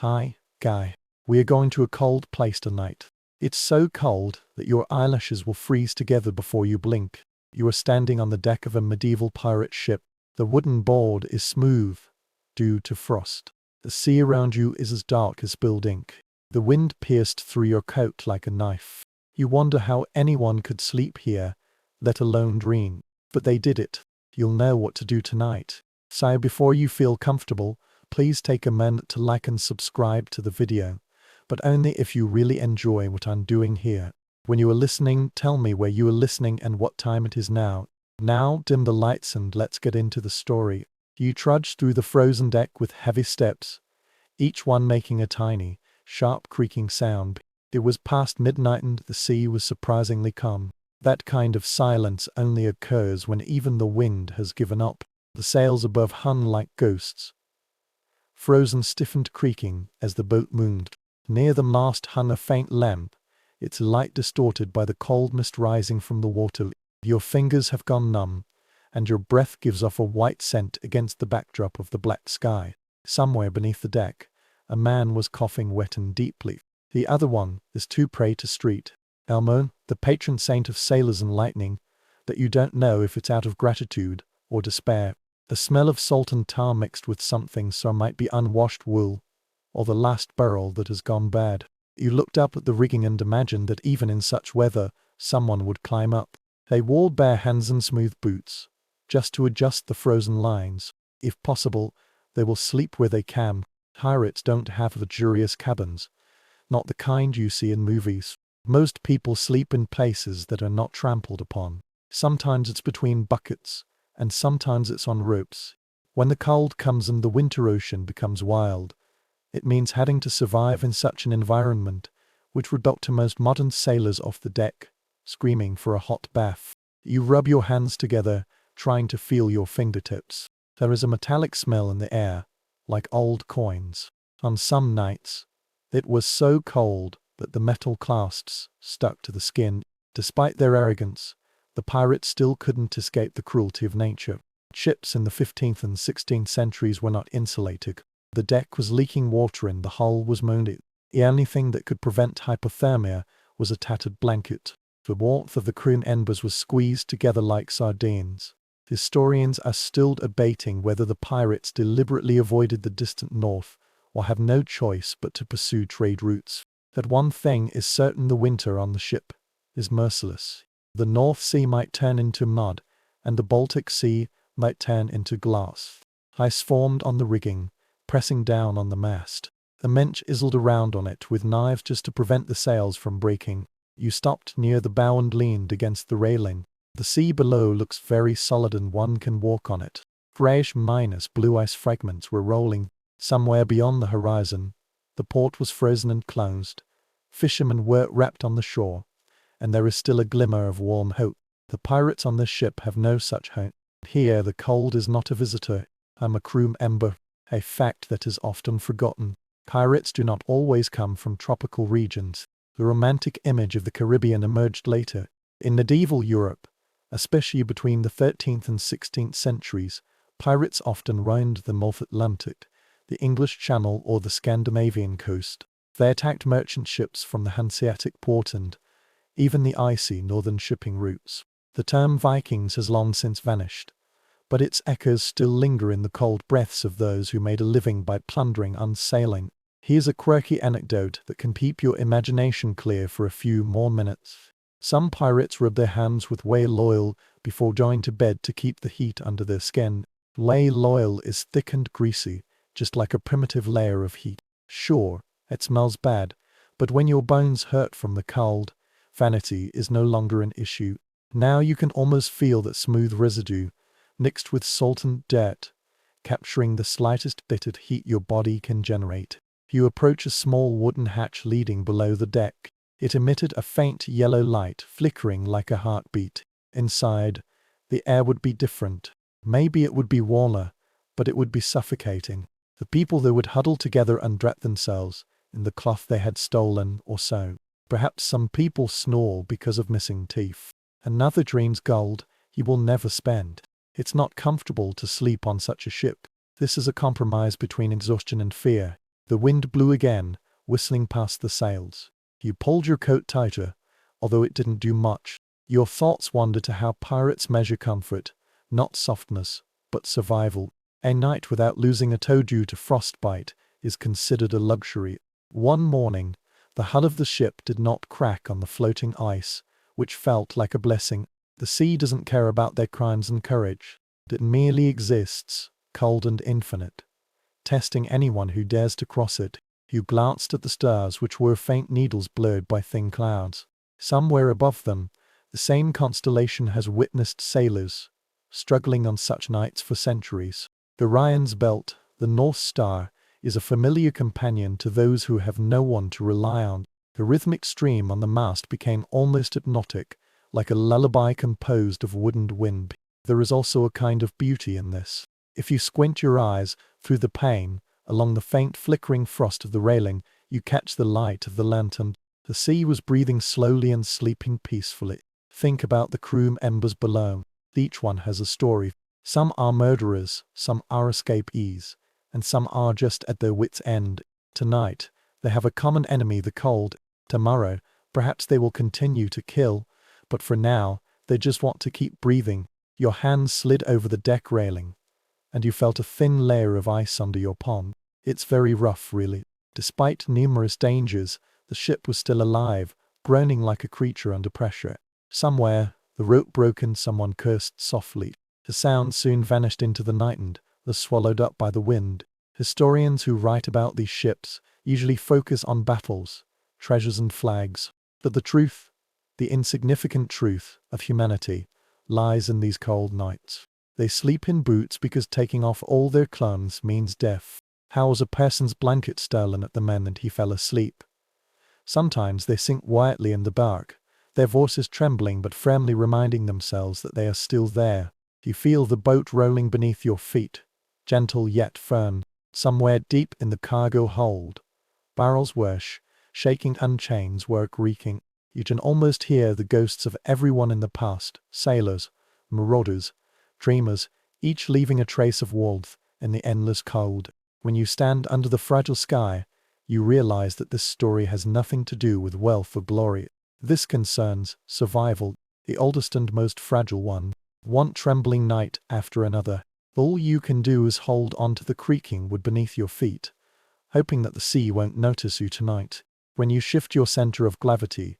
Hi, Guy. We are going to a cold place tonight. It's so cold that your eyelashes will freeze together before you blink. You are standing on the deck of a medieval pirate ship. The wooden board is smooth due to frost. The sea around you is as dark as spilled ink. The wind pierced through your coat like a knife. You wonder how anyone could sleep here, let alone dream. But they did it. You'll know what to do tonight. So before you feel comfortable, please take a minute to like and subscribe to the video, but only if you really enjoy what I'm doing here. When you are listening, tell me where you are listening and what time it is now. Now dim the lights and let's get into the story. You trudge through the frozen deck with heavy steps, each one making a tiny, sharp creaking sound. It was past midnight and the sea was surprisingly calm. That kind of silence only occurs when even the wind has given up. The sails above hung like ghosts, frozen stiffened creaking as the boat moved. Near the mast hung a faint lamp, its light distorted by the cold mist rising from the water. Your fingers have gone numb, and your breath gives off a white scent against the backdrop of the black sky. Somewhere beneath the deck, a man was coughing wet and deeply. The other one is too prey to street. Elmo, the patron saint of sailors and lightning, that you don't know if it's out of gratitude or despair. The smell of salt and tar mixed with something so might be unwashed wool, or the last barrel that has gone bad. You looked up at the rigging and imagined that even in such weather, someone would climb up. They wore bare hands and smooth boots, just to adjust the frozen lines. If possible, they will sleep where they can. Pirates don't have luxurious cabins, not the kind you see in movies. Most people sleep in places that are not trampled upon. Sometimes it's between buckets, and sometimes it's on ropes. When the cold comes and the winter ocean becomes wild, it means having to survive in such an environment, which would doctor most modern sailors off the deck, screaming for a hot bath. You rub your hands together, trying to feel your fingertips. There is a metallic smell in the air, like old coins. On some nights, it was so cold that the metal clasps stuck to the skin. Despite their arrogance, the pirates still couldn't escape the cruelty of nature. Ships in the 15th and 16th centuries were not insulated. The deck was leaking water and the hull was moaning. The only thing that could prevent hypothermia was a tattered blanket. The warmth of the crude embers was squeezed together like sardines. Historians are still debating whether the pirates deliberately avoided the distant north or have no choice but to pursue trade routes. That one thing is certain: the winter on the ship is merciless. The North Sea might turn into mud, and the Baltic Sea might turn into glass. Ice formed on the rigging, pressing down on the mast. The men chiselled around on it with knives just to prevent the sails from breaking. You stopped near the bow and leaned against the railing. The sea below looks very solid and one can walk on it. Grayish minus blue ice fragments were rolling. Somewhere beyond the horizon, the port was frozen and closed. Fishermen were wrapped on the shore, and there is still a glimmer of warm hope. The pirates on this ship have no such hope. Here the cold is not a visitor, a crew member, a fact that is often forgotten. Pirates do not always come from tropical regions. The romantic image of the Caribbean emerged later. In medieval Europe, especially between the 13th and 16th centuries, pirates often roamed the North Atlantic, the English Channel or the Scandinavian coast. They attacked merchant ships from the Hanseatic port and even the icy northern shipping routes. The term Vikings has long since vanished, but its echoes still linger in the cold breaths of those who made a living by plundering and sailing. Here's a quirky anecdote that can keep your imagination clear for a few more minutes. Some pirates rub their hands with whale oil before going to bed to keep the heat under their skin. Whale oil is thick and greasy, just like a primitive layer of heat. Sure, it smells bad, but when your bones hurt from the cold, vanity is no longer an issue. Now you can almost feel that smooth residue, mixed with salt and dirt, capturing the slightest bit of heat your body can generate. You approach a small wooden hatch leading below the deck. It emitted a faint yellow light, flickering like a heartbeat. Inside, the air would be different. Maybe it would be warmer, but it would be suffocating. The people there would huddle together and wrap themselves in the cloth they had stolen or sewn. Perhaps some people snore because of missing teeth. Another dreams gold he will never spend. It's not comfortable to sleep on such a ship. This is a compromise between exhaustion and fear. The wind blew again, whistling past the sails. You pulled your coat tighter, although it didn't do much. Your thoughts wandered to how pirates measure comfort, not softness, but survival. A night without losing a toe due to frostbite is considered a luxury. One morning, the hull of the ship did not crack on the floating ice, which felt like a blessing. The sea doesn't care about their crimes and courage. It merely exists, cold and infinite, testing anyone who dares to cross it. You glanced at the stars, which were faint needles blurred by thin clouds. Somewhere above them, the same constellation has witnessed sailors struggling on such nights for centuries. Orion's belt, the North Star, is a familiar companion to those who have no one to rely on. The rhythmic stream on the mast became almost hypnotic, like a lullaby composed of wood wind. There is also a kind of beauty in this. If you squint your eyes through the pane, along the faint flickering frost of the railing, you catch the light of the lantern. The sea was breathing slowly and sleeping peacefully. Think about the crew embers below. Each one has a story. Some are murderers, some are escapees, and some are just at their wits' end. Tonight, they have a common enemy, the cold. Tomorrow, perhaps they will continue to kill, but for now, they just want to keep breathing. Your hands slid over the deck railing, and you felt a thin layer of ice under your palm. It's very rough, really. Despite numerous dangers, the ship was still alive, groaning like a creature under pressure. Somewhere, the rope broke and someone cursed softly. The sound soon vanished into the night and was swallowed up by the wind. Historians who write about these ships usually focus on battles, treasures and flags. But the truth, the insignificant truth of humanity, lies in these cold nights. They sleep in boots because taking off all their clothes means death. How was a person's blanket stolen at the moment he fell asleep? Sometimes they sink quietly in the dark, their voices trembling but firmly reminding themselves that they are still there. You feel the boat rolling beneath your feet, gentle yet firm. Somewhere deep in the cargo hold, barrels whirsh, shaking and chains work reeking. You can almost hear the ghosts of everyone in the past, sailors, marauders, dreamers, each leaving a trace of warmth in the endless cold. When you stand under the fragile sky, you realize that this story has nothing to do with wealth or glory. This concerns survival, the oldest and most fragile one. One trembling night after another, all you can do is hold on to the creaking wood beneath your feet, hoping that the sea won't notice you tonight. When you shift your center of gravity,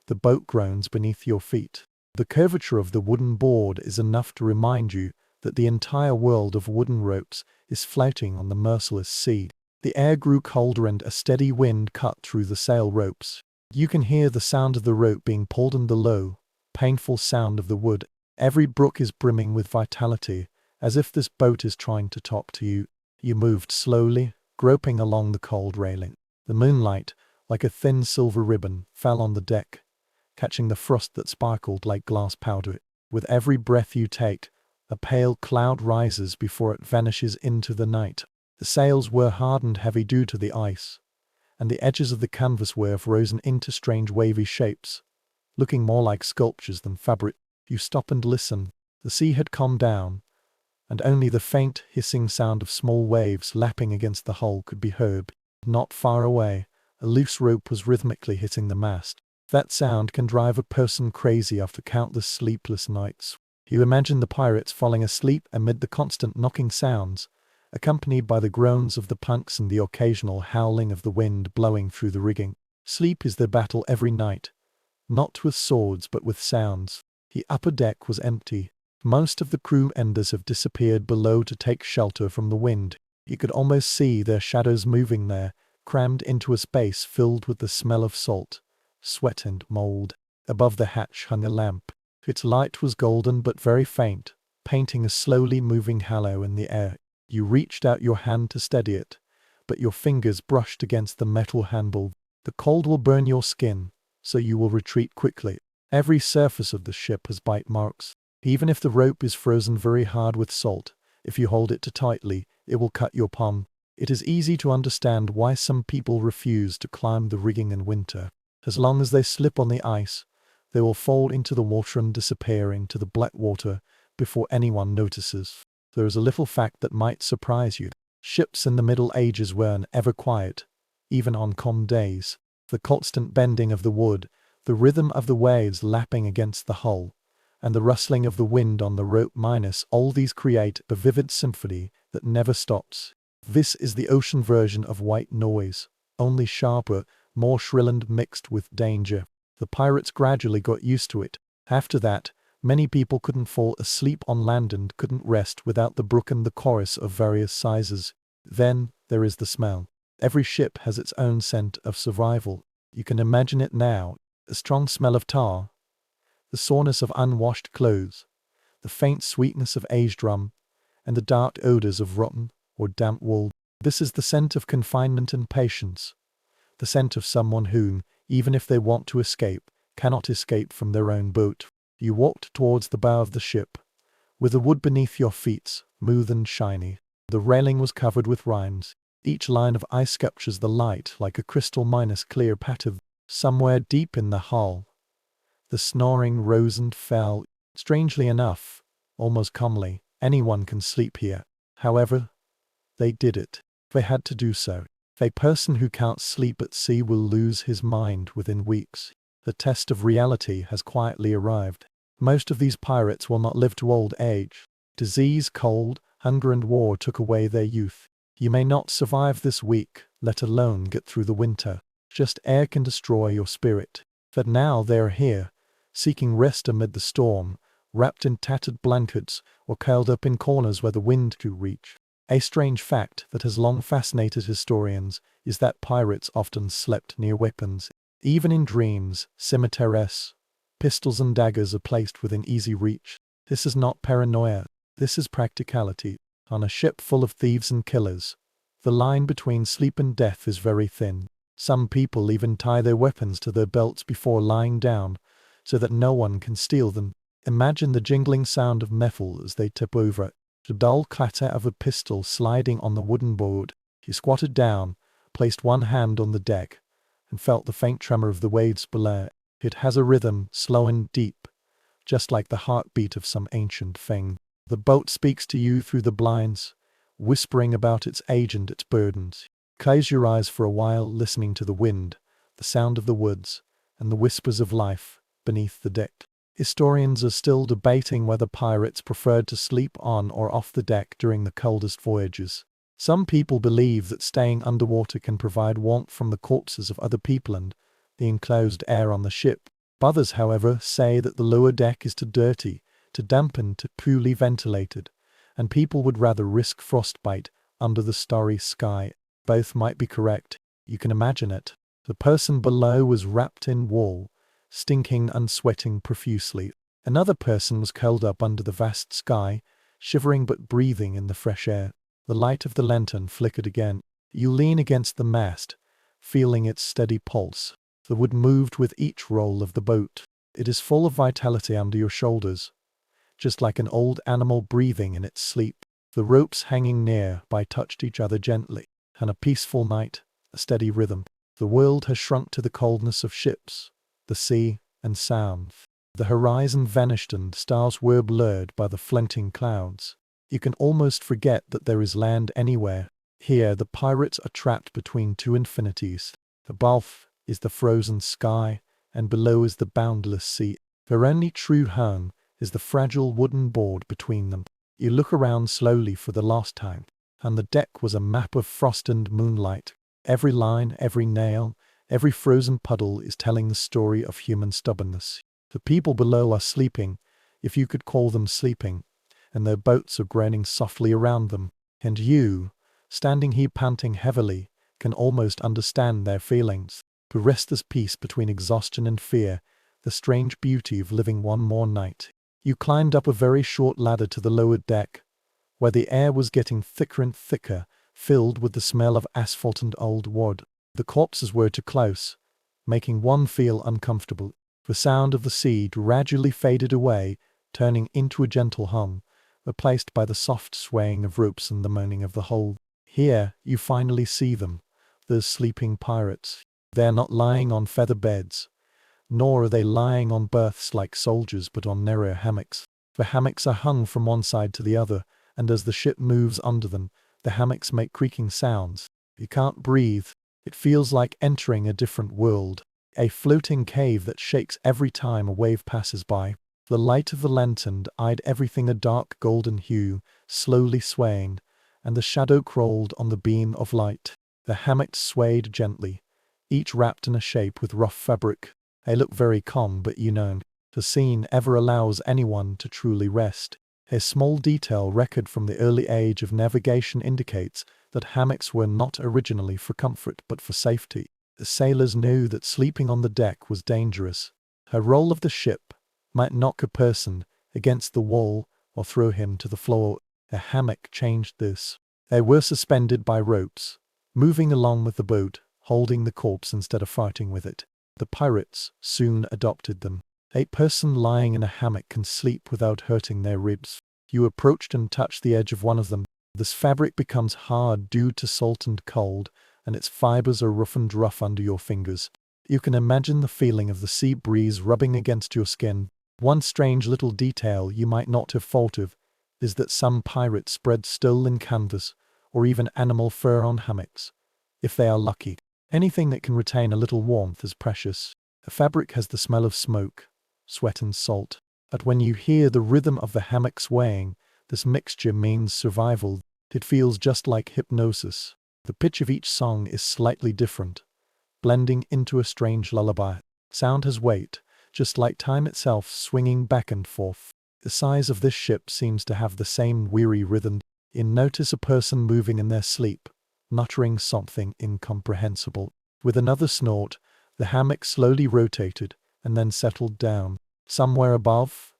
the boat groans beneath your feet. The curvature of the wooden board is enough to remind you that the entire world of wooden ropes is floating on the merciless sea. The air grew colder and a steady wind cut through the sail ropes. You can hear the sound of the rope being pulled and the low, painful sound of the wood. Every brook is brimming with vitality, as if this boat is trying to talk to you. You moved slowly, groping along the cold railing. The moonlight, like a thin silver ribbon, fell on the deck, catching the frost that sparkled like glass powder. With every breath you take, a pale cloud rises before it vanishes into the night. The sails were hard and heavy due to the ice, and the edges of the canvas were frozen into strange wavy shapes, looking more like sculptures than fabric. You stop and listen. The sea had calmed down, and only the faint hissing sound of small waves lapping against the hull could be heard. Not far away, a loose rope was rhythmically hitting the mast. That sound can drive a person crazy after countless sleepless nights. You imagine the pirates falling asleep amid the constant knocking sounds, accompanied by the groans of the punks and the occasional howling of the wind blowing through the rigging. Sleep is their battle every night, not with swords but with sounds. The upper deck was empty. Most of the crew members have disappeared below to take shelter from the wind. You could almost see their shadows moving there, crammed into a space filled with the smell of salt, sweat and mold. Above the hatch hung a lamp. Its light was golden but very faint, painting a slowly moving halo in the air. You reached out your hand to steady it, but your fingers brushed against the metal handle. The cold will burn your skin, so you will retreat quickly. Every surface of the ship has bite marks. Even if the rope is frozen very hard with salt, if you hold it too tightly, it will cut your palm. It is easy to understand why some people refuse to climb the rigging in winter. As long as they slip on the ice, they will fall into the water and disappear into the black water before anyone notices. There is a little fact that might surprise you. Ships in the Middle Ages were ever quiet, even on calm days. The constant bending of the wood, the rhythm of the waves lapping against the hull, and the rustling of the wind on the rope minus all these create a vivid symphony that never stops. This is the ocean version of white noise, only sharper, more shrill and mixed with danger. The pirates gradually got used to it. After that, many people couldn't fall asleep on land and couldn't rest without the brook and the chorus of various sizes. Then, there is the smell. Every ship has its own scent of survival. You can imagine it now. A strong smell of tar, the soreness of unwashed clothes, the faint sweetness of aged rum, and the dark odors of rotten or damp wool. This is the scent of confinement and patience, the scent of someone who, even if they want to escape, cannot escape from their own boat. You walked towards the bow of the ship, with the wood beneath your feet, smooth and shiny. The railing was covered with rinds. Each line of ice captures the light like a crystal minus clear pattern. Somewhere deep in the hull, the snoring rose and fell. Strangely enough, almost calmly, anyone can sleep here. However, they did it. They had to do so. A person who can't sleep at sea will lose his mind within weeks. The test of reality has quietly arrived. Most of these pirates will not live to old age. Disease, cold, hunger and war took away their youth. You may not survive this week, let alone get through the winter. Just air can destroy your spirit. But now they are here, seeking rest amid the storm, wrapped in tattered blankets or curled up in corners where the wind could reach. A strange fact that has long fascinated historians is that pirates often slept near weapons. Even in dreams, scimitars, pistols and daggers are placed within easy reach. This is not paranoia, this is practicality. On a ship full of thieves and killers, the line between sleep and death is very thin. Some people even tie their weapons to their belts before lying down, so that no one can steal them. Imagine the jingling sound of metal as they tip over, the dull clatter of a pistol sliding on the wooden board. He squatted down, placed one hand on the deck, and felt the faint tremor of the waves below. It has a rhythm, slow and deep, just like the heartbeat of some ancient thing. The boat speaks to you through the blinds, whispering about its age and its burdens. Close your eyes for a while, listening to the wind, the sound of the woods, and the whispers of life beneath the deck. Historians are still debating whether pirates preferred to sleep on or off the deck during the coldest voyages. Some people believe that staying underwater can provide warmth from the corpses of other people and the enclosed air on the ship. Others, however, say that the lower deck is too dirty, too damp and too poorly ventilated, and people would rather risk frostbite under the starry sky. Both might be correct. You can imagine it. The person below was wrapped in wool, stinking and sweating profusely. Another person was curled up under the vast sky, shivering but breathing in the fresh air. The light of the lantern flickered again. You lean against the mast, feeling its steady pulse. The wood moved with each roll of the boat. It is full of vitality under your shoulders, just like an old animal breathing in its sleep. The ropes hanging nearby touched each other gently. And a peaceful night, a steady rhythm. The world has shrunk to the coldness of ships, the sea, and sound. The horizon vanished and stars were blurred by the flinting clouds. You can almost forget that there is land anywhere. Here the pirates are trapped between two infinities. Above is the frozen sky, and below is the boundless sea. Their only true home is the fragile wooden board between them. You look around slowly for the last time, and the deck was a map of frost and moonlight. Every line, every nail, every frozen puddle is telling the story of human stubbornness. The people below are sleeping, if you could call them sleeping, and their boats are groaning softly around them. And you, standing here panting heavily, can almost understand their feelings. The restless peace between exhaustion and fear, the strange beauty of living one more night. You climbed up a very short ladder to the lower deck, where the air was getting thicker and thicker, filled with the smell of asphalt and old wood. The corpses were too close, making one feel uncomfortable. The sound of the sea gradually faded away, turning into a gentle hum, replaced by the soft swaying of ropes and the moaning of the hull. Here you finally see them, those sleeping pirates. They are not lying on feather beds, nor are they lying on berths like soldiers, but on narrow hammocks. The hammocks are hung from one side to the other, and as the ship moves under them, The hammocks make creaking sounds. You can't breathe. It feels like entering a different world. A floating cave that shakes every time a wave passes by. The light of the lantern eyed everything a dark golden hue, slowly swaying, and the shadow crawled on the beam of light. The hammocks swayed gently, each wrapped in a shape with rough fabric. They look very calm, but the scene ever allows anyone to truly rest. A small detail record from the early age of navigation indicates that hammocks were not originally for comfort but for safety. The sailors knew that sleeping on the deck was dangerous. A roll of the ship might knock a person against the wall or throw him to the floor. A hammock changed this. They were suspended by ropes, moving along with the boat, holding the corpse instead of fighting with it. The pirates soon adopted them. A person lying in a hammock can sleep without hurting their ribs. You approached and touched the edge of one of them. This fabric becomes hard due to salt and cold, and its fibers are rough under your fingers. You can imagine the feeling of the sea breeze rubbing against your skin. One strange little detail you might not have thought of is that some pirates spread stolen canvas or even animal fur on hammocks, if they are lucky. Anything that can retain a little warmth is precious. The fabric has the smell of smoke, sweat and salt. But when you hear the rhythm of the hammock swaying, this mixture means survival. It feels just like hypnosis. The pitch of each song is slightly different, blending into a strange lullaby. Sound has weight, just like time itself swinging back and forth. The size of this ship seems to have the same weary rhythm. You notice a person moving in their sleep, muttering something incomprehensible. With another snort, the hammock slowly rotated and then settled down. Somewhere above,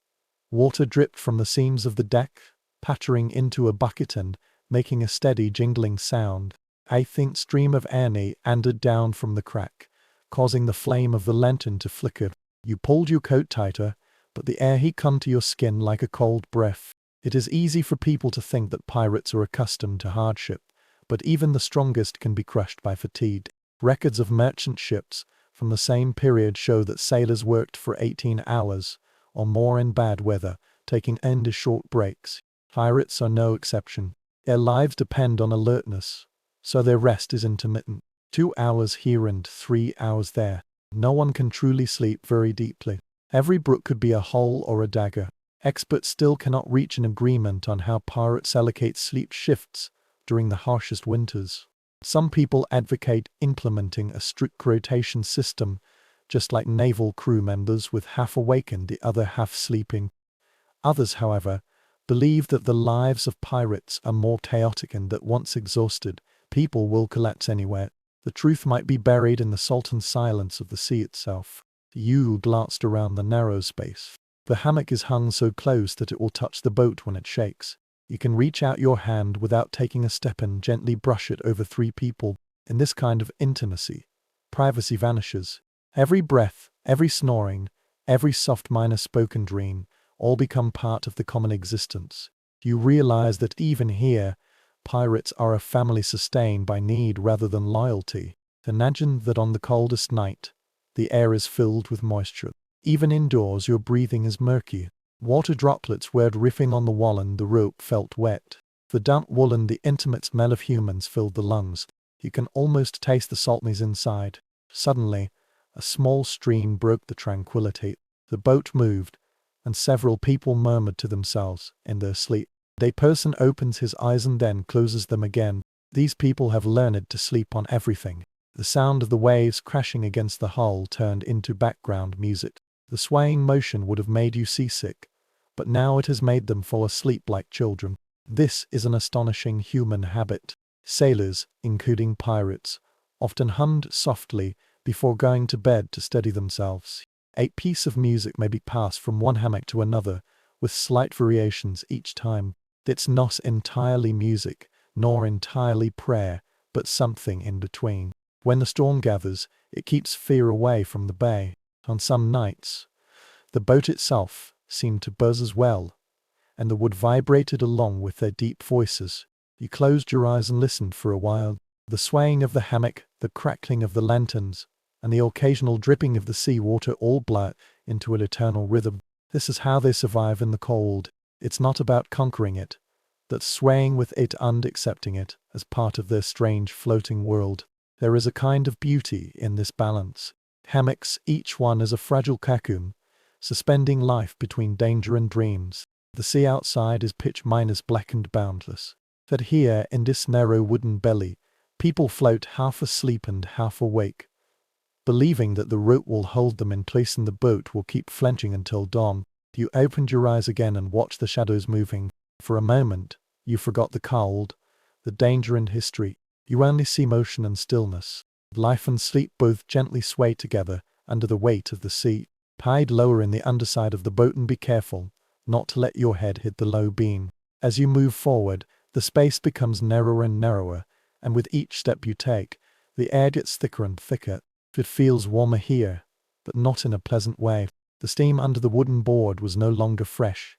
water dripped from the seams of the deck, pattering into a bucket and making a steady jingling sound. A faint stream of air meandered down from the crack, causing the flame of the lantern to flicker. You pulled your coat tighter, but the air clung to your skin like a cold breath. It is easy for people to think that pirates are accustomed to hardship, but even the strongest can be crushed by fatigue. Records of merchant ships from the same period show that sailors worked for 18 hours or more in bad weather, taking only short breaks. Pirates are no exception. Their lives depend on alertness, so their rest is intermittent. 2 hours here and 3 hours there. No one can truly sleep very deeply. Every brook could be a hole or a dagger. Experts still cannot reach an agreement on how pirates allocate sleep shifts during the harshest winters. Some people advocate implementing a strict rotation system, just like naval crew members, with half awake and the other half sleeping. Others, however, believe that the lives of pirates are more chaotic and that once exhausted, people will collapse anywhere. The truth might be buried in the sultan silence of the sea itself. You glanced around the narrow space. The hammock is hung so close that it will touch the boat when it shakes. You can reach out your hand without taking a step and gently brush it over 3 people. In this kind of intimacy, privacy vanishes. Every breath, every snoring, every soft minor spoken dream, all become part of the common existence. You realize that even here, pirates are a family sustained by need rather than loyalty. Imagine that on the coldest night, the air is filled with moisture. Even indoors, your breathing is murky. Water droplets were riffing on the wall and the rope felt wet. The damp wool and the intimate smell of humans filled the lungs. You can almost taste the saltness inside. Suddenly, a small stream broke the tranquility. The boat moved, and several people murmured to themselves in their sleep. A person opens his eyes and then closes them again. These people have learned to sleep on everything. The sound of the waves crashing against the hull turned into background music. The swaying motion would have made you seasick, but now it has made them fall asleep like children. This is an astonishing human habit. Sailors, including pirates, often hummed softly before going to bed to steady themselves. A piece of music may be passed from one hammock to another, with slight variations each time. It's not entirely music, nor entirely prayer, but something in between. When the storm gathers, it keeps fear away from the bay. On some nights, the boat itself seemed to buzz as well, and the wood vibrated along with their deep voices. You closed your eyes and listened for a while. The swaying of the hammock, the crackling of the lanterns, and the occasional dripping of the sea water all blur into an eternal rhythm. This is how they survive in the cold. It's not about conquering it, that's swaying with it and accepting it as part of their strange floating world. There is a kind of beauty in this balance. Hammocks, each one is a fragile cocoon, suspending life between danger and dreams. The sea outside is pitch-minus black and boundless. But here, in this narrow wooden belly, people float half asleep and half awake, believing that the rope will hold them in place and the boat will keep flinching until dawn. You opened your eyes again and watched the shadows moving. For a moment, you forgot the cold, the danger and history. You only see motion and stillness. Life and sleep both gently sway together under the weight of the sea. Hide lower in the underside of the boat and be careful not to let your head hit the low beam. As you move forward, the space becomes narrower and narrower, and with each step you take, the air gets thicker and thicker. It feels warmer here, but not in a pleasant way. The steam under the wooden board was no longer fresh,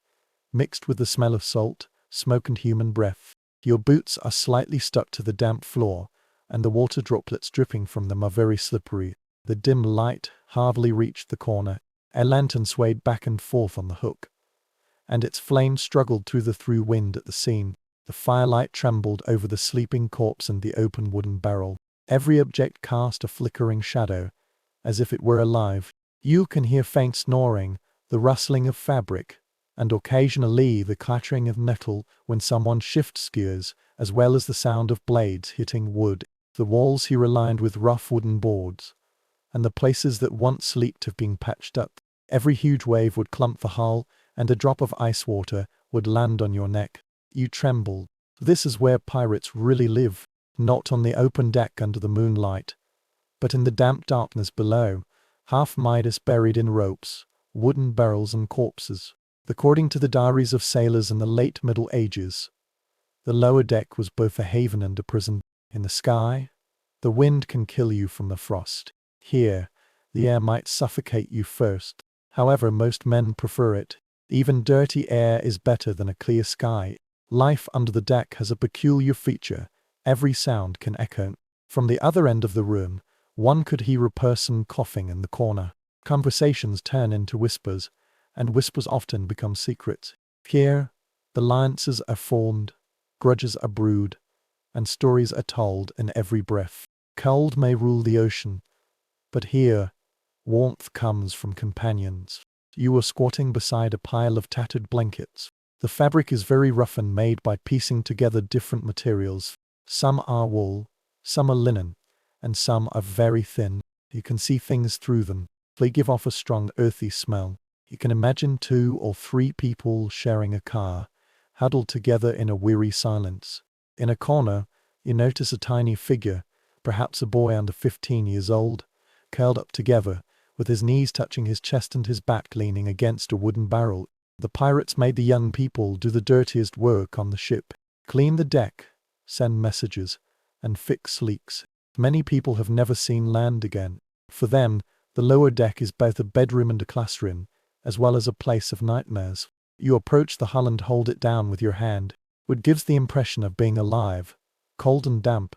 mixed with the smell of salt, smoke and human breath. Your boots are slightly stuck to the damp floor, and the water droplets dripping from them are very slippery. The dim light hardly reached the corner. A lantern swayed back and forth on the hook, and its flame struggled through the wind at the seam. The firelight trembled over the sleeping corpse and the open wooden barrel. Every object cast a flickering shadow, as if it were alive. You can hear faint snoring, the rustling of fabric, and occasionally the clattering of metal when someone shifts gears, as well as the sound of blades hitting wood. The walls here are lined with rough wooden boards, and the places that once leaked have been patched up. Every huge wave would clump the hull, and a drop of ice water would land on your neck. You trembled. This is where pirates really live, not on the open deck under the moonlight, but in the damp darkness below, half Midas buried in ropes, wooden barrels and corpses. According to the diaries of sailors in the late Middle Ages, the lower deck was both a haven and a prison. In the sky, the wind can kill you from the frost. Here, the air might suffocate you first. However, most men prefer it. Even dirty air is better than a clear sky. Life under the deck has a peculiar feature. Every sound can echo. From the other end of the room, one could hear a person coughing in the corner. Conversations turn into whispers, and whispers often become secrets. Here, alliances are formed, grudges are brewed, and stories are told in every breath. Cold may rule the ocean, but here, warmth comes from companions. You are squatting beside a pile of tattered blankets. The fabric is very rough and made by piecing together different materials. Some are wool, some are linen, and some are very thin. You can see things through them. They give off a strong earthy smell. You can imagine 2 or 3 people sharing a car, huddled together in a weary silence. In a corner, you notice a tiny figure, perhaps a boy under 15 years old, curled up together, with his knees touching his chest and his back leaning against a wooden barrel. The pirates made the young people do the dirtiest work on the ship: clean the deck, send messages, and fix leaks. Many people have never seen land again. For them, the lower deck is both a bedroom and a classroom, as well as a place of nightmares. You approach the hull and hold it down with your hand. It gives the impression of being alive, cold and damp,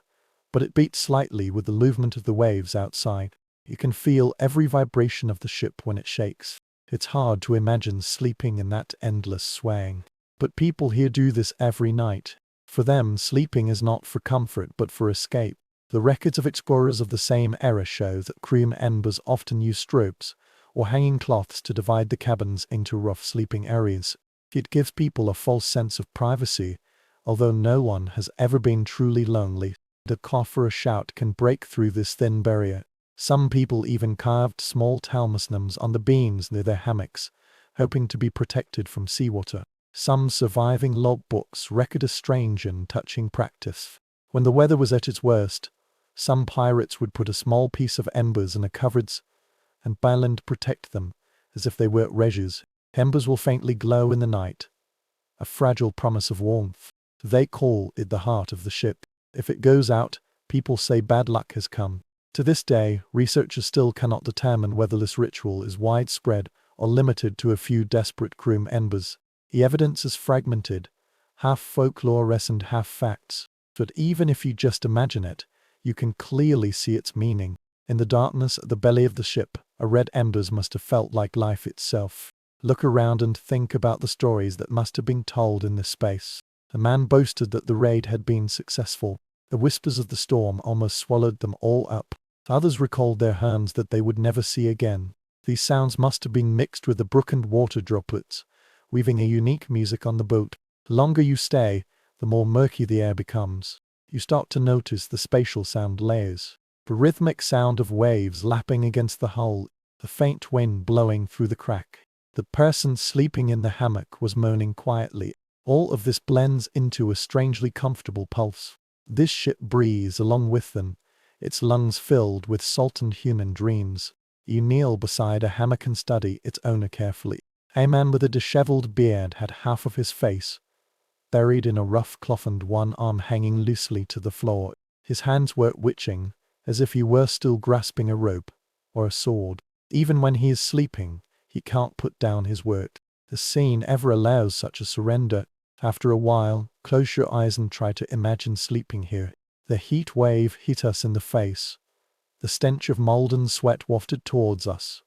but it beats slightly with the movement of the waves outside. You can feel every vibration of the ship when it shakes. It's hard to imagine sleeping in that endless swaying. But people here do this every night. For them, sleeping is not for comfort but for escape. The records of explorers of the same era show that crew members often use ropes or hanging cloths to divide the cabins into rough sleeping areas. It gives people a false sense of privacy, although no one has ever been truly lonely. A cough or a shout can break through this thin barrier. Some people even carved small talismans on the beams near their hammocks, hoping to be protected from seawater. Some surviving logbooks record a strange and touching practice. When the weather was at its worst, some pirates would put a small piece of embers in a cupboards and boil to protect them, as if they were treasures. Embers will faintly glow in the night, a fragile promise of warmth. They call it the heart of the ship. If it goes out, people say bad luck has come. To this day, researchers still cannot determine whether this ritual is widespread or limited to a few desperate crew members. The evidence is fragmented, half folklore and half facts. But even if you just imagine it, you can clearly see its meaning. In the darkness at the belly of the ship, a red embers must have felt like life itself. Look around and think about the stories that must have been told in this space. A man boasted that the raid had been successful. The whispers of the storm almost swallowed them all up. Others recalled their hands that they would never see again. These sounds must have been mixed with the brook and water droplets, weaving a unique music on the boat. The longer you stay, the more murky the air becomes. You start to notice the spatial sound layers. The rhythmic sound of waves lapping against the hull, the faint wind blowing through the crack. The person sleeping in the hammock was moaning quietly. All of this blends into a strangely comfortable pulse. This ship breathes along with them, its lungs filled with salted human dreams. You kneel beside a hammock and study its owner carefully. A man with a disheveled beard had half of his face buried in a rough cloth and one arm hanging loosely to the floor. His hands were twitching, as if he were still grasping a rope or a sword. Even when he is sleeping, he can't put down his work. The scene ever allows such a surrender. After a while, close your eyes and try to imagine sleeping here. The heat wave hit us in the face. The stench of molten sweat wafted towards us,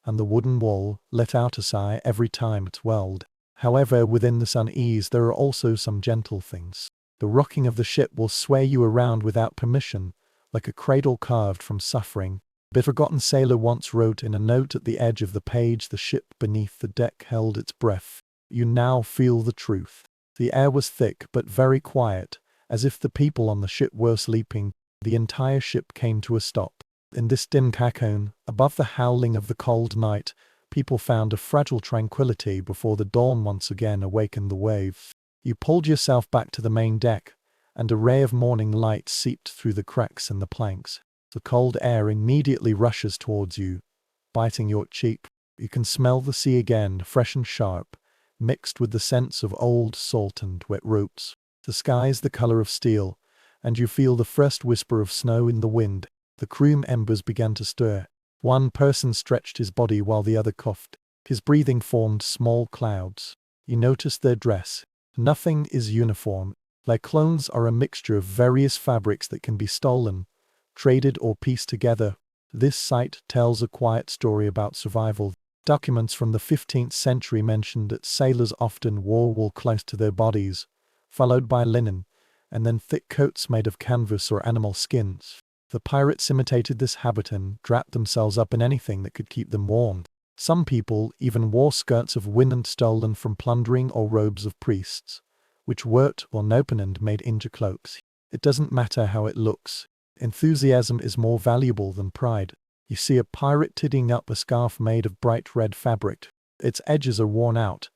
and the wooden wall let out a sigh every time it swelled. However, within this unease there are also some gentle things. The rocking of the ship will sway you around without permission, like a cradle carved from suffering. A forgotten sailor once wrote in a note at the edge of the page, "The ship beneath the deck held its breath." You now feel the truth. The air was thick but very quiet, as if the people on the ship were sleeping. The entire ship came to a stop. In this dim cacophony, above the howling of the cold night, people found a fragile tranquility before the dawn once again awakened the wave. You pulled yourself back to the main deck, and a ray of morning light seeped through the cracks in the planks. The cold air immediately rushes towards you, biting your cheek. You can smell the sea again, fresh and sharp, mixed with the scents of old salt and wet ropes. The sky is the color of steel, and you feel the first whisper of snow in the wind. The crew embers began to stir. One person stretched his body while the other coughed. His breathing formed small clouds. You noticed their dress. Nothing is uniform. Their clothes are a mixture of various fabrics that can be stolen, traded or pieced together. This sight tells a quiet story about survival. Documents from the 15th century mentioned that sailors often wore wool close to their bodies, followed by linen, and then thick coats made of canvas or animal skins. The pirates imitated this habit and wrapped themselves up in anything that could keep them warm. Some people even wore skirts of linen stolen from plundering or robes of priests, which worked on open and made into cloaks. It doesn't matter how it looks. Enthusiasm is more valuable than pride. You see a pirate tidying up a scarf made of bright red fabric. Its edges are worn out,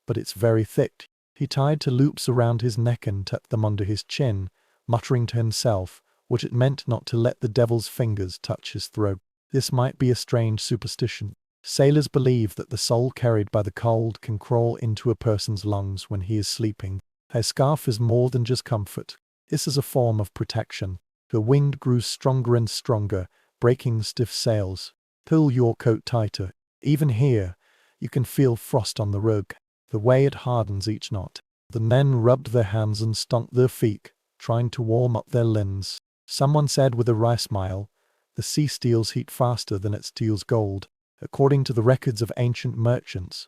but it's very thick. He tied two loops around his neck and tucked them under his chin, muttering to himself what it meant not to let the devil's fingers touch his throat. This might be a strange superstition. Sailors believe that the soul carried by the cold can crawl into a person's lungs when he is sleeping. A scarf is more than just comfort. This is a form of protection. The wind grew stronger and stronger, breaking stiff sails. Pull your coat tighter. Even here, you can feel frost on the rug, the way it hardens each knot. The men rubbed their hands and stomped their feet, trying to warm up their limbs. Someone said with a wry smile, "The sea steals heat faster than it steals gold." According to the records of ancient merchants,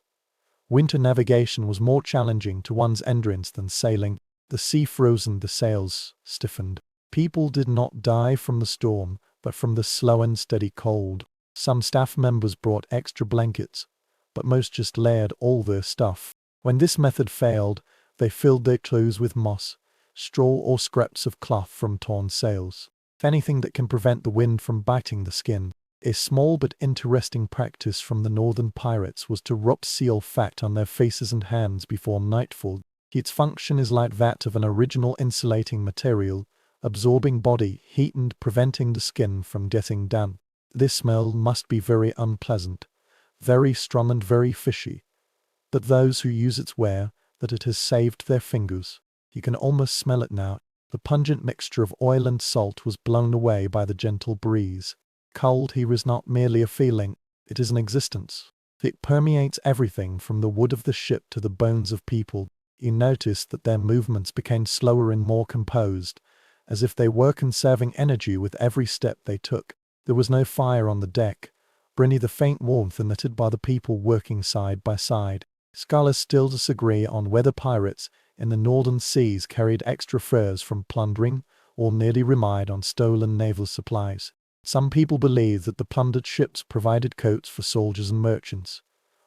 winter navigation was more challenging to one's endurance than sailing. The sea frozen, the sails stiffened. People did not die from the storm, but from the slow and steady cold. Some staff members brought extra blankets, but most just layered all their stuff. When this method failed, they filled their clothes with moss, straw or scraps of cloth from torn sails. Anything that can prevent the wind from biting the skin. A small but interesting practice from the northern pirates was to rub seal fat on their faces and hands before nightfall. Its function is like that of an original insulating material, absorbing body heat and preventing the skin from getting damp. This smell must be very unpleasant, very strong and very fishy. But those who use it swear that it has saved their fingers. You can almost smell it now. The pungent mixture of oil and salt was blown away by the gentle breeze. Cold here is not merely a feeling, it is an existence. It permeates everything from the wood of the ship to the bones of people. You noticed that their movements became slower and more composed, as if they were conserving energy with every step they took. There was no fire on the deck, only the faint warmth emitted by the people working side by side. Scholars still disagree on whether pirates in the northern seas carried extra furs from plundering or merely relied on stolen naval supplies. Some people believe that the plundered ships provided coats for soldiers and merchants,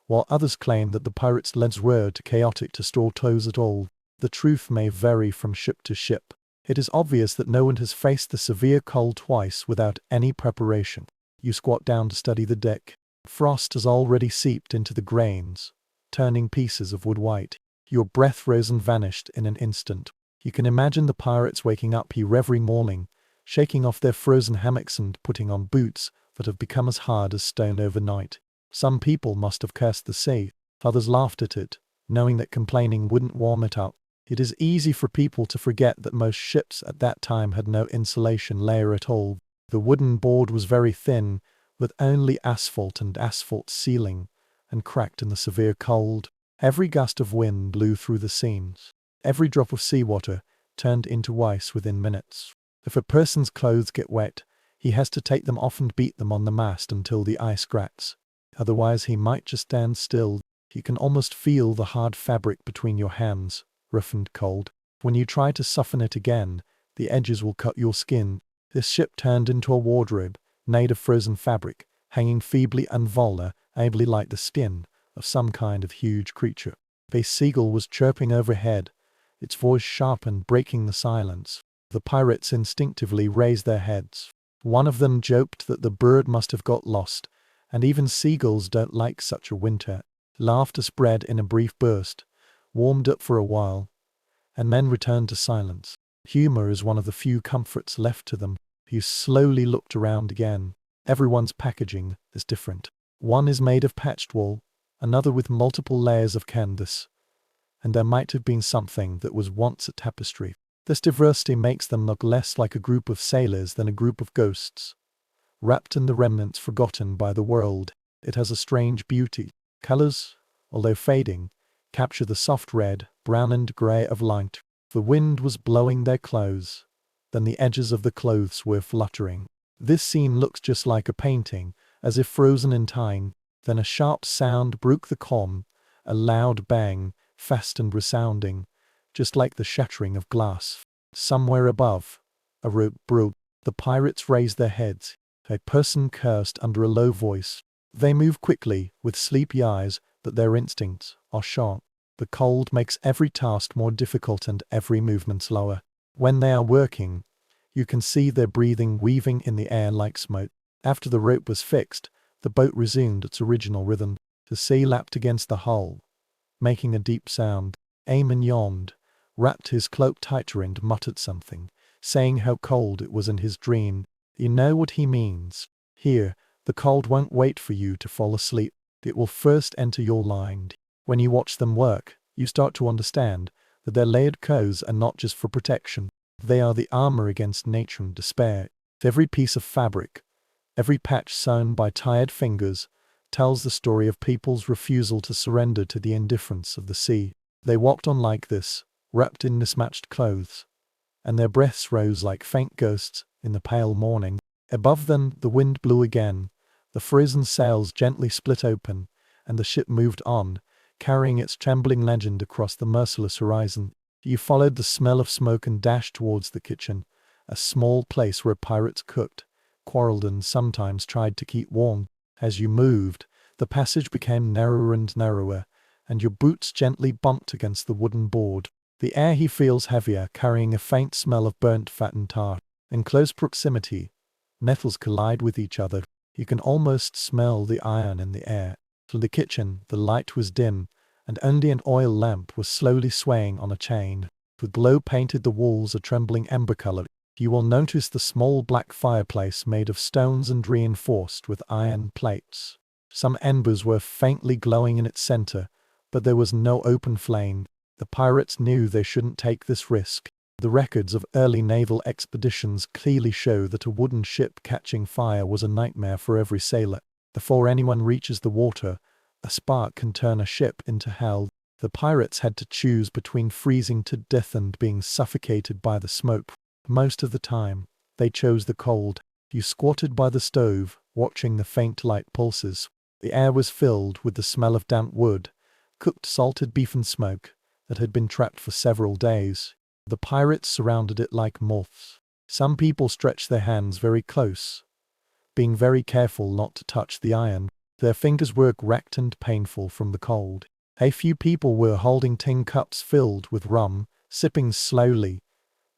while others claim that the pirates' legs were too chaotic to store clothes at all. The truth may vary from ship to ship. It is obvious that no one has faced the severe cold twice without any preparation. You squat down to study the deck. Frost has already seeped into the grains, turning pieces of wood white. Your breath rose and vanished in an instant. You can imagine the pirates waking up every morning, shaking off their frozen hammocks and putting on boots that have become as hard as stone overnight. Some people must have cursed the sea. Others laughed at it, knowing that complaining wouldn't warm it up. It is easy for people to forget that most ships at that time had no insulation layer at all. The wooden board was very thin, with only asphalt and asphalt ceiling, and cracked in the severe cold. Every gust of wind blew through the seams. Every drop of seawater turned into ice within minutes. If a person's clothes get wet, he has to take them off and beat them on the mast until the ice cracks. Otherwise he might just stand still. You can almost feel the hard fabric between your hands, rough and cold. When you try to soften it again, the edges will cut your skin. This ship turned into a wardrobe, made of frozen fabric, hanging feebly and vulnerably like the skin of some kind of huge creature. A seagull was chirping overhead, its voice sharp and breaking the silence. The pirates instinctively raised their heads. One of them joked that the bird must have got lost, and even seagulls don't like such a winter. Laughter spread in a brief burst, warmed up for a while, and then returned to silence. Humor is one of the few comforts left to them. You slowly looked around again. Everyone's packaging is different. One is made of patched wool, another with multiple layers of canvas, and there might have been something that was once a tapestry. This diversity makes them look less like a group of sailors than a group of ghosts, wrapped in the remnants forgotten by the world. It has a strange beauty. Colors, although fading, capture the soft red, brown and grey of light. The wind was blowing their clothes, then the edges of the clothes were fluttering. This scene looks just like a painting, as if frozen in time. Then a sharp sound broke the calm, a loud bang, fast and resounding, just like the shattering of glass. Somewhere above, a rope broke. The pirates raised their heads. A person cursed under a low voice. They move quickly, with sleepy eyes, but their instincts are sharp. The cold makes every task more difficult and every movement slower. When they are working, you can see their breathing weaving in the air like smoke. After the rope was fixed, the boat resumed its original rhythm. The sea lapped against the hull, making a deep sound. Eamon yawned, wrapped his cloak tighter and muttered something, saying how cold it was in his dream. You know what he means. Here, the cold won't wait for you to fall asleep. It will first enter your mind. When you watch them work, you start to understand that their layered clothes are not just for protection. They are the armor against nature and despair. Every piece of fabric, every patch sewn by tired fingers, tells the story of people's refusal to surrender to the indifference of the sea. They walked on like this, wrapped in mismatched clothes, and their breaths rose like faint ghosts in the pale morning. Above them the wind blew again, the frozen sails gently split open, and the ship moved on, carrying its trembling legend across the merciless horizon. You followed the smell of smoke and dashed towards the kitchen, a small place where pirates cooked, quarreled and sometimes tried to keep warm. As you moved, the passage became narrower and narrower, and your boots gently bumped against the wooden board. The air he feels heavier, carrying a faint smell of burnt fat and tar. In close proximity, metals collide with each other. You can almost smell the iron in the air. In the kitchen, the light was dim, and only an oil lamp was slowly swaying on a chain. With glow painted the walls a trembling amber color. You will notice the small black fireplace made of stones and reinforced with iron plates. Some embers were faintly glowing in its center, but there was no open flame. The pirates knew they shouldn't take this risk. The records of early naval expeditions clearly show that a wooden ship catching fire was a nightmare for every sailor. Before anyone reaches the water, a spark can turn a ship into hell. The pirates had to choose between freezing to death and being suffocated by the smoke. Most of the time, they chose the cold. You squatted by the stove, watching the faint light pulses. The air was filled with the smell of damp wood, cooked salted beef and smoke, that had been trapped for several days. The pirates surrounded it like moths. Some people stretched their hands very close, being very careful not to touch the iron. Their fingers were racked and painful from the cold. A few people were holding tin cups filled with rum, sipping slowly,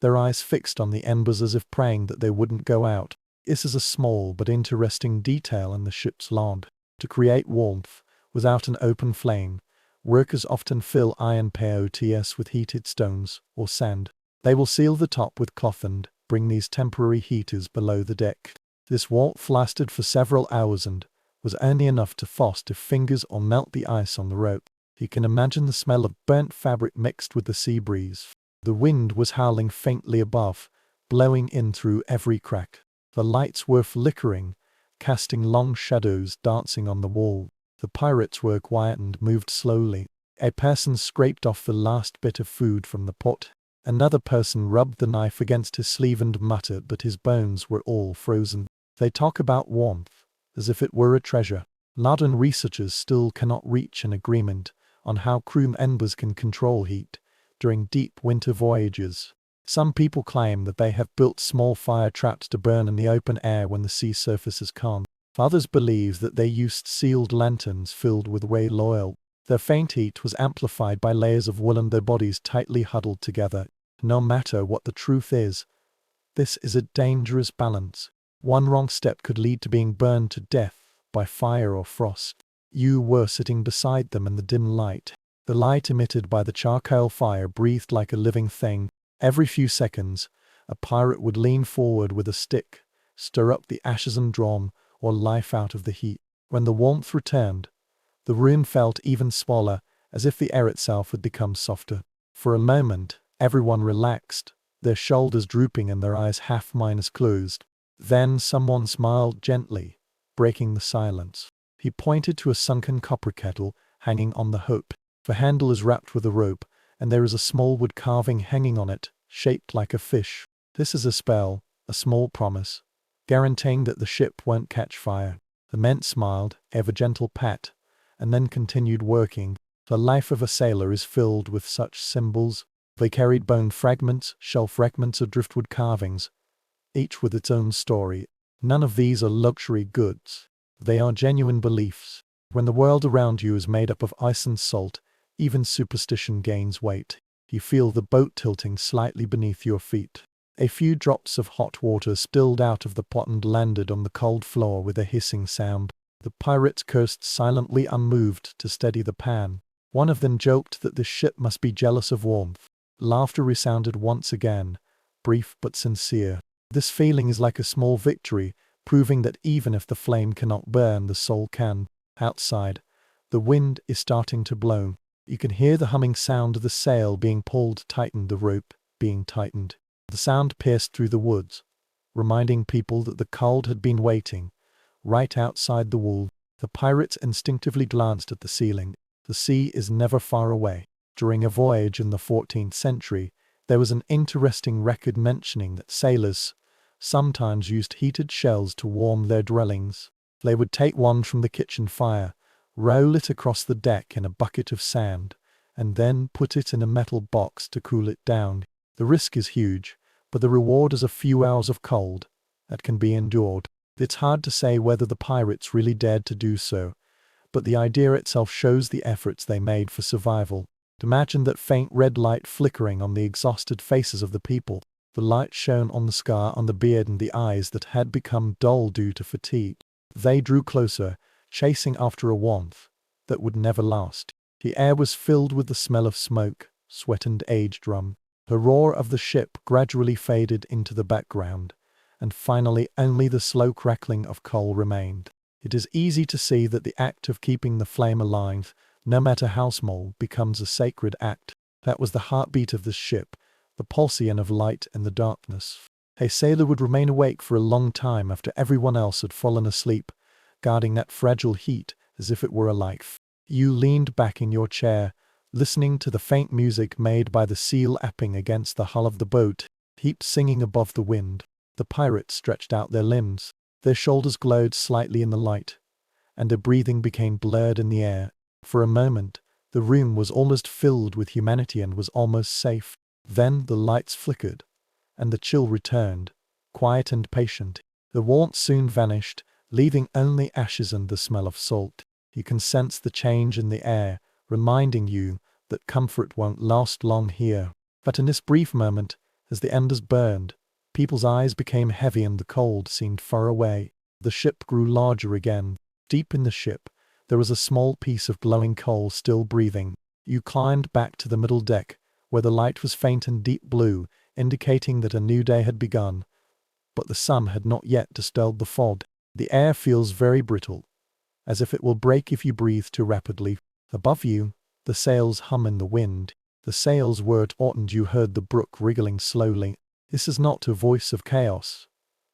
their eyes fixed on the embers as if praying that they wouldn't go out. This is a small but interesting detail in the ship's log. To create warmth, without an open flame, workers often fill iron pots with heated stones or sand. They will seal the top with cloth and bring these temporary heaters below the deck. This warmth lasted for several hours and was only enough to frost if fingers or melt the ice on the rope. You can imagine the smell of burnt fabric mixed with the sea breeze. The wind was howling faintly above, blowing in through every crack. The lights were flickering, casting long shadows dancing on the wall. The pirates were quiet and moved slowly. A person scraped off the last bit of food from the pot. Another person rubbed the knife against his sleeve and muttered that his bones were all frozen. They talk about warmth, as if it were a treasure. Modern researchers still cannot reach an agreement on how crew members can control heat during deep winter voyages. Some people claim that they have built small fire traps to burn in the open air when the sea surface is calm. Others believe that they used sealed lanterns filled with whale oil. Their faint heat was amplified by layers of wool and their bodies tightly huddled together. No matter what the truth is, this is a dangerous balance. One wrong step could lead to being burned to death by fire or frost. You were sitting beside them in the dim light. The light emitted by the charcoal fire breathed like a living thing. Every few seconds, a pirate would lean forward with a stick, stir up the ashes and draw or life out of the heat. When the warmth returned, the room felt even smaller, as if the air itself had become softer. For a moment, everyone relaxed, their shoulders drooping and their eyes half closed. Then someone smiled gently, breaking the silence. He pointed to a sunken copper kettle hanging on the hook. The handle is wrapped with a rope, and there is a small wood carving hanging on it, shaped like a fish. This is a spell, a small promise, guaranteeing that the ship won't catch fire. The men smiled, gave a gentle pat, and then continued working. The life of a sailor is filled with such symbols. They carried bone fragments, shell fragments of driftwood carvings, each with its own story. None of these are luxury goods. They are genuine beliefs. When the world around you is made up of ice and salt, even superstition gains weight. You feel the boat tilting slightly beneath your feet. A few drops of hot water spilled out of the pot and landed on the cold floor with a hissing sound. The pirates cursed silently unmoved to steady the pan. One of them joked that the ship must be jealous of warmth. Laughter resounded once again, brief but sincere. This feeling is like a small victory, proving that even if the flame cannot burn, the soul can. Outside, the wind is starting to blow. You can hear the humming sound of the sail being pulled, tightened, the rope being tightened. The sound pierced through the woods, reminding people that the cold had been waiting right outside the wall. The pirates instinctively glanced at the ceiling. The sea is never far away. During a voyage in the 14th century, there was an interesting record mentioning that sailors sometimes used heated shells to warm their dwellings. They would take one from the kitchen fire, roll it across the deck in a bucket of sand, and then put it in a metal box to cool it down. The risk is huge, but the reward is a few hours of cold that can be endured. It's hard to say whether the pirates really dared to do so, but the idea itself shows the efforts they made for survival. Imagine that faint red light flickering on the exhausted faces of the people. The light shone on the scar on the beard and the eyes that had become dull due to fatigue. They drew closer, chasing after a warmth that would never last. The air was filled with the smell of smoke, sweat and aged rum. The roar of the ship gradually faded into the background, and finally only the slow crackling of coal remained. It is easy to see that the act of keeping the flame alive, no matter how small, becomes a sacred act. That was the heartbeat of the ship, the pulsation of light in the darkness. A sailor would remain awake for a long time after everyone else had fallen asleep, guarding that fragile heat as if it were a life. You leaned back in your chair, listening to the faint music made by the seal lapping against the hull of the boat, heaps singing above the wind. The pirates stretched out their limbs. Their shoulders glowed slightly in the light, and their breathing became blurred in the air. For a moment, The room was almost filled with humanity and was almost safe. Then the lights flickered, and the chill returned, quiet and patient. The warmth soon vanished, leaving only ashes and the smell of salt. You can sense the change in the air, reminding you that comfort won't last long here. But in this brief moment, as the embers burned, people's eyes became heavy and the cold seemed far away. The ship grew larger again. Deep in the ship, there was a small piece of glowing coal still breathing. You climbed back to the middle deck, where the light was faint and deep blue, indicating that a new day had begun. But the sun had not yet dispelled the fog. The air feels very brittle, as if it will break if you breathe too rapidly. Above you, the sails hum in the wind. The sails were taut and you heard the brook wriggling slowly. This is not a voice of chaos,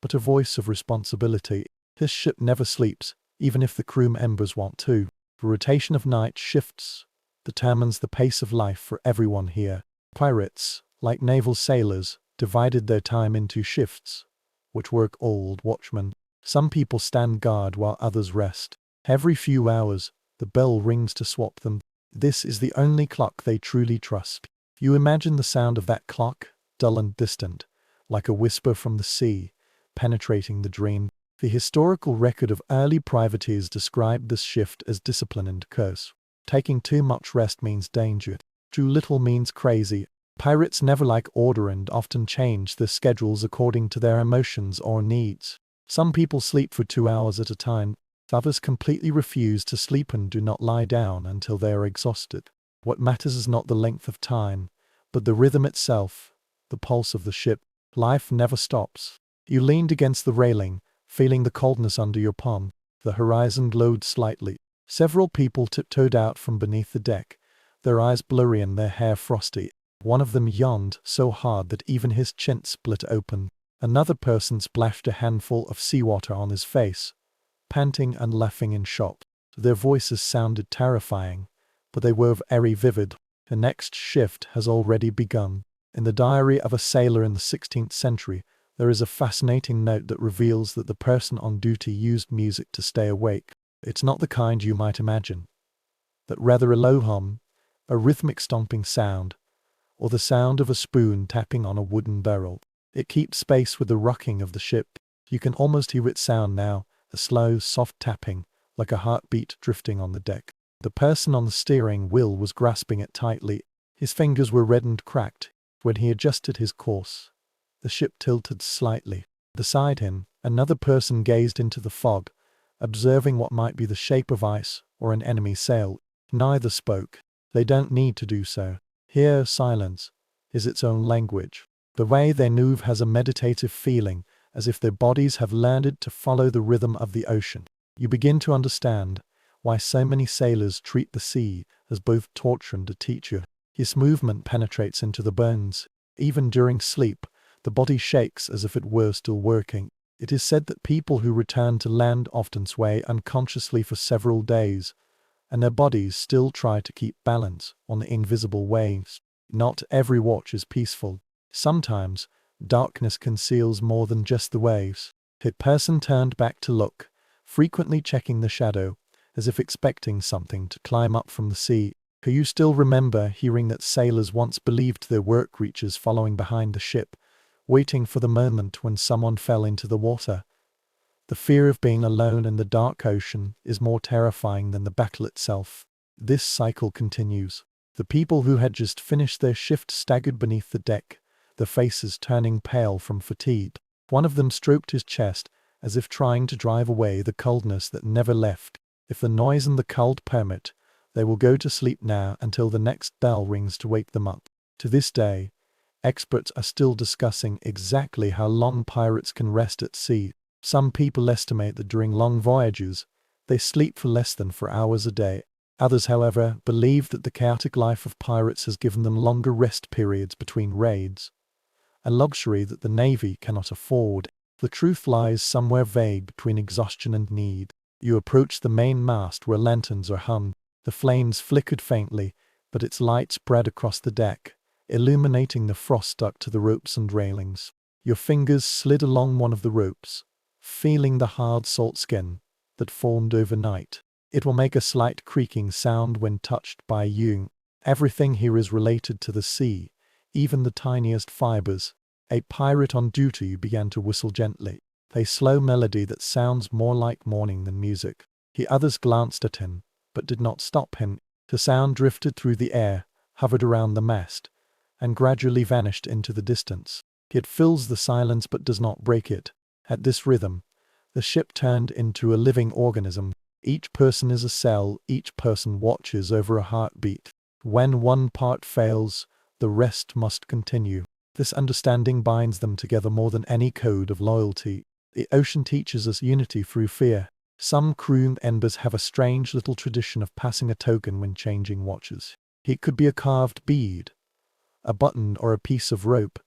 but a voice of responsibility. This ship never sleeps, even if the crew members want to. The rotation of night shifts determines the pace of life for everyone here. Pirates, like naval sailors, divided their time into shifts, which work old watchmen. Some people stand guard while others rest. Every few hours, the bell rings to swap them. This is the only clock they truly trust. You imagine the sound of that clock, dull and distant, like a whisper from the sea, penetrating the dream. The historical record of early privateers described this shift as discipline and curse. Taking too much rest means danger. Too little means crazy. Pirates never like order and often change their schedules according to their emotions or needs. Some people sleep for 2 hours at a time. Others completely refuse to sleep and do not lie down until they are exhausted. What matters is not the length of time, but the rhythm itself, the pulse of the ship. Life never stops. You leaned against the railing, feeling the coldness under your palm. The horizon glowed slightly. Several people tiptoed out from beneath the deck, their eyes blurry and their hair frosty. One of them yawned so hard that even his chin split open. Another person splashed a handful of seawater on his face, panting and laughing in shock. Their voices sounded terrifying, but they were very vivid. The next shift has already begun. In the diary of a sailor in the 16th century, there is a fascinating note that reveals that the person on duty used music to stay awake. It's not the kind you might imagine, but rather a low hum, a rhythmic stomping sound, or the sound of a spoon tapping on a wooden barrel. It keeps pace with the rocking of the ship. You can almost hear its sound now, a slow, soft tapping, like a heartbeat drifting on the deck. The person on the steering wheel was grasping it tightly. His fingers were red and cracked. When he adjusted his course, the ship tilted slightly. Beside him, another person gazed into the fog, observing what might be the shape of ice or an enemy sail. Neither spoke. They don't need to do so. Here, silence is its own language. The way they move has a meditative feeling, as if their bodies have learned to follow the rhythm of the ocean. You begin to understand why so many sailors treat the sea as both torture and a teacher. Its movement penetrates into the bones. Even during sleep, the body shakes as if it were still working. It is said that people who return to land often sway unconsciously for several days, and their bodies still try to keep balance on the invisible waves. Not every watch is peaceful. Sometimes, darkness conceals more than just the waves. A person turned back to look, frequently checking the shadow, as if expecting something to climb up from the sea. Do you still remember hearing that sailors once believed their work reaches following behind the ship, waiting for the moment when someone fell into the water? The fear of being alone in the dark ocean is more terrifying than the battle itself. This cycle continues. The people who had just finished their shift staggered beneath the deck, their faces turning pale from fatigue. One of them stroked his chest, as if trying to drive away the coldness that never left. If the noise and the cold permit, they will go to sleep now until the next bell rings to wake them up. To this day, experts are still discussing exactly how long pirates can rest at sea. Some people estimate that during long voyages, they sleep for less than 4 hours a day. Others, however, believe that the chaotic life of pirates has given them longer rest periods between raids, a luxury that the Navy cannot afford. The truth lies somewhere vague between exhaustion and need. You approach the main mast where lanterns are hung. The flames flickered faintly, but its light spread across the deck, illuminating the frost stuck to the ropes and railings. Your fingers slid along one of the ropes, feeling the hard salt skin that formed overnight. It will make a slight creaking sound when touched by you. Everything here is related to the sea, even the tiniest fibers. A pirate on duty began to whistle gently, a slow melody that sounds more like mourning than music. The others glanced at him, but did not stop him. The sound drifted through the air, hovered around the mast, and gradually vanished into the distance. It fills the silence but does not break it. At this rhythm, the ship turned into a living organism. Each person is a cell, each person watches over a heartbeat. When one part fails, the rest must continue. This understanding binds them together more than any code of loyalty. The ocean teaches us unity through fear. Some crew members have a strange little tradition of passing a token when changing watches. It could be a carved bead, a button, or a piece of rope,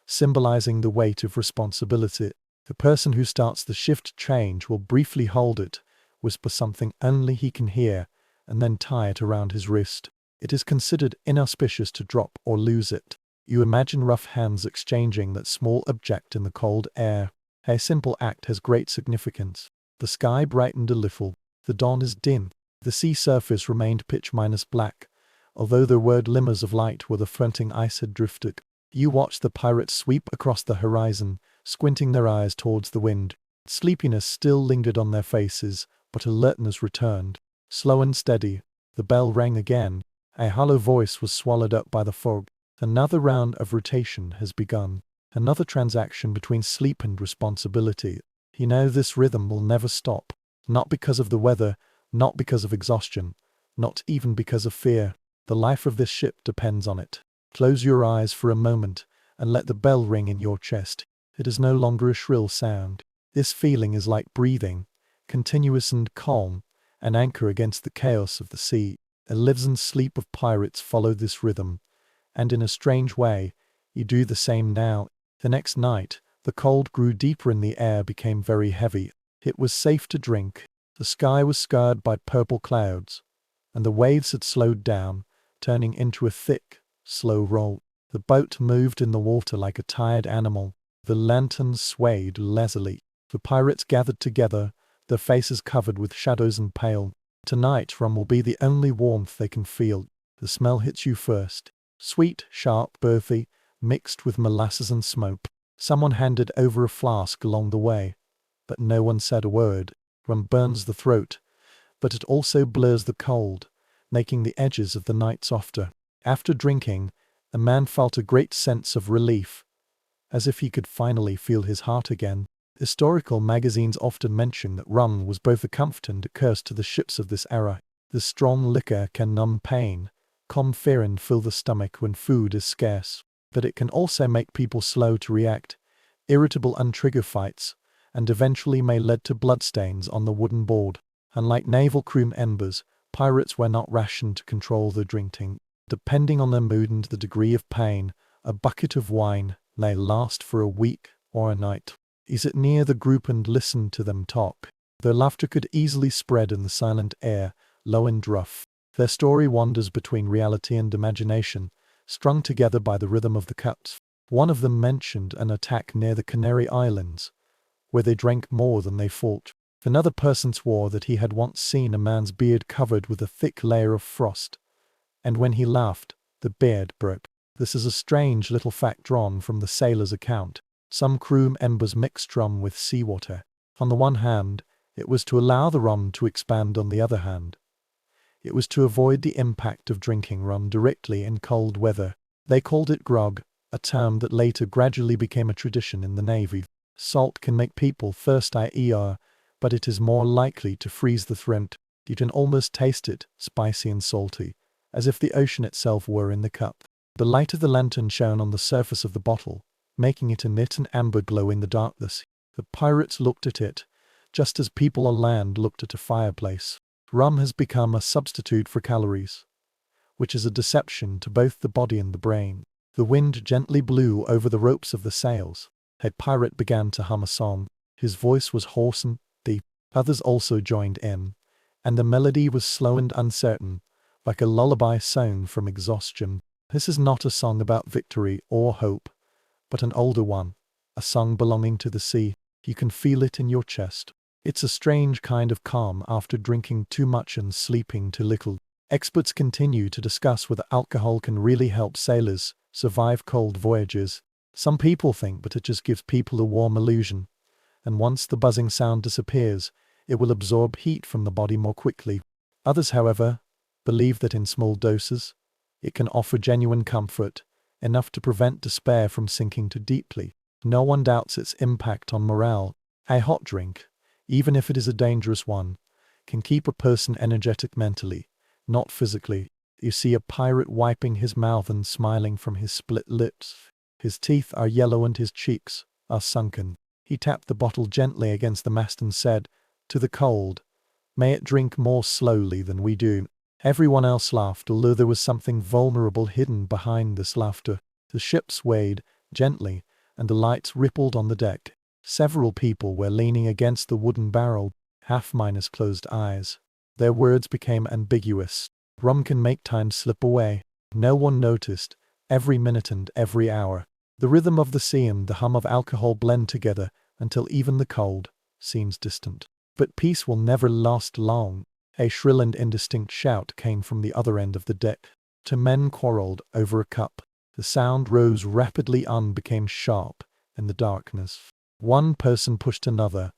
symbolizing the weight of responsibility. The person who starts the shift change will briefly hold it, whisper something only he can hear, and then tie it around his wrist. It is considered inauspicious to drop or lose it. You imagine rough hands exchanging that small object in the cold air. A simple act has great significance. The sky brightened a little. The dawn is dim. The sea surface remained pitch-black, although there were glimmers of light where the fronting ice had drifted. You watched the pirates sweep across the horizon, squinting their eyes towards the wind. Sleepiness still lingered on their faces, but alertness returned. Slow and steady, the bell rang again. A hollow voice was swallowed up by the fog. Another round of rotation has begun. Another transaction between sleep and responsibility. You know this rhythm will never stop. Not because of the weather, not because of exhaustion, not even because of fear. The life of this ship depends on it. Close your eyes for a moment and let the bell ring in your chest. It is no longer a shrill sound. This feeling is like breathing, continuous and calm, an anchor against the chaos of the sea. The lives and sleep of pirates follow this rhythm, and in a strange way, you do the same now. The next night, the cold grew deeper and the air became very heavy. It was safe to drink. The sky was scarred by purple clouds, and the waves had slowed down, turning into a thick, slow roll. The boat moved in the water like a tired animal. The lanterns swayed lazily. The pirates gathered together, their faces covered with shadows and pale. Tonight rum will be the only warmth they can feel. The smell hits you first. Sweet, sharp, earthy, mixed with molasses and smoke. Someone handed over a flask along the way, but no one said a word. Rum burns the throat, but it also blurs the cold, making the edges of the night softer. After drinking, the man felt a great sense of relief, as if he could finally feel his heart again. Historical magazines often mention that rum was both a comfort and a curse to the ships of this era. The strong liquor can numb pain, calm fear and fill the stomach when food is scarce, but it can also make people slow to react, irritable and trigger fights, and eventually may lead to bloodstains on the wooden board. Unlike naval crew members, pirates were not rationed to control their drinking. Depending on their mood and the degree of pain, a bucket of wine may last for a week or a night. You sit near the group and listen to them talk. Their laughter could easily spread in the silent air, low and rough. Their story wanders between reality and imagination, strung together by the rhythm of the cups. One of them mentioned an attack near the Canary Islands, where they drank more than they fought. Another person swore that he had once seen a man's beard covered with a thick layer of frost, and when he laughed, the beard broke. This is a strange little fact drawn from the sailor's account. Some crew members mixed rum with seawater. On the one hand, it was to allow the rum to expand. On the other hand, it was to avoid the impact of drinking rum directly in cold weather. They called it grog, a term that later gradually became a tradition in the Navy. Salt can make people thirsty, but it is more likely to freeze the throat. You can almost taste it, spicy and salty, as if the ocean itself were in the cup. The light of the lantern shone on the surface of the bottle, making it emit an amber glow in the darkness. The pirates looked at it, just as people on land looked at a fireplace. Rum has become a substitute for calories, which is a deception to both the body and the brain. The wind gently blew over the ropes of the sails. A pirate began to hum a song. His voice was hoarse and deep. Others also joined in, and the melody was slow and uncertain, like a lullaby sung from exhaustion. This is not a song about victory or hope, but an older one, a song belonging to the sea. You can feel it in your chest. It's a strange kind of calm after drinking too much and sleeping too little. Experts continue to discuss whether alcohol can really help sailors survive cold voyages. Some people think that it just gives people a warm illusion, and once the buzzing sound disappears, it will absorb heat from the body more quickly. Others, however, believe that in small doses, it can offer genuine comfort, enough to prevent despair from sinking too deeply. No one doubts its impact on morale. A hot drink, even if it is a dangerous one, can keep a person energetic mentally, not physically. You see a pirate wiping his mouth and smiling from his split lips. His teeth are yellow and his cheeks are sunken. He tapped the bottle gently against the mast and said, "To the cold, may it drink more slowly than we do." Everyone else laughed, although there was something vulnerable hidden behind this laughter. The ship swayed gently, and the lights rippled on the deck. Several people were leaning against the wooden barrel, half-minus closed eyes. Their words became ambiguous. Rum can make time slip away. No one noticed. Every minute and every hour, the rhythm of the sea and the hum of alcohol blend together until even the cold seems distant. But peace will never last long. A shrill and indistinct shout came from the other end of the deck. Two men quarreled over a cup. The sound rose rapidly and became sharp in the darkness. One person pushed another,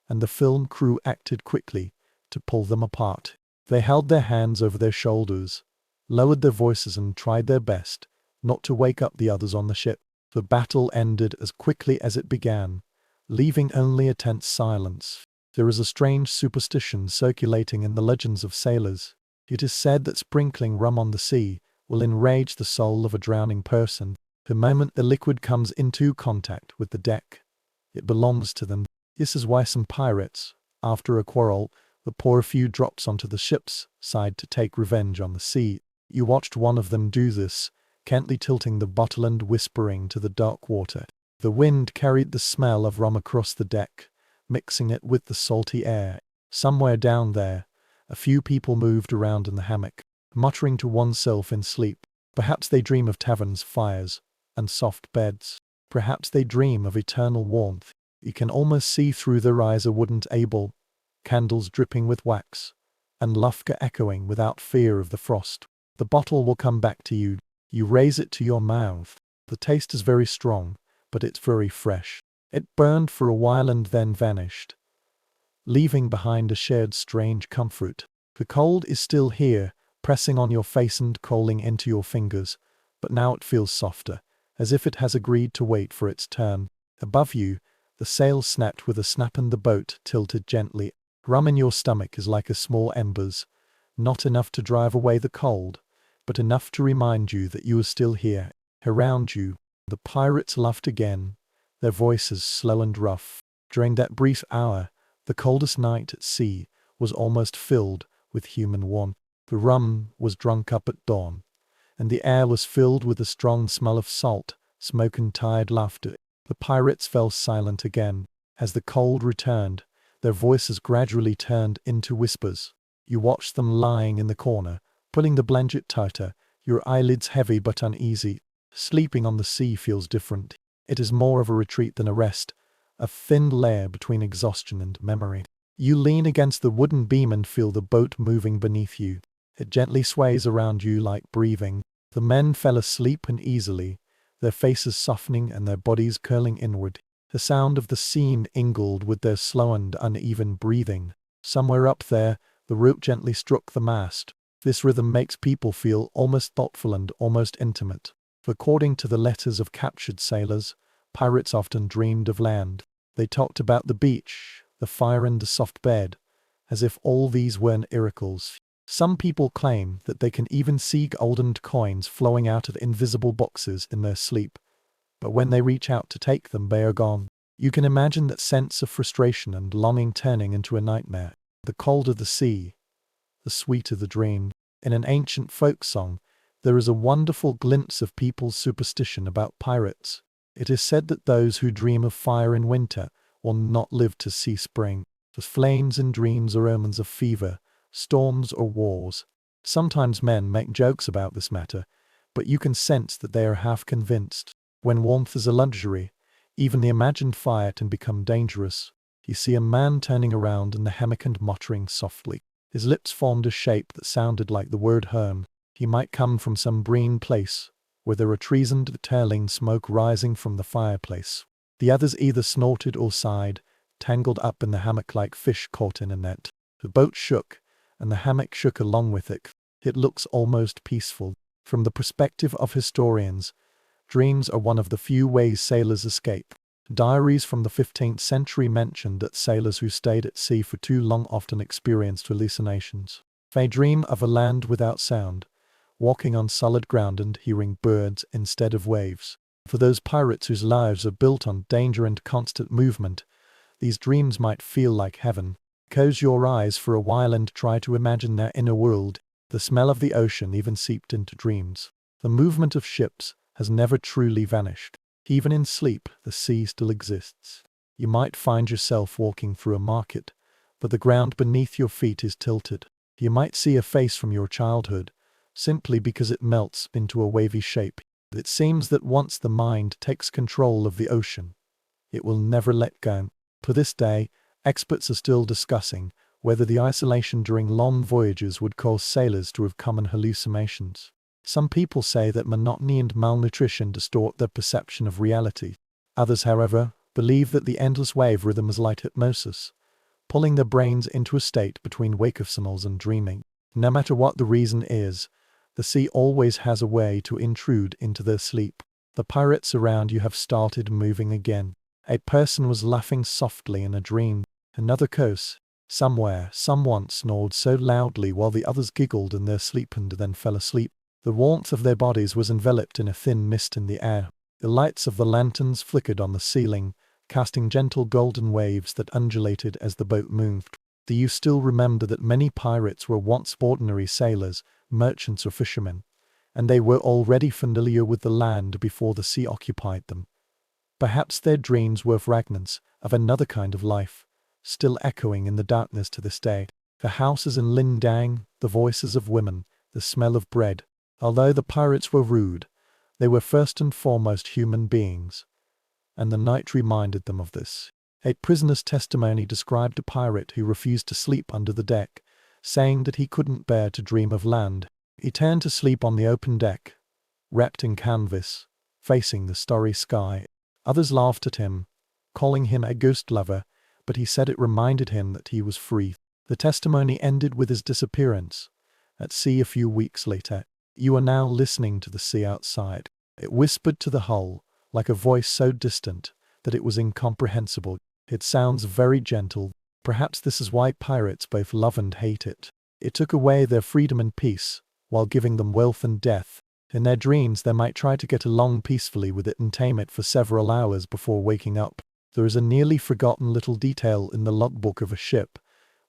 and the film crew acted quickly to pull them apart. They held their hands over their shoulders, lowered their voices and tried their best not to wake up the others on the ship. The battle ended as quickly as it began, leaving only a tense silence. There is a strange superstition circulating in the legends of sailors. It is said that sprinkling rum on the sea will enrage the soul of a drowning person. The moment the liquid comes into contact with the deck, it belongs to them. This is why some pirates, after a quarrel, will pour a few drops onto the ship's side to take revenge on the sea. You watched one of them do this, gently tilting the bottle and whispering to the dark water. The wind carried the smell of rum across the deck, mixing it with the salty air. Somewhere down there, a few people moved around in the hammock, muttering to oneself in sleep. Perhaps they dream of taverns, fires, and soft beds. Perhaps they dream of eternal warmth. You can almost see through their eyes a wooden table, candles dripping with wax, and laughter echoing without fear of the frost. The bottle will come back to you. You raise it to your mouth. The taste is very strong, but it's very fresh. It burned for a while and then vanished, leaving behind a shared strange comfort. The cold is still here, pressing on your face and calling into your fingers, but now it feels softer, as if it has agreed to wait for its turn. Above you, the sails snapped with a snap and the boat tilted gently. Rum in your stomach is like a small embers, not enough to drive away the cold, but enough to remind you that you are still here. Around you, the pirates laughed again, their voices slow and rough. During that brief hour, the coldest night at sea was almost filled with human warmth. The rum was drunk up at dawn, and the air was filled with the strong smell of salt, smoke and tired laughter. The pirates fell silent again. As the cold returned, their voices gradually turned into whispers. You watched them lying in the corner, pulling the blanket tighter, your eyelids heavy but uneasy. Sleeping on the sea feels different. It is more of a retreat than a rest, a thin layer between exhaustion and memory. You lean against the wooden beam and feel the boat moving beneath you. It gently sways around you like breathing. The men fell asleep uneasily, their faces softening and their bodies curling inward. The sound of the sea mingled with their slow and uneven breathing. Somewhere up there, the rope gently struck the mast. This rhythm makes people feel almost thoughtful and almost intimate. According to the letters of captured sailors, pirates often dreamed of land. They talked about the beach, the fire and the soft bed, as if all these were miracles. Some people claim that they can even see golden coins flowing out of invisible boxes in their sleep, but when they reach out to take them, they are gone. You can imagine that sense of frustration and longing turning into a nightmare. The colder the sea, the sweeter the dream. In an ancient folk song, there is a wonderful glimpse of people's superstition about pirates. It is said that those who dream of fire in winter will not live to see spring. The flames in dreams are omens of fever, storms or wars. Sometimes men make jokes about this matter, but you can sense that they are half convinced. When warmth is a luxury, even the imagined fire can become dangerous. You see a man turning around in the hammock and muttering softly. His lips formed a shape that sounded like the word home. He might come from some green place, where there are trees and the curling smoke rising from the fireplace. The others either snorted or sighed, tangled up in the hammock like fish caught in a net. The boat shook, and the hammock shook along with it. It looks almost peaceful. From the perspective of historians, dreams are one of the few ways sailors escape. Diaries from the 15th century mentioned that sailors who stayed at sea for too long often experienced hallucinations. They dream of a land without sound, walking on solid ground and hearing birds instead of waves. For those pirates whose lives are built on danger and constant movement, these dreams might feel like heaven. Close your eyes for a while and try to imagine their inner world. The smell of the ocean even seeped into dreams. The movement of ships has never truly vanished. Even in sleep, the sea still exists. You might find yourself walking through a market, but the ground beneath your feet is tilted. You might see a face from your childhood, simply because it melts into a wavy shape. It seems that once the mind takes control of the ocean, it will never let go. To this day, experts are still discussing whether the isolation during long voyages would cause sailors to have common hallucinations. Some people say that monotony and malnutrition distort their perception of reality. Others, however, believe that the endless wave rhythm is like hypnosis, pulling their brains into a state between wakefulness and dreaming. No matter what the reason is, the sea always has a way to intrude into their sleep. The pirates around you have started moving again. A person was laughing softly in a dream. Another coast. Somewhere, someone snored so loudly while the others giggled in their sleep and then fell asleep. The warmth of their bodies was enveloped in a thin mist in the air. The lights of the lanterns flickered on the ceiling, casting gentle golden waves that undulated as the boat moved. Do you still remember that many pirates were once ordinary sailors, merchants or fishermen, and they were already familiar with the land before the sea occupied them? Perhaps their dreams were fragments of another kind of life, still echoing in the darkness to this day. The houses in Lindang, the voices of women, the smell of bread. Although the pirates were rude, they were first and foremost human beings, and the night reminded them of this. A prisoner's testimony described a pirate who refused to sleep under the deck, saying that he couldn't bear to dream of land. He turned to sleep on the open deck, wrapped in canvas, facing the starry sky. Others laughed at him, calling him a ghost lover, but he said it reminded him that he was free. The testimony ended with his disappearance at sea a few weeks later. You are now listening to the sea outside. It whispered to the hull, like a voice so distant that it was incomprehensible. It sounds very gentle. Perhaps this is why pirates both love and hate it. It took away their freedom and peace, while giving them wealth and death. In their dreams they might try to get along peacefully with it and tame it for several hours before waking up. There is a nearly forgotten little detail in the logbook of a ship,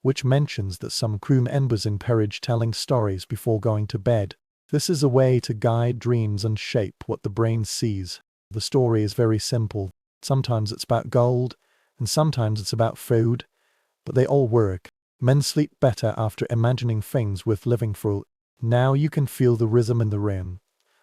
which mentions that some crew members encourage telling stories before going to bed. This is a way to guide dreams and shape what the brain sees. The story is very simple. Sometimes it's about gold, and sometimes it's about food, but they all work. Men sleep better after imagining things worth living for. Now you can feel the rhythm in the room,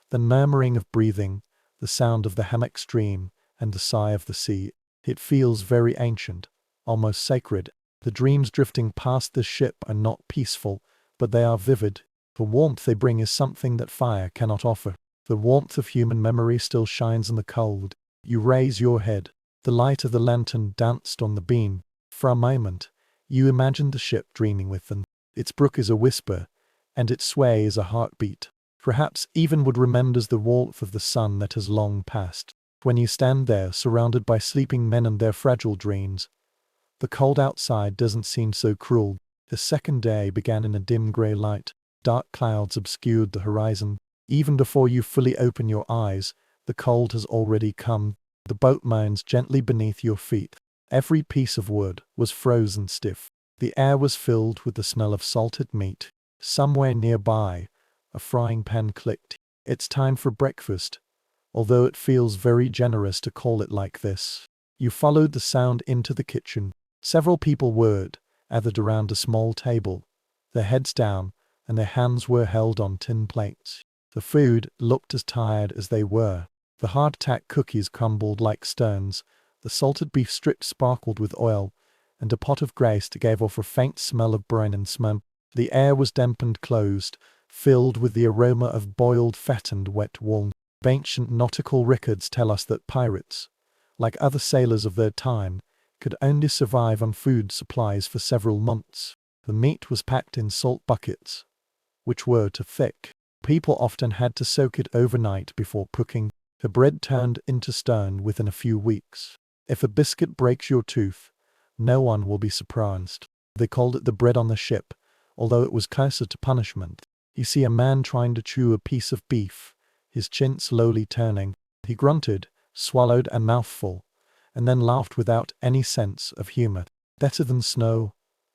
the murmuring of breathing, the sound of the hammock stream, and the sigh of the sea. It feels very ancient, almost sacred. The dreams drifting past the ship are not peaceful, but they are vivid. The warmth they bring is something that fire cannot offer. The warmth of human memory still shines in the cold. You raise your head. The light of the lantern danced on the beam. For a moment, you imagined the ship dreaming with them. Its brook is a whisper, and its sway is a heartbeat. Perhaps even would remembers the warmth of the sun that has long passed. When you stand there surrounded by sleeping men and their fragile dreams, the cold outside doesn't seem so cruel. The second day began in a dim grey light. Dark clouds obscured the horizon. Even before you fully open your eyes, the cold has already come. The boat moans gently beneath your feet. Every piece of wood was frozen stiff. The air was filled with the smell of salted meat. Somewhere nearby, a frying pan clicked. It's time for breakfast, although it feels very generous to call it like this. You followed the sound into the kitchen. Several people were gathered around a small table, their heads down, and their hands were held on tin plates. The food looked as tired as they were. The hardtack cookies crumbled like stones, the salted beef strips sparkled with oil, and a pot of grist gave off a faint smell of brine and smoke. The air was damp and closed, filled with the aroma of boiled fat and wet wool. Ancient nautical records tell us that pirates, like other sailors of their time, could only survive on food supplies for several months. The meat was packed in salt buckets, which were too thick. People often had to soak it overnight before cooking. The bread turned into stone within a few weeks. If a biscuit breaks your tooth, no one will be surprised. They called it the bread on the ship, although it was closer to punishment. You see a man trying to chew a piece of beef, his chin slowly turning. He grunted, swallowed a mouthful, and then laughed without any sense of humor. "Better than snow,"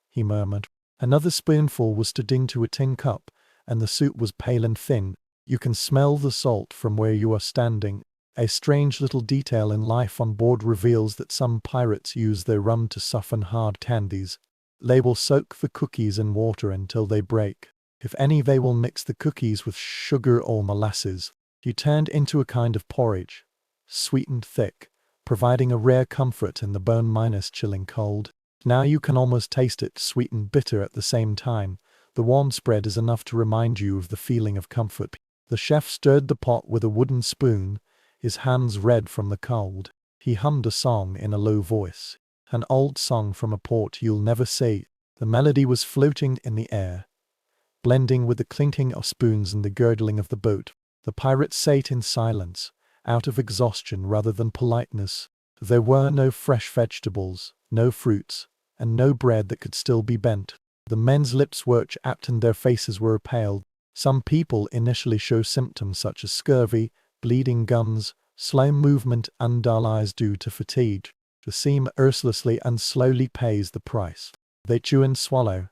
he murmured. Another spoonful was stood into a tin cup, and the soup was pale and thin. You can smell the salt from where you are standing. A strange little detail in life on board reveals that some pirates use their rum to soften hard candies. They will soak the cookies in water until they break. If any, they will mix the cookies with sugar or molasses. You turned into a kind of porridge, sweet and thick, providing a rare comfort in the bone minus chilling cold. Now you can almost taste it, sweet and bitter at the same time. The warm spread is enough to remind you of the feeling of comfort. The chef stirred the pot with a wooden spoon, his hands red from the cold. He hummed a song in a low voice, an old song from a port you'll never see. The melody was floating in the air, blending with the clinking of spoons and the gurgling of the boat. The pirates sat in silence, out of exhaustion rather than politeness. There were no fresh vegetables, no fruits, and no bread that could still be bent. The men's lips were chapped and their faces were pale. Some people initially show symptoms such as scurvy, bleeding gums, slow movement and dull eyes due to fatigue. The seam mercilessly and slowly pays the price. They chew and swallow,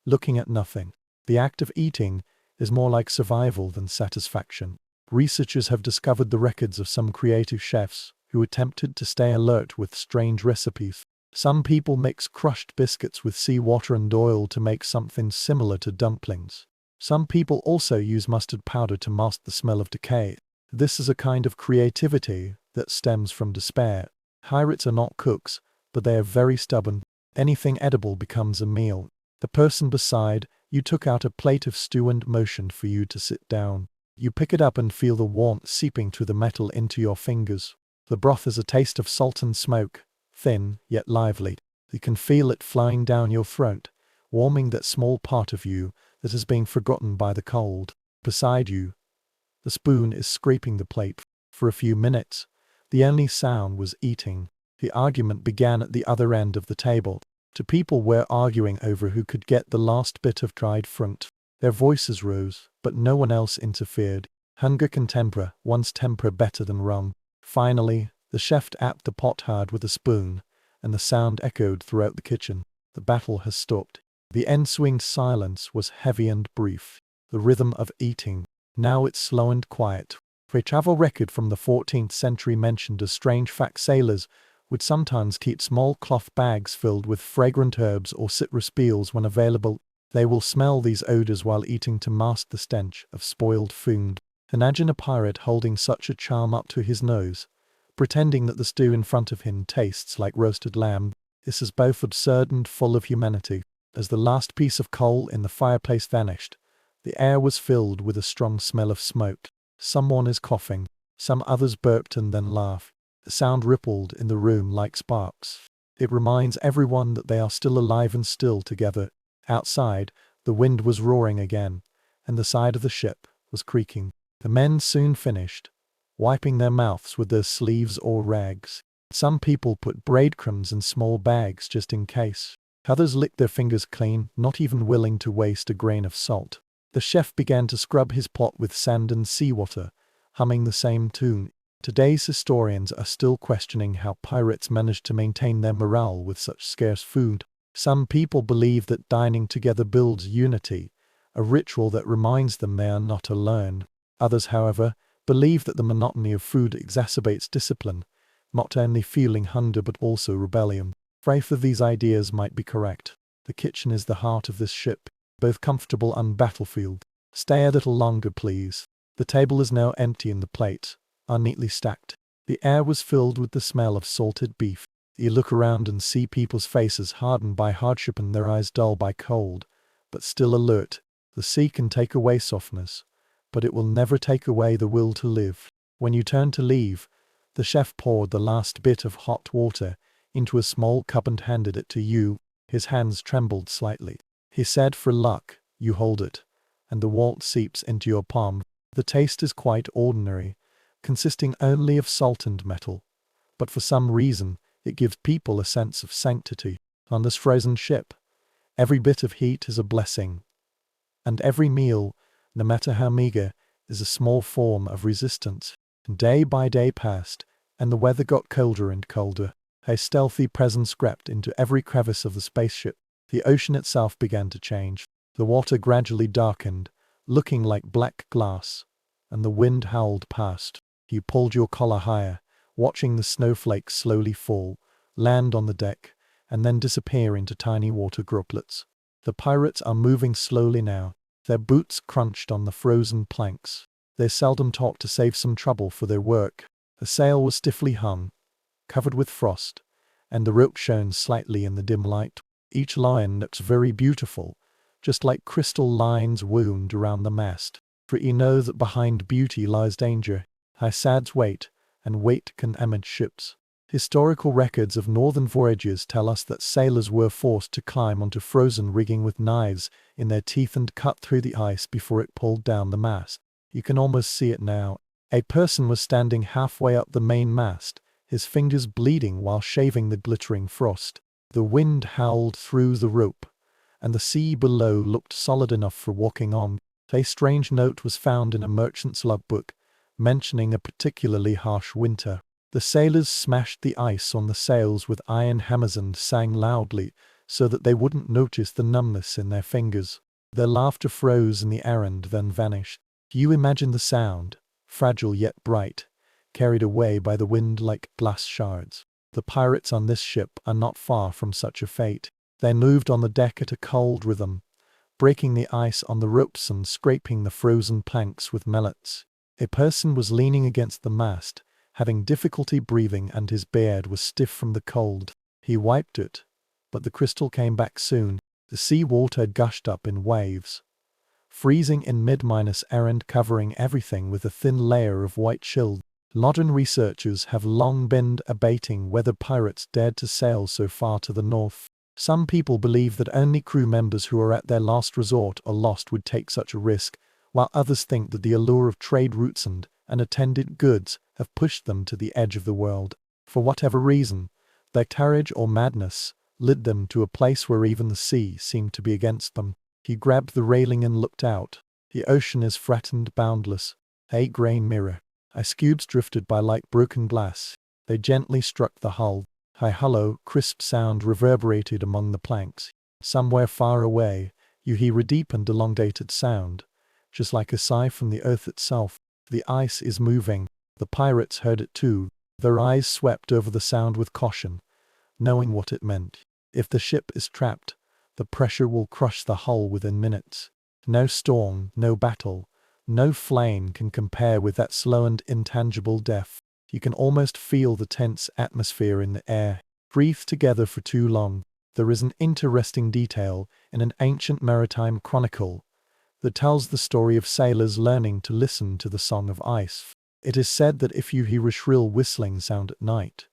looking at nothing. The act of eating is more like survival than satisfaction. Researchers have discovered the records of some creative chefs who attempted to stay alert with strange recipes. Some people mix crushed biscuits with seawater and oil to make something similar to dumplings. Some people also use mustard powder to mask the smell of decay. This is a kind of creativity that stems from despair. Pirates are not cooks, but they are very stubborn. Anything edible becomes a meal. The person beside you took out a plate of stew and motioned for you to sit down. You pick it up and feel the warmth seeping through the metal into your fingers. The broth has a taste of salt and smoke, thin yet lively. You can feel it flying down your throat, warming that small part of you that has been forgotten by the cold. Beside you, the spoon is scraping the plate. For a few minutes, the only sound was eating. The argument began at the other end of the table. Two people were arguing over who could get the last bit of dried fruit. Their voices rose, but no one else interfered. Hunger can temper one's temper better than rum. Finally, the chef tapped the pot hard with a spoon, and the sound echoed throughout the kitchen. The battle has stopped. The ensuing silence was heavy and brief. The rhythm of eating. Now it's slow and quiet. A travel record from the 14th century mentioned a strange fact: sailors would sometimes keep small cloth bags filled with fragrant herbs or citrus peels when available. They will smell these odors while eating to mask the stench of spoiled food. Imagine a pirate holding such a charm up to his nose, pretending that the stew in front of him tastes like roasted lamb. This is both absurd and full of humanity. As the last piece of coal in the fireplace vanished, the air was filled with a strong smell of smoke. Someone is coughing. Some others burped and then laughed. The sound rippled in the room like sparks. It reminds everyone that they are still alive and still together. Outside, the wind was roaring again, and the side of the ship was creaking. The men soon finished, wiping their mouths with their sleeves or rags. Some people put breadcrumbs in small bags just in case. Others licked their fingers clean, not even willing to waste a grain of salt. The chef began to scrub his pot with sand and seawater, humming the same tune. Today's historians are still questioning how pirates managed to maintain their morale with such scarce food. Some people believe that dining together builds unity, a ritual that reminds them they are not alone. Others, however, believe that the monotony of food exacerbates discipline, not only feeling hunger but also rebellion. Both of these ideas might be correct. The kitchen is the heart of this ship, both comfortable and battlefield. Stay a little longer, please. The table is now empty and the plates are neatly stacked. The air was filled with the smell of salted beef. You look around and see people's faces hardened by hardship and their eyes dull by cold, but still alert. The sea can take away softness, but it will never take away the will to live. When you turn to leave, the chef poured the last bit of hot water into a small cup and handed it to you. His hands trembled slightly. He said, "For luck, you hold it," and the wort seeps into your palm. The taste is quite ordinary, consisting only of salt and metal, but for some reason it gives people a sense of sanctity. On this frozen ship, every bit of heat is a blessing, and every meal, no matter how meager, is a small form of resistance. Day by day passed, and the weather got colder and colder. A stealthy presence crept into every crevice of the spaceship. The ocean itself began to change. The water gradually darkened, looking like black glass, and the wind howled past. You pulled your collar higher, watching the snowflakes slowly fall, land on the deck, and then disappear into tiny water droplets. The pirates are moving slowly now. Their boots crunched on the frozen planks. They seldom talked to save some trouble for their work. The sail was stiffly hung, covered with frost, and the rope shone slightly in the dim light. Each line looks very beautiful, just like crystal lines wound around the mast. For you know that behind beauty lies danger. Hazards wait, and wait can damage ships. Historical records of northern voyages tell us that sailors were forced to climb onto frozen rigging with knives in their teeth and cut through the ice before it pulled down the mast. You can almost see it now. A person was standing halfway up the main mast, his fingers bleeding while shaving the glittering frost. The wind howled through the rope, and the sea below looked solid enough for walking on. A strange note was found in a merchant's logbook, mentioning a particularly harsh winter. The sailors smashed the ice on the sails with iron hammers and sang loudly, so that they wouldn't notice the numbness in their fingers. Their laughter froze in the air and then vanished. You imagine the sound, fragile yet bright, carried away by the wind like glass shards. The pirates on this ship are not far from such a fate. They moved on the deck at a cold rhythm, breaking the ice on the ropes and scraping the frozen planks with mallets. A person was leaning against the mast, having difficulty breathing, and his beard was stiff from the cold. He wiped it, but the crystal came back soon. The sea water gushed up in waves, freezing in mid-minus air and covering everything with a thin layer of white chill. Modern researchers have long been debating whether pirates dared to sail so far to the north. Some people believe that only crew members who are at their last resort or lost would take such a risk, while others think that the allure of trade routes and unattended goods have pushed them to the edge of the world. For whatever reason, their courage or madness led them to a place where even the sea seemed to be against them. He grabbed the railing and looked out. The ocean is flat and boundless, a grey mirror. Ice cubes drifted by like broken glass. They gently struck the hull. A hollow, crisp sound reverberated among the planks. Somewhere far away, you hear a deep and elongated sound, just like a sigh from the earth itself. The ice is moving. The pirates heard it too. Their eyes swept over the sound with caution, knowing what it meant. If the ship is trapped, the pressure will crush the hull within minutes. No storm, no battle, no flame can compare with that slow and intangible death. You can almost feel the tense atmosphere in the air. Breathe together for too long. There is an interesting detail in an ancient maritime chronicle that tells the story of sailors learning to listen to the song of ice. It is said that if you hear a shrill whistling sound at night,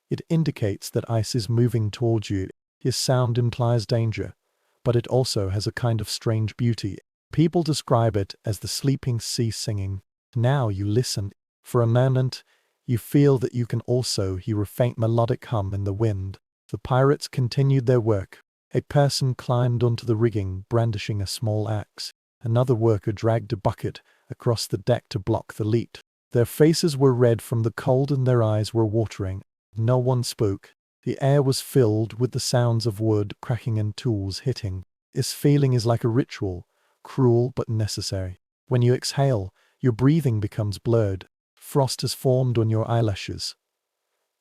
it indicates that ice is moving towards you. This sound implies danger, but it also has a kind of strange beauty. People describe it as the sleeping sea singing. Now you listen. For a moment, you feel that you can also hear a faint melodic hum in the wind. The pirates continued their work. A person climbed onto the rigging, brandishing a small axe. Another worker dragged a bucket across the deck to block the leak. Their faces were red from the cold and their eyes were watering. No one spoke. The air was filled with the sounds of wood cracking and tools hitting. This feeling is like a ritual, cruel but necessary. When you exhale, your breathing becomes blurred. Frost has formed on your eyelashes,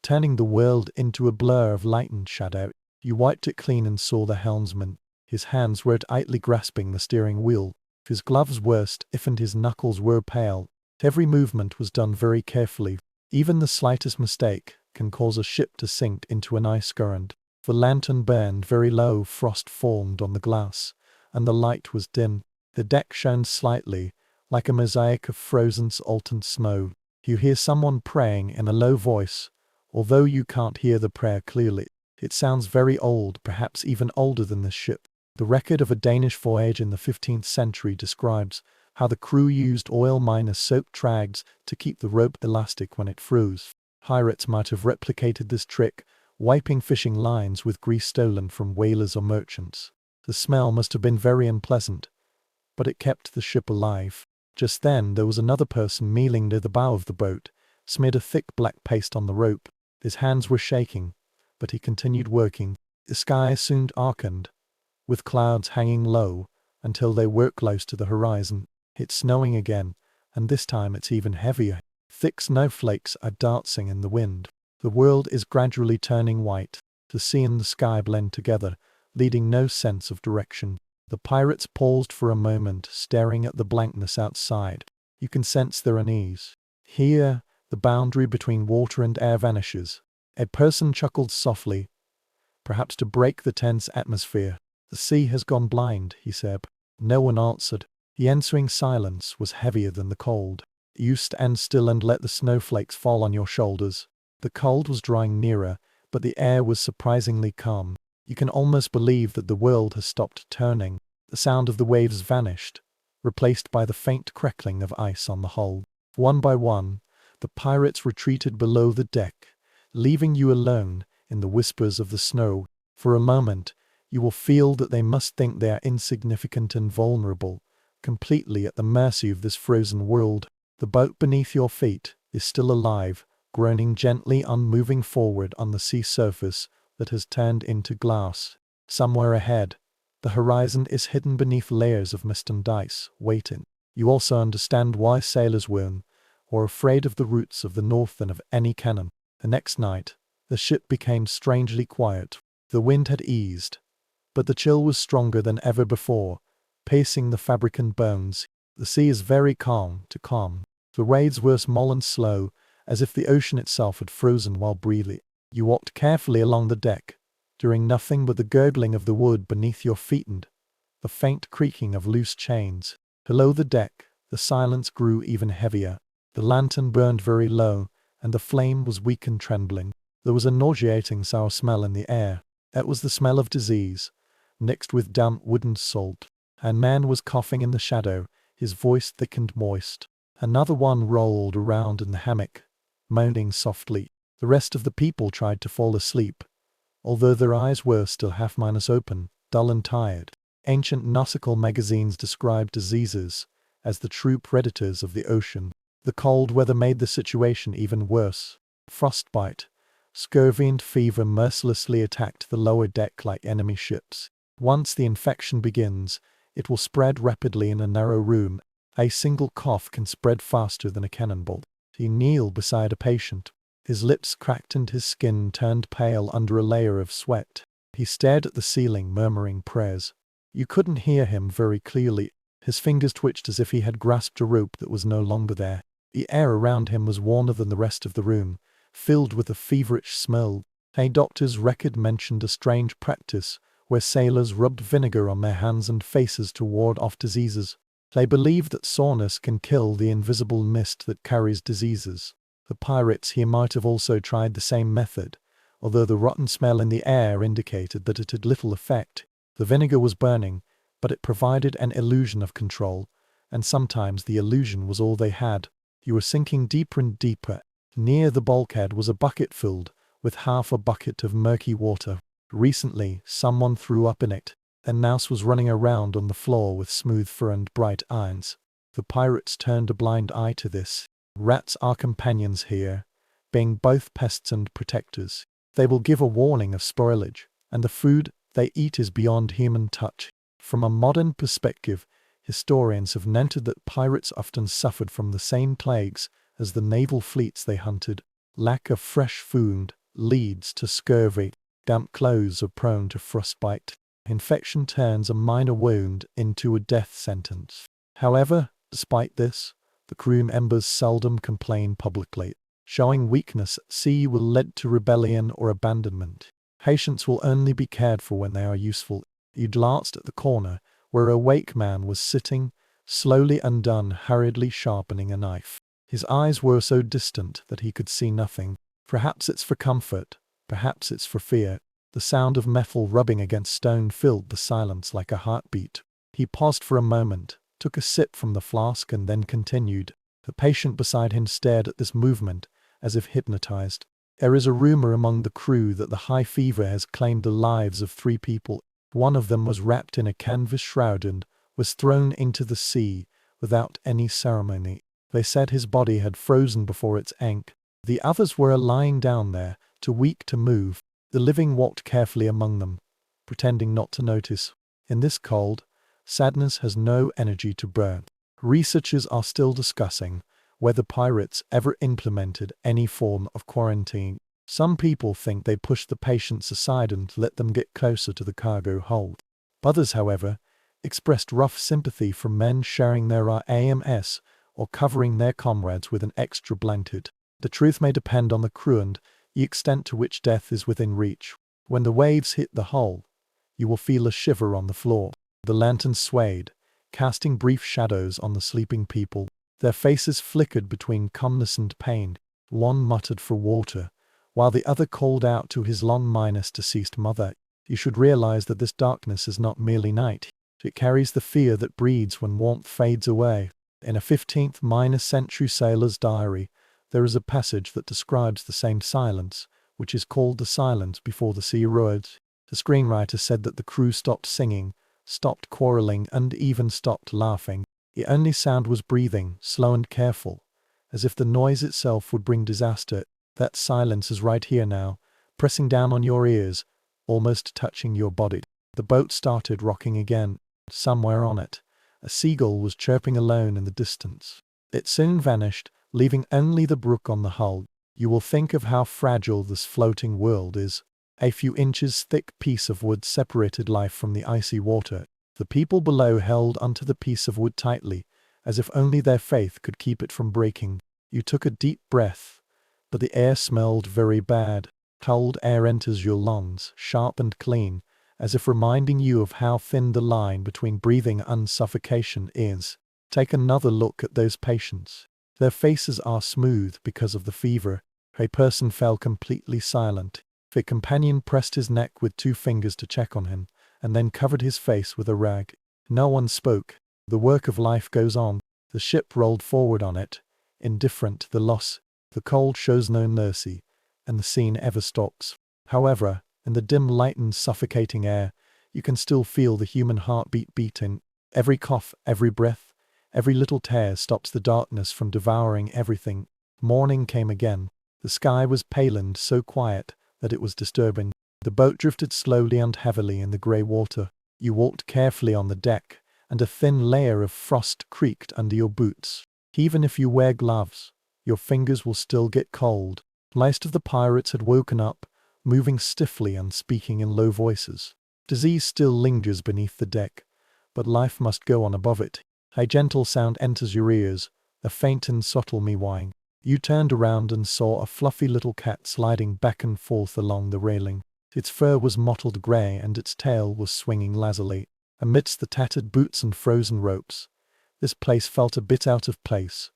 turning the world into a blur of light and shadow. You wiped it clean and saw the helmsman. His hands were tightly grasping the steering wheel. His gloves were stiff and his knuckles were pale. Every movement was done very carefully. Even the slightest mistake can cause a ship to sink into an ice current. The lantern burned very low, frost formed on the glass, and the light was dim. The deck shone slightly, like a mosaic of frozen salted snow. You hear someone praying in a low voice, although you can't hear the prayer clearly. It sounds very old, perhaps even older than this ship. The record of a Danish voyage in the 15th century describes how the crew used oil miners soaked drags to keep the rope elastic when it froze. Pirates might have replicated this trick, wiping fishing lines with grease stolen from whalers or merchants. The smell must have been very unpleasant, but it kept the ship alive. Just then there was another person kneeling near the bow of the boat, smeared a thick black paste on the rope. His hands were shaking, but he continued working. The sky soon darkened, with clouds hanging low, until they were close to the horizon. It's snowing again, and this time it's even heavier. Thick snowflakes are dancing in the wind. The world is gradually turning white. The sea and the sky blend together, leaving no sense of direction. The pirates paused for a moment, staring at the blankness outside. You can sense their unease. Here, the boundary between water and air vanishes. A person chuckled softly, perhaps to break the tense atmosphere. "The sea has gone blind," he said. No one answered. The ensuing silence was heavier than the cold. You stand still and let the snowflakes fall on your shoulders. The cold was drawing nearer, but the air was surprisingly calm. You can almost believe that the world has stopped turning. The sound of the waves vanished, replaced by the faint crackling of ice on the hull. One by one, the pirates retreated below the deck, leaving you alone in the whispers of the snow. For a moment, you will feel that they must think they are insignificant and vulnerable, completely at the mercy of this frozen world. The boat beneath your feet is still alive, groaning gently on, moving forward on the sea surface that has turned into glass. Somewhere ahead, the horizon is hidden beneath layers of mist and ice, waiting. You also understand why sailors were more afraid of the roots of the north than of any cannon. The next night, the ship became strangely quiet. The wind had eased, but the chill was stronger than ever before, pacing the fabric and bones. The sea is very calm. The waves were small and slow, as if the ocean itself had frozen while breathing. You walked carefully along the deck, hearing nothing but the gurgling of the wood beneath your feet and the faint creaking of loose chains. Below the deck, the silence grew even heavier. The lantern burned very low, and the flame was weak and trembling. There was a nauseating sour smell in the air. It was the smell of disease, mixed with damp wood and salt. A man was coughing in the shadow, his voice thick and moist. Another one rolled around in the hammock, moaning softly. The rest of the people tried to fall asleep, although their eyes were still half-minus open, dull and tired. Ancient nautical magazines described diseases as the true predators of the ocean. The cold weather made the situation even worse. Frostbite, scurvy and fever mercilessly attacked the lower deck like enemy ships. Once the infection begins, it will spread rapidly in a narrow room. A single cough can spread faster than a cannonball. He kneeled beside a patient. His lips cracked and his skin turned pale under a layer of sweat. He stared at the ceiling, murmuring prayers. You couldn't hear him very clearly. His fingers twitched as if he had grasped a rope that was no longer there. The air around him was warmer than the rest of the room, filled with a feverish smell. A doctor's record mentioned a strange practice where sailors rubbed vinegar on their hands and faces to ward off diseases. They believed that soreness can kill the invisible mist that carries diseases. The pirates here might have also tried the same method, although the rotten smell in the air indicated that it had little effect. The vinegar was burning, but it provided an illusion of control, and sometimes the illusion was all they had. You were sinking deeper and deeper. Near the bulkhead was a bucket filled with half a bucket of murky water. Recently, someone threw up in it. A mouse was running around on the floor with smooth fur and bright eyes. The pirates turned a blind eye to this. Rats are companions here, being both pests and protectors. They will give a warning of spoilage, and the food they eat is beyond human touch. From a modern perspective, historians have noted that pirates often suffered from the same plagues as the naval fleets they hunted. Lack of fresh food leads to scurvy. Damp clothes are prone to frostbite. Infection turns a minor wound into a death sentence. However, despite this, the crew members seldom complain publicly. Showing weakness at sea will lead to rebellion or abandonment. Patients will only be cared for when they are useful. You glanced at the corner, where a awake man was sitting, slowly undone, hurriedly sharpening a knife. His eyes were so distant that he could see nothing. Perhaps it's for comfort, perhaps it's for fear. The sound of metal rubbing against stone filled the silence like a heartbeat. He paused for a moment, took a sip from the flask and then continued. The patient beside him stared at this movement, as if hypnotized. There is a rumor among the crew that the high fever has claimed the lives of 3 people. One of them was wrapped in a canvas shroud and was thrown into the sea without any ceremony. They said his body had frozen before its ink. The others were lying down there, too weak to move. The living walked carefully among them, pretending not to notice. In this cold, sadness has no energy to burn. Researchers are still discussing whether pirates ever implemented any form of quarantine. Some people think they pushed the patients aside and let them get closer to the cargo hold. Others, however, expressed rough sympathy for men sharing their AMS or covering their comrades with an extra blanket. The truth may depend on the crew and the extent to which death is within reach. When the waves hit the hull, you will feel a shiver on the floor. The lanterns swayed, casting brief shadows on the sleeping people. Their faces flickered between calmness and pain. One muttered for water, while the other called out to his long-minus deceased mother. You should realize that this darkness is not merely night. It carries the fear that breeds when warmth fades away. In a 15th-century sailor's diary, there is a passage that describes the same silence, which is called the silence before the sea roared. The screenwriter said that the crew stopped singing, stopped quarreling, and even stopped laughing. The only sound was breathing, slow and careful, as if the noise itself would bring disaster. That silence is right here now, pressing down on your ears, almost touching your body. The boat started rocking again. Somewhere on it, a seagull was chirping alone in the distance. It soon vanished, leaving only the brook on the hull. You will think of how fragile this floating world is. A few inches thick piece of wood separated life from the icy water. The people below held onto the piece of wood tightly, as if only their faith could keep it from breaking. You took a deep breath, but the air smelled very bad. Cold air enters your lungs, sharp and clean, as if reminding you of how thin the line between breathing and suffocation is. Take another look at those patients. Their faces are smooth because of the fever. A person fell completely silent. A companion pressed his neck with 2 fingers to check on him, and then covered his face with a rag. No one spoke. The work of life goes on. The ship rolled forward on it, indifferent to the loss. The cold shows no mercy, and the scene ever stops. However, in the dim light and suffocating air, you can still feel the human heartbeat beating. Every cough, every breath, every little tear stops the darkness from devouring everything. Morning came again. The sky was pale and so quiet that it was disturbing. The boat drifted slowly and heavily in the grey water. You walked carefully on the deck, and a thin layer of frost creaked under your boots. Even if you wear gloves, your fingers will still get cold. Most of the pirates had woken up, moving stiffly and speaking in low voices. Disease still lingers beneath the deck, but life must go on above it. A gentle sound enters your ears, a faint and subtle mewing. You turned around and saw a fluffy little cat sliding back and forth along the railing. Its fur was mottled grey and its tail was swinging lazily. Amidst the tattered boots and frozen ropes, this place felt a bit out of place,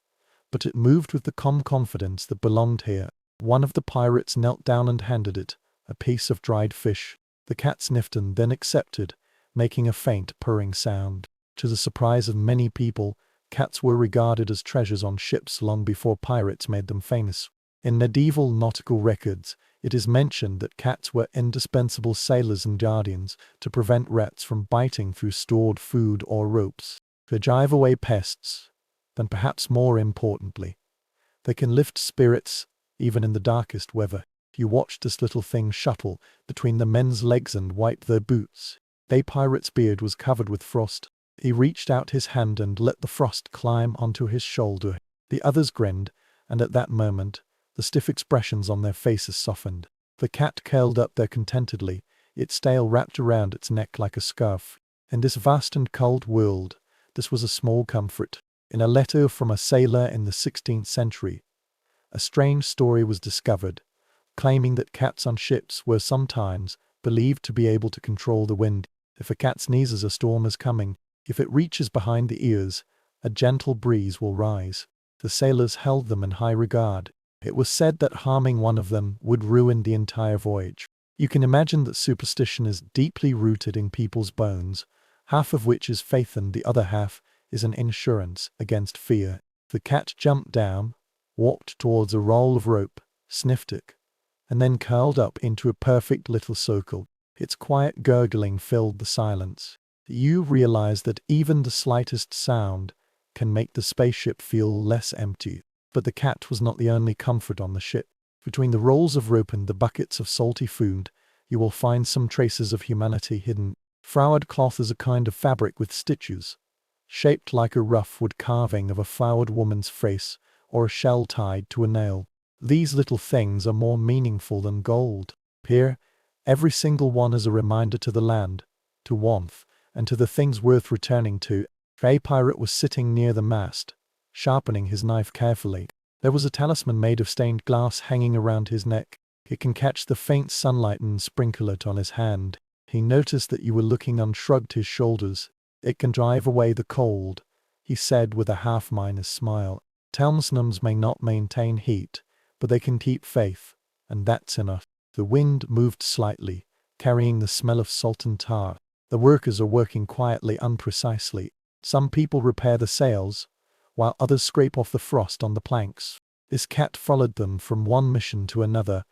but it moved with the calm confidence that belonged here. One of the pirates knelt down and handed it a piece of dried fish. The cat sniffed and then accepted, making a faint purring sound. To the surprise of many people, cats were regarded as treasures on ships long before pirates made them famous. In medieval nautical records, it is mentioned that cats were indispensable sailors and guardians to prevent rats from biting through stored food or ropes. They drive away pests, and perhaps more importantly, they can lift spirits even in the darkest weather. You watched this little thing shuttle between the men's legs and wipe their boots. A pirate's beard was covered with frost. He reached out his hand and let the frost climb onto his shoulder. The others grinned, and at that moment, the stiff expressions on their faces softened. The cat curled up there contentedly, its tail wrapped around its neck like a scarf. In this vast and cold world, this was a small comfort. In a letter from a sailor in the 16th century, a strange story was discovered, claiming that cats on ships were sometimes believed to be able to control the wind. If a cat sneezes, a storm is coming. If it reaches behind the ears, a gentle breeze will rise. The sailors held them in high regard. It was said that harming one of them would ruin the entire voyage. You can imagine that superstition is deeply rooted in people's bones, half of which is faith and the other half is an insurance against fear. The cat jumped down, walked towards a roll of rope, sniffed it, and then curled up into a perfect little circle. Its quiet gurgling filled the silence. You realize that even the slightest sound can make the spaceship feel less empty. But the cat was not the only comfort on the ship. Between the rolls of rope and the buckets of salty food, you will find some traces of humanity hidden. Flowered cloth is a kind of fabric with stitches, shaped like a rough wood carving of a flowered woman's face or a shell tied to a nail. These little things are more meaningful than gold. Here, every single one is a reminder to the land, to warmth, and to the things worth returning to. A pirate was sitting near the mast, sharpening his knife carefully. There was a talisman made of stained glass hanging around his neck. It can catch the faint sunlight and sprinkle it on his hand. He noticed that you were looking and shrugged his shoulders. It can drive away the cold, he said with a half-minus smile. Talismans may not maintain heat, but they can keep faith, and that's enough. The wind moved slightly, carrying the smell of salt and tar. The workers are working quietly, unprecisely. Some people repair the sails, while others scrape off the frost on the planks. This cat followed them from one mission to another,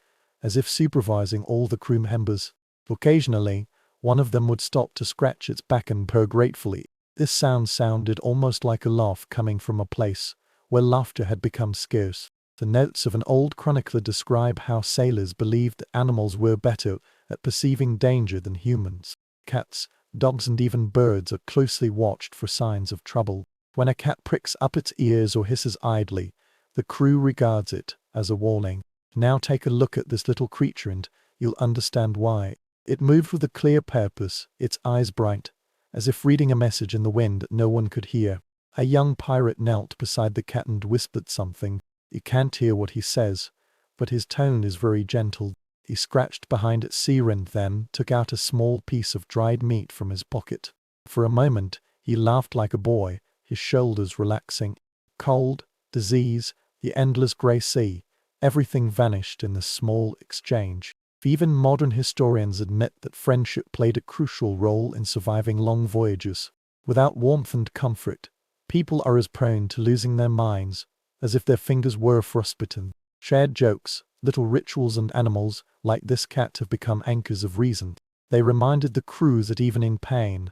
as if supervising all the crew members. Occasionally, one of them would stop to scratch its back and purr gratefully. This sound sounded almost like a laugh coming from a place where laughter had become scarce. The notes of an old chronicler describe how sailors believed that animals were better at perceiving danger than humans. Cats, dogs and even birds are closely watched for signs of trouble. When a cat pricks up its ears or hisses idly, the crew regards it as a warning. Now take a look at this little creature and you'll understand why. It moved with a clear purpose, its eyes bright, as if reading a message in the wind that no one could hear. A young pirate knelt beside the cat and whispered something. You can't hear what he says, but his tone is very gentle. He scratched behind its ear and then took out a small piece of dried meat from his pocket. For a moment, he laughed like a boy, his shoulders relaxing. Cold, disease, the endless grey sea, everything vanished in this small exchange. Even modern historians admit that friendship played a crucial role in surviving long voyages. Without warmth and comfort, people are as prone to losing their minds as if their fingers were frostbitten. Shared jokes, little rituals and animals, like this cat, have become anchors of reason. They reminded the crew that even in pain,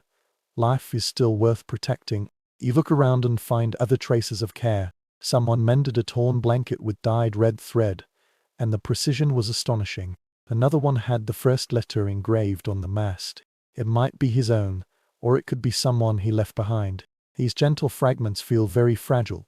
life is still worth protecting. You look around and find other traces of care. Someone mended a torn blanket with dyed red thread, and the precision was astonishing. Another one had the first letter engraved on the mast. It might be his own, or it could be someone he left behind. These gentle fragments feel very fragile,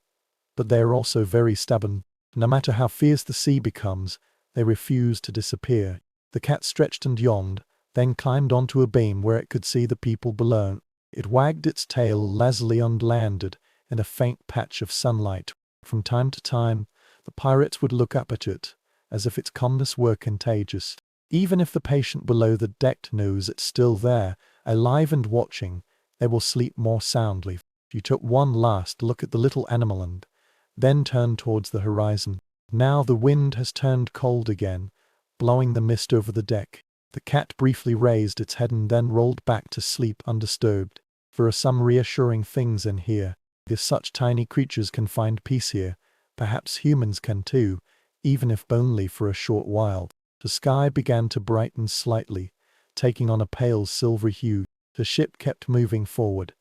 but they are also very stubborn. No matter how fierce the sea becomes, they refuse to disappear. The cat stretched and yawned, then climbed onto a beam where it could see the people below. It wagged its tail lazily and landed in a faint patch of sunlight. From time to time, the pirates would look up at it, as if its calmness were contagious. Even if the patient below the deck knows it's still there, alive and watching, they will sleep more soundly. You took one last look at the little animal and then turned towards the horizon. Now the wind has turned cold again, blowing the mist over the deck. The cat briefly raised its head and then rolled back to sleep undisturbed. There are some reassuring things in here. If such tiny creatures can find peace here, perhaps humans can too, even if only for a short while. The sky began to brighten slightly, taking on a pale silvery hue. The ship kept moving forward,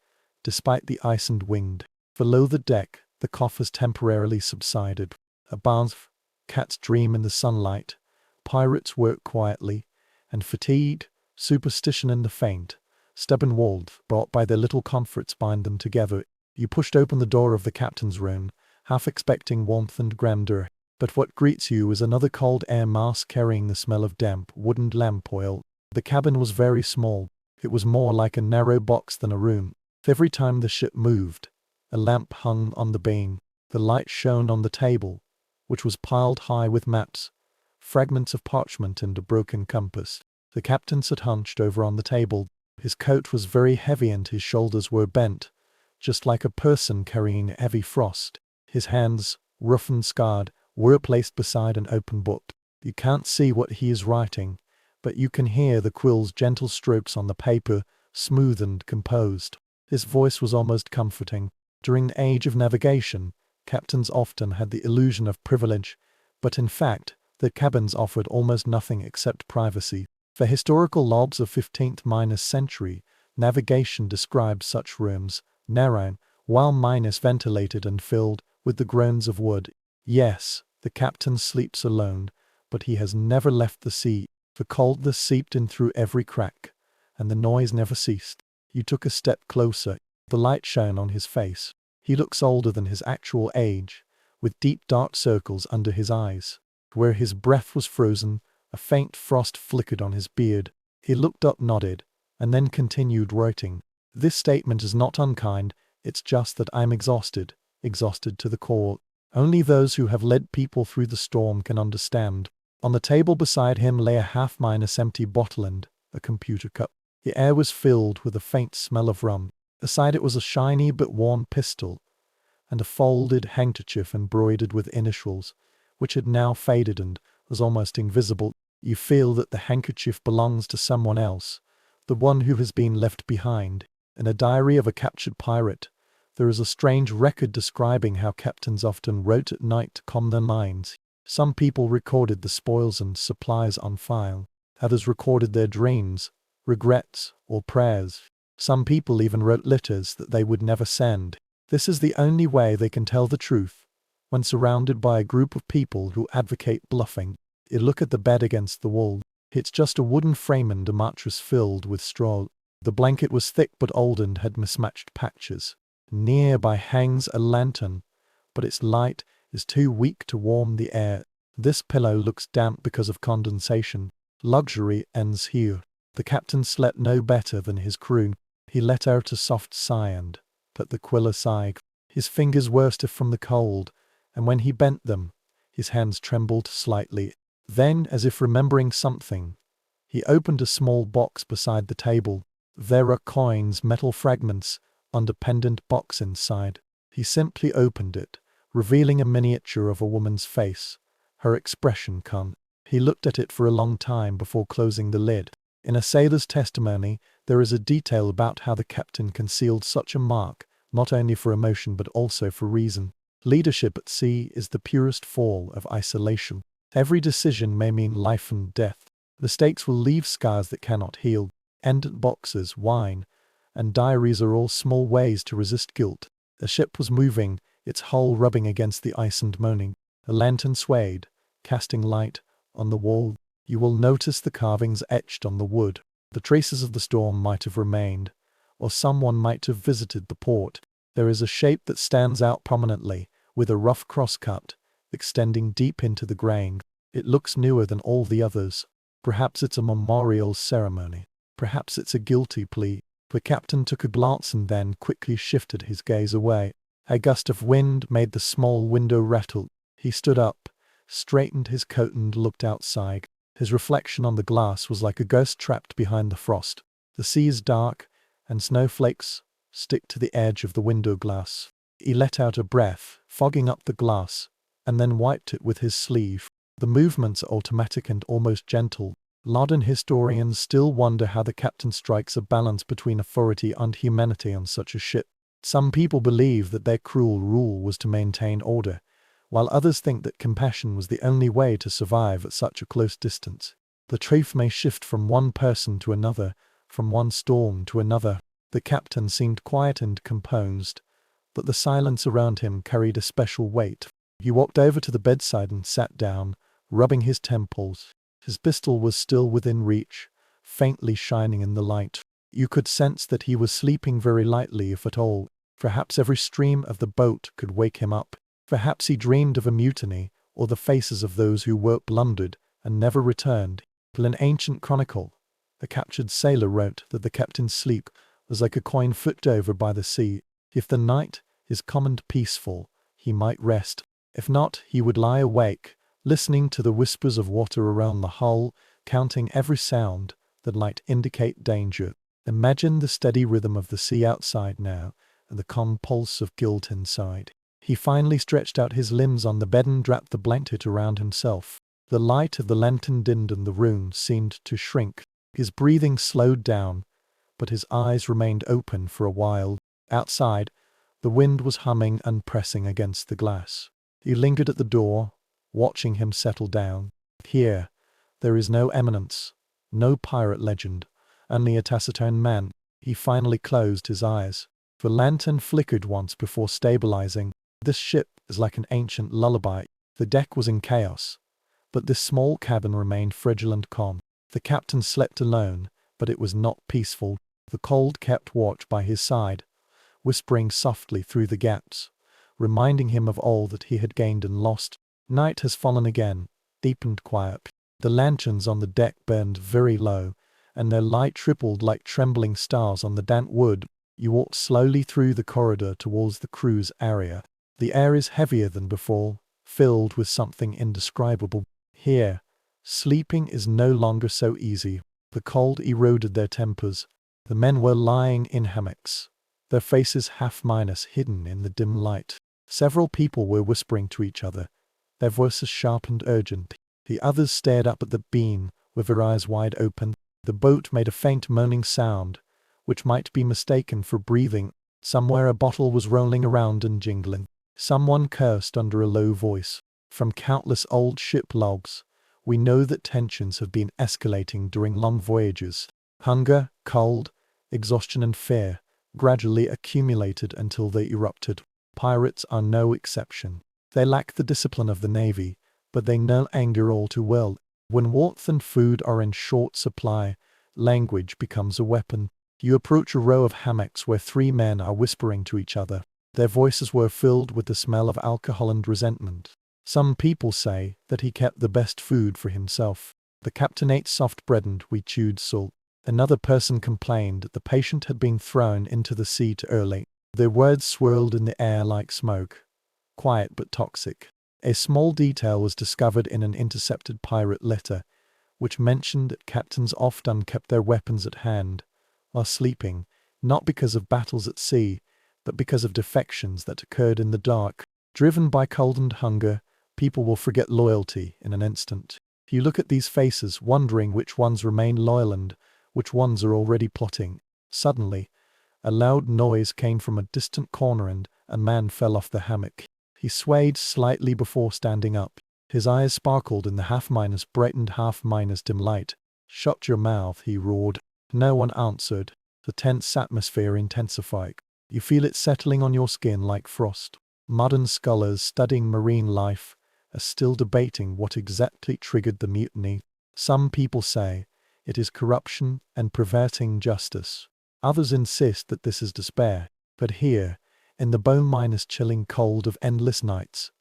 despite the ice and wind. Below the deck, the cough has temporarily subsided. A bath, cats dream in the sunlight, pirates work quietly, and fatigue, superstition and the faint, stubborn warmth brought by their little comforts bind them together. You pushed open the door of the captain's room, half expecting warmth and grandeur. But what greets you is another cold air mass carrying the smell of damp wooden lamp oil. The cabin was very small. It was more like a narrow box than a room. Every time the ship moved, a lamp hung on the beam. The light shone on the table, which was piled high with maps, fragments of parchment and a broken compass. The captain sat hunched over on the table. His coat was very heavy and his shoulders were bent, just like a person carrying heavy frost. His hands, rough and scarred, were placed beside an open book. You can't see what he is writing, but you can hear the quill's gentle strokes on the paper, smooth and composed. His voice was almost comforting. During the age of navigation, captains often had the illusion of privilege, but in fact, the cabins offered almost nothing except privacy. The historical logs of 15th century navigation describe such rooms, narrow, while mine is ventilated and filled with the groans of wood. Yes, the captain sleeps alone, but he has never left the sea. The cold that seeped in through every crack, and the noise never ceased. You took a step closer. The light shone on his face. He looks older than his actual age, with deep dark circles under his eyes. Where his breath was frozen, a faint frost flickered on his beard. He looked up, nodded, and then continued writing. This statement is not unkind, it's just that I'm exhausted to the core. Only those who have led people through the storm can understand. On the table beside him lay a half-empty bottle and a computer cup. The air was filled with a faint smell of rum. Beside it was a shiny but worn pistol, and a folded handkerchief embroidered with initials, which had now faded and was almost invisible. You feel that the handkerchief belongs to someone else, the one who has been left behind. In a diary of a captured pirate, there is a strange record describing how captains often wrote at night to calm their minds. Some people recorded the spoils and supplies on file. Others recorded their dreams, regrets, or prayers. Some people even wrote letters that they would never send. This is the only way they can tell the truth, when surrounded by a group of people who advocate bluffing. You look at the bed against the wall. It's just a wooden frame and a mattress filled with straw. The blanket was thick but old and had mismatched patches. Nearby hangs a lantern, but its light is too weak to warm the air. This pillow looks damp because of condensation. Luxury ends here. The captain slept no better than his crew. He let out a soft sigh and let the quiller sigh. His fingers were stiff from the cold, and when he bent them, his hands trembled slightly. Then, as if remembering something, he opened a small box beside the table. There are coins, metal fragments, and a pendant box inside. He simply opened it, revealing a miniature of a woman's face, her expression calm. He looked at it for a long time before closing the lid. In a sailor's testimony, there is a detail about how the captain concealed such a mark, not only for emotion but also for reason. Leadership at sea is the purest form of isolation. Every decision may mean life and death. Mistakes will leave scars that cannot heal. Pendant boxes, wine, and diaries are all small ways to resist guilt. The ship was moving, its hull rubbing against the ice and moaning. A lantern swayed, casting light on the wall. You will notice the carvings etched on the wood. The traces of the storm might have remained, or someone might have visited the port. There is a shape that stands out prominently, with a rough cross-cut, extending deep into the grain. It looks newer than all the others. Perhaps it's a memorial ceremony. Perhaps it's a guilty plea. The captain took a glance and then quickly shifted his gaze away. A gust of wind made the small window rattle. He stood up, straightened his coat and looked outside. His reflection on the glass was like a ghost trapped behind the frost. The sea is dark, and snowflakes stick to the edge of the window glass. He let out a breath, fogging up the glass, and then wiped it with his sleeve. The movements are automatic and almost gentle. Modern historians still wonder how the captain strikes a balance between authority and humanity on such a ship. Some people believe that their cruel rule was to maintain order, while others think that compassion was the only way to survive at such a close distance. The truth may shift from one person to another, from one storm to another. The captain seemed quiet and composed, but the silence around him carried a special weight. He walked over to the bedside and sat down, rubbing his temples. His pistol was still within reach, faintly shining in the light. You could sense that he was sleeping very lightly, if at all. Perhaps every stream of the boat could wake him up. Perhaps he dreamed of a mutiny, or the faces of those who were plundered and never returned. In an ancient chronicle, a captured sailor wrote that the captain's sleep was like a coin flipped over by the sea. If the night is calm and peaceful, he might rest. If not, he would lie awake, listening to the whispers of water around the hull, counting every sound that might indicate danger. Imagine the steady rhythm of the sea outside now, and the calm pulse of guilt inside. He finally stretched out his limbs on the bed and wrapped the blanket around himself. The light of the lantern dimmed and the room seemed to shrink. His breathing slowed down, but his eyes remained open for a while. Outside, the wind was humming and pressing against the glass. He lingered at the door, watching him settle down. Here, there is no eminence, no pirate legend, only a taciturn man. He finally closed his eyes. The lantern flickered once before stabilizing. This ship is like an ancient lullaby. The deck was in chaos, but this small cabin remained fragile and calm. The captain slept alone, but it was not peaceful. The cold kept watch by his side, whispering softly through the gaps, reminding him of all that he had gained and lost. Night has fallen again, deep and quiet. The lanterns on the deck burned very low, and their light rippled like trembling stars on the damp wood. You walk slowly through the corridor towards the crew's area. The air is heavier than before, filled with something indescribable. Here, sleeping is no longer so easy. The cold eroded their tempers. The men were lying in hammocks, their faces half-minus hidden in the dim light. Several people were whispering to each other, their voices sharp and urgent. The others stared up at the beam, with their eyes wide open. The boat made a faint moaning sound, which might be mistaken for breathing. Somewhere a bottle was rolling around and jingling. Someone cursed under a low voice. From countless old ship logs, we know that tensions have been escalating during long voyages. Hunger, cold, exhaustion and fear gradually accumulated until they erupted. Pirates are no exception. They lack the discipline of the navy, but they know anger all too well. When warmth and food are in short supply, language becomes a weapon. You approach a row of hammocks where three men are whispering to each other. Their voices were filled with the smell of alcohol and resentment. Some people say that he kept the best food for himself. The captain ate soft bread and we chewed salt. Another person complained that the patient had been thrown into the sea too early. Their words swirled in the air like smoke, quiet but toxic. A small detail was discovered in an intercepted pirate letter, which mentioned that captains often kept their weapons at hand while sleeping, not because of battles at sea, but because of defections that occurred in the dark. Driven by cold and hunger, people will forget loyalty in an instant. You look at these faces, wondering which ones remain loyal and which ones are already plotting. Suddenly, a loud noise came from a distant corner and a man fell off the hammock. He swayed slightly before standing up. His eyes sparkled in the half-minus brightened half-minus dim light. "Shut your mouth," he roared. No one answered. The tense atmosphere intensified. You feel it settling on your skin like frost. Modern scholars studying marine life are still debating what exactly triggered the mutiny. Some people say it is corruption and perverting justice. Others insist that this is despair. But here, in the bone-minus chilling cold of endless nights,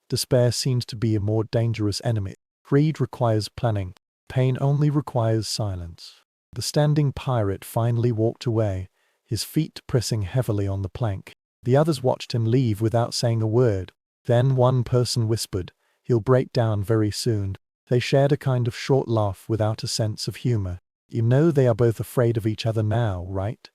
despair seems to be a more dangerous enemy. Greed requires planning. Pain only requires silence. The standing pirate finally walked away, his feet pressing heavily on the plank. The others watched him leave without saying a word. Then one person whispered, "He'll break down very soon." They shared a kind of short laugh without a sense of humor. You know they are both afraid of each other now, right?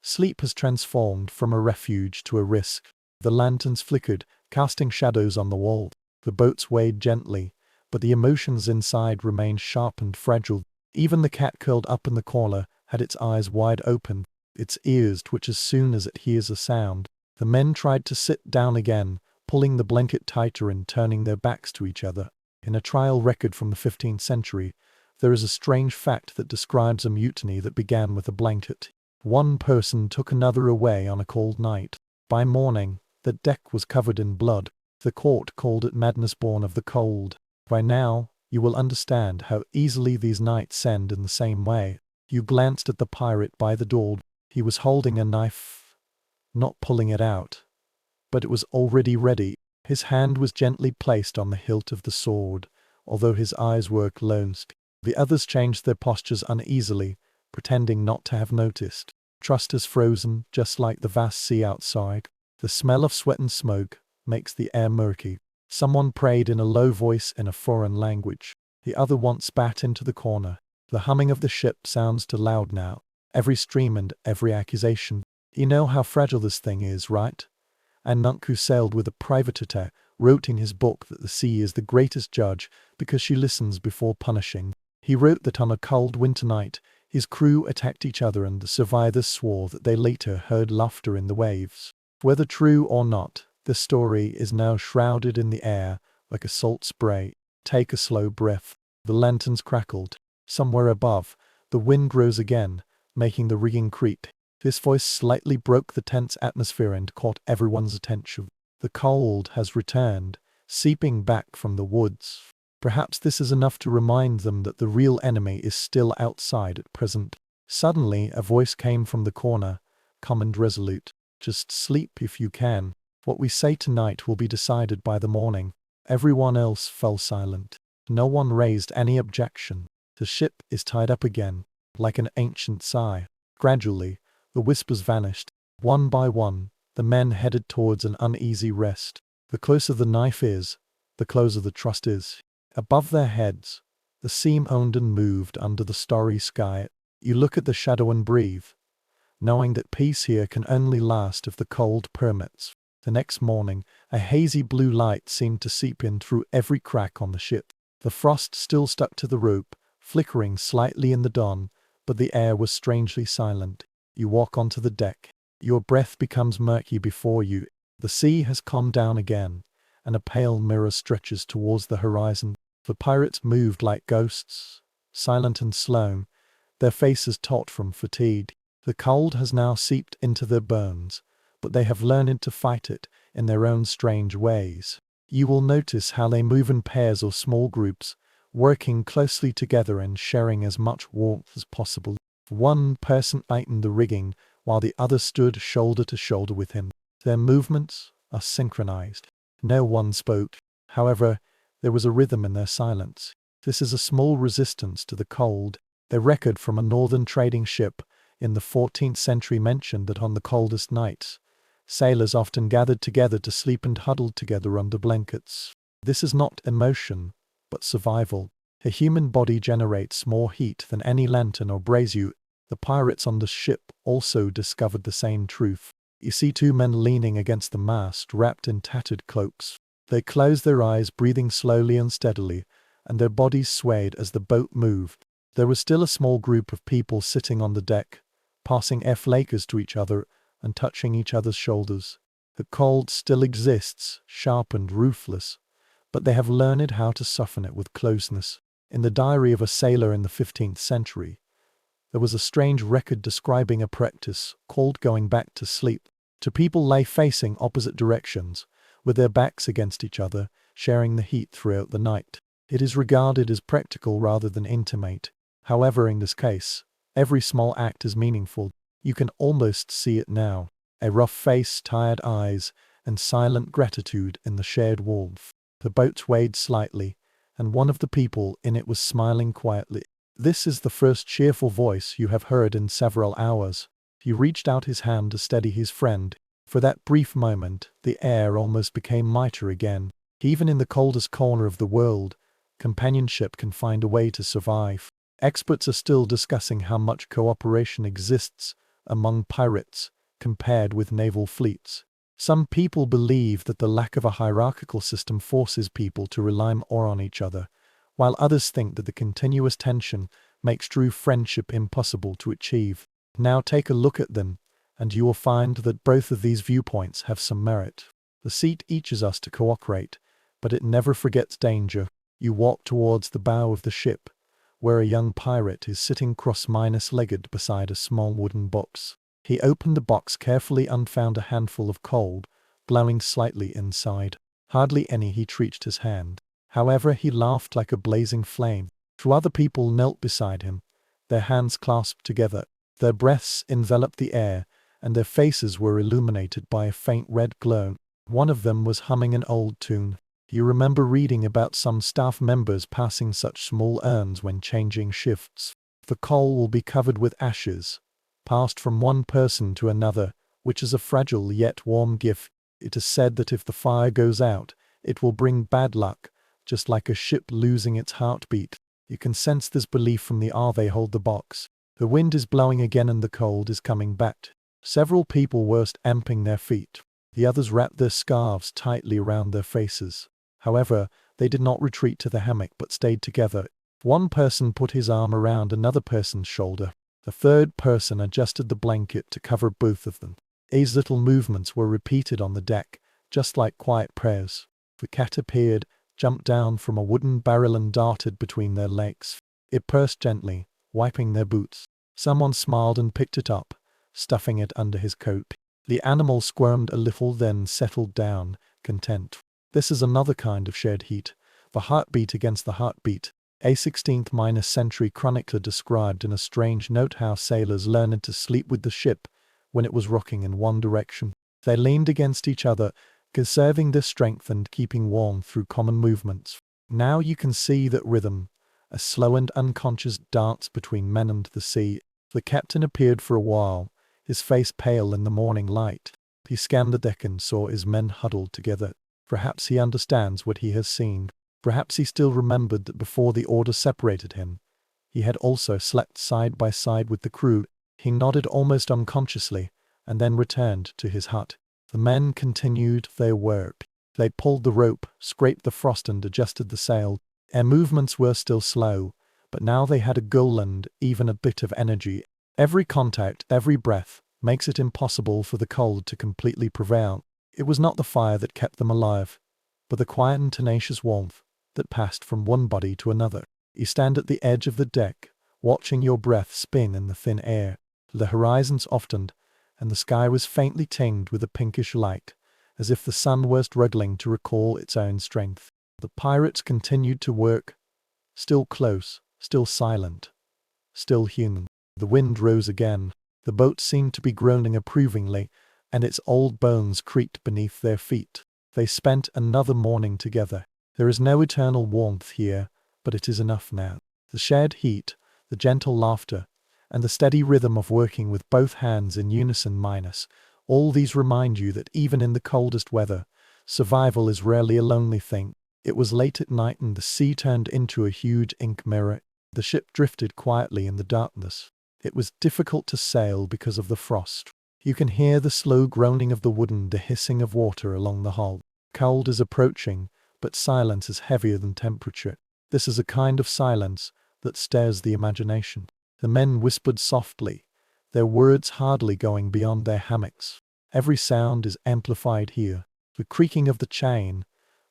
Sleep has transformed from a refuge to a risk. The lanterns flickered, casting shadows on the wall. The boat swayed gently, but the emotions inside remained sharp and fragile. Even the cat curled up in the corner had its eyes wide open, its ears twitch as soon as it hears a sound. The men tried to sit down again, pulling the blanket tighter and turning their backs to each other. In a trial record from the 15th century, there is a strange fact that describes a mutiny that began with a blanket. One person took another away on a cold night. By morning, the deck was covered in blood. The court called it madness born of the cold. By now, you will understand how easily these nights end in the same way. You glanced at the pirate by the door. He was holding a knife, not pulling it out, but it was already ready. His hand was gently placed on the hilt of the sword, although his eyes were closed. The others changed their postures uneasily, pretending not to have noticed. Trust is frozen, just like the vast sea outside. The smell of sweat and smoke makes the air murky. Someone prayed in a low voice in a foreign language. The other one spat into the corner. The humming of the ship sounds too loud now. Every stream and every accusation. You know how fragile this thing is, right? And monk who sailed with a privateer wrote in his book that the sea is the greatest judge because she listens before punishing. He wrote that on a cold winter night, his crew attacked each other and the survivors swore that they later heard laughter in the waves. Whether true or not, the story is now shrouded in the air like a salt spray. Take a slow breath. The lanterns crackled. Somewhere above, the wind rose again, making the rigging creak. This voice slightly broke the tense atmosphere and caught everyone's attention. The cold has returned, seeping back from the woods. Perhaps this is enough to remind them that the real enemy is still outside at present. Suddenly, a voice came from the corner, calm and resolute. Just sleep if you can. What we say tonight will be decided by the morning. Everyone else fell silent. No one raised any objection. The ship is tied up again, like an ancient sigh. Gradually, the whispers vanished. One by one, the men headed towards an uneasy rest. The closer the knife is, the closer the trust is. Above their heads, the sea moaned and moved under the starry sky. You look at the shadow and breathe, knowing that peace here can only last if the cold permits. The next morning, a hazy blue light seemed to seep in through every crack on the ship. The frost still stuck to the rope, flickering slightly in the dawn, but the air was strangely silent. You walk onto the deck. Your breath becomes murky before you. The sea has calmed down again, and a pale mirror stretches towards the horizon. The pirates moved like ghosts, silent and slow, their faces taut from fatigue. The cold has now seeped into their bones, but they have learned to fight it in their own strange ways. You will notice how they move in pairs or small groups, working closely together and sharing as much warmth as possible. One person tightened the rigging, while the other stood shoulder to shoulder with him. Their movements are synchronized. No one spoke. However, there was a rhythm in their silence. This is a small resistance to the cold. A record from a northern trading ship in the 14th century mentioned that on the coldest nights, sailors often gathered together to sleep and huddled together under blankets. This is not emotion, but survival. A human body generates more heat than any lantern or brazier. The pirates on the ship also discovered the same truth. You see two men leaning against the mast, wrapped in tattered cloaks. They closed their eyes, breathing slowly and steadily, and their bodies swayed as the boat moved. There was still a small group of people sitting on the deck, passing flakers to each other and touching each other's shoulders. The cold still exists, sharp and ruthless, but they have learned how to soften it with closeness. In the diary of a sailor in the 15th century, there was a strange record describing a practice called going back to sleep. Two people lay facing opposite directions, with their backs against each other, sharing the heat throughout the night. It is regarded as practical rather than intimate. However, in this case, every small act is meaningful. You can almost see it now. A rough face, tired eyes, and silent gratitude in the shared warmth. The boat swayed slightly, and one of the people in it was smiling quietly. This is the first cheerful voice you have heard in several hours. He reached out his hand to steady his friend. For that brief moment, the air almost became lighter again. Even in the coldest corner of the world, companionship can find a way to survive. Experts are still discussing how much cooperation exists among pirates compared with naval fleets. Some people believe that the lack of a hierarchical system forces people to rely more on each other, while others think that the continuous tension makes true friendship impossible to achieve. Now take a look at them, and you will find that both of these viewpoints have some merit. The sea teaches us to cooperate, but it never forgets danger. You walk towards the bow of the ship, where a young pirate is sitting cross-legged beside a small wooden box. He opened the box carefully and found a handful of coal, glowing slightly inside. Hardly any heat reached his hand. However, he laughed like a blazing flame. Two other people knelt beside him, their hands clasped together. Their breaths enveloped the air, and their faces were illuminated by a faint red glow. One of them was humming an old tune. You remember reading about some staff members passing such small urns when changing shifts. The coal will be covered with ashes, passed from one person to another, which is a fragile yet warm gift. It is said that if the fire goes out, it will bring bad luck, just like a ship losing its heartbeat. You can sense this belief from the air they hold the box. The wind is blowing again and the cold is coming back. Several people were stamping their feet. The others wrapped their scarves tightly around their faces. However, they did not retreat to the hammock but stayed together. One person put his arm around another person's shoulder. The third person adjusted the blanket to cover both of them. These little movements were repeated on the deck, just like quiet prayers. The cat appeared, jumped down from a wooden barrel and darted between their legs. It purred gently, wiping their boots. Someone smiled and picked it up, stuffing it under his coat. The animal squirmed a little then settled down, content. This is another kind of shared heat, the heartbeat against the heartbeat. A 16th century chronicler described in a strange note how sailors learned to sleep with the ship when it was rocking in one direction. They leaned against each other, conserving their strength and keeping warm through common movements. Now you can see that rhythm, a slow and unconscious dance between men and the sea. The captain appeared for a while, his face pale in the morning light. He scanned the deck and saw his men huddled together. Perhaps he understands what he has seen. Perhaps he still remembered that before the order separated him, he had also slept side by side with the crew. He nodded almost unconsciously, and then returned to his hut. The men continued their work. They pulled the rope, scraped the frost and adjusted the sail. Their movements were still slow, but now they had a goal and even a bit of energy. Every contact, every breath, makes it impossible for the cold to completely prevail. It was not the fire that kept them alive, but the quiet and tenacious warmth that passed from one body to another. You stand at the edge of the deck, watching your breath spin in the thin air. The horizon softened, and the sky was faintly tinged with a pinkish light, as if the sun were struggling to recall its own strength. The pirates continued to work, still close, still silent, still human. The wind rose again. The boat seemed to be groaning approvingly, and its old bones creaked beneath their feet. They spent another morning together. There is no eternal warmth here, but it is enough now. The shared heat, the gentle laughter, and the steady rhythm of working with both hands in unison minus, all these remind you that even in the coldest weather, survival is rarely a lonely thing. It was late at night and the sea turned into a huge ink mirror. The ship drifted quietly in the darkness. It was difficult to sail because of the frost. You can hear the slow groaning of the wood and the hissing of water along the hull. Cold is approaching, but silence is heavier than temperature. This is a kind of silence that stirs the imagination. The men whispered softly, their words hardly going beyond their hammocks. Every sound is amplified here. The creaking of the chain,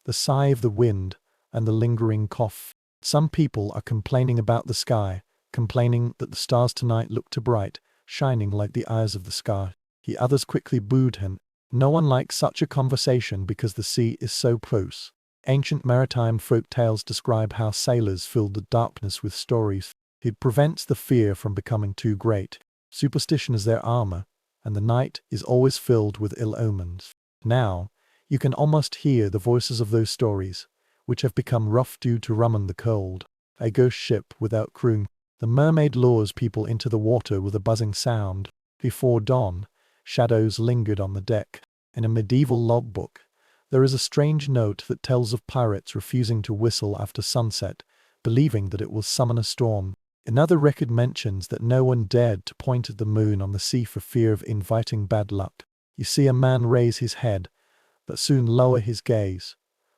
the sigh of the wind, and the lingering cough. Some people are complaining about the sky, complaining that the stars tonight look too bright, shining like the eyes of the sky. The others quickly booed him. No one likes such a conversation because the sea is so close. Ancient maritime folk tales describe how sailors filled the darkness with stories. It prevents the fear from becoming too great. Superstition is their armor, and the night is always filled with ill omens. Now, you can almost hear the voices of those stories, which have become rough due to rum and the cold. A ghost ship without crew. The mermaid lures people into the water with a buzzing sound. Before dawn, shadows lingered on the deck. In a medieval logbook, there is a strange note that tells of pirates refusing to whistle after sunset, believing that it will summon a storm. Another record mentions that no one dared to point at the moon on the sea for fear of inviting bad luck. You see a man raise his head, but soon lower his gaze,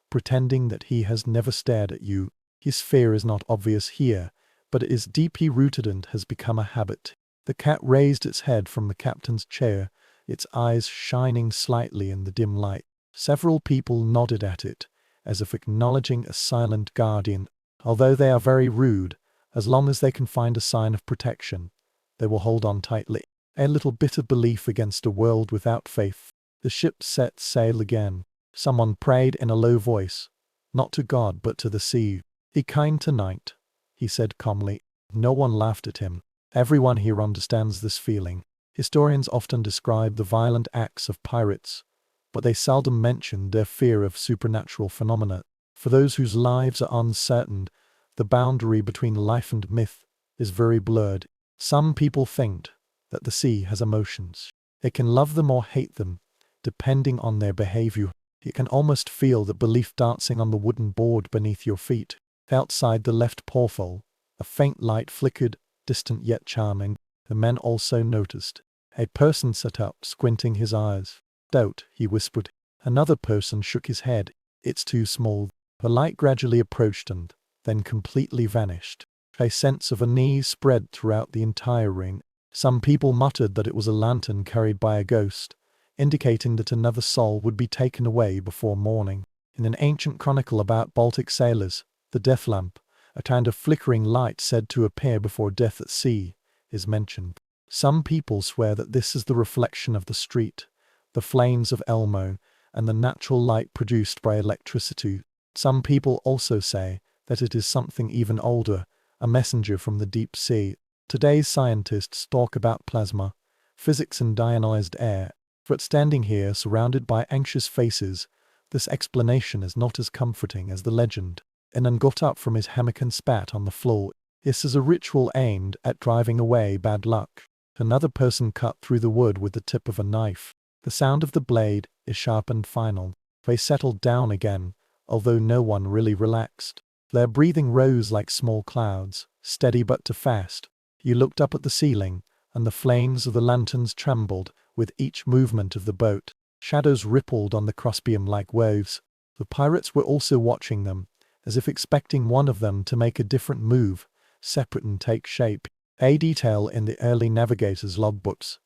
pretending that he has never stared at you. His fear is not obvious here, but it is deeply rooted and has become a habit. The cat raised its head from the captain's chair, its eyes shining slightly in the dim light. Several people nodded at it, as if acknowledging a silent guardian. Although they are very rude, as long as they can find a sign of protection, they will hold on tightly. A little bit of belief against a world without faith. The ship set sail again. Someone prayed in a low voice, not to God but to the sea. "Be kind tonight," he said calmly. No one laughed at him. Everyone here understands this feeling. Historians often describe the violent acts of pirates, but they seldom mention their fear of supernatural phenomena. For those whose lives are uncertain, the boundary between life and myth is very blurred. Some people think that the sea has emotions. It can love them or hate them, depending on their behavior. You can almost feel the belief dancing on the wooden board beneath your feet. Outside the left porthole, a faint light flickered, distant yet charming. The men also noticed. A person sat up, squinting his eyes. "Doubt," he whispered. Another person shook his head. "It's too small." The light gradually approached and then completely vanished. A sense of unease spread throughout the entire ring. Some people muttered that it was a lantern carried by a ghost, indicating that another soul would be taken away before morning. In an ancient chronicle about Baltic sailors, the death lamp, a kind of flickering light said to appear before death at sea, is mentioned. Some people swear that this is the reflection of the street, the flames of Elmo, and the natural light produced by electricity. Some people also say that it is something even older, a messenger from the deep sea. Today's scientists talk about plasma, physics and ionized air, but standing here surrounded by anxious faces, this explanation is not as comforting as the legend. Anan got up from his hammock and spat on the floor. This is a ritual aimed at driving away bad luck. Another person cut through the wood with the tip of a knife. The sound of the blade is sharp and final. They settled down again, although no one really relaxed. Their breathing rose like small clouds, steady but too fast. You looked up at the ceiling, and the flames of the lanterns trembled with each movement of the boat. Shadows rippled on the crossbeam like waves. The pirates were also watching them, as if expecting one of them to make a different move, separate and take shape. A detail in the early navigators' logbooks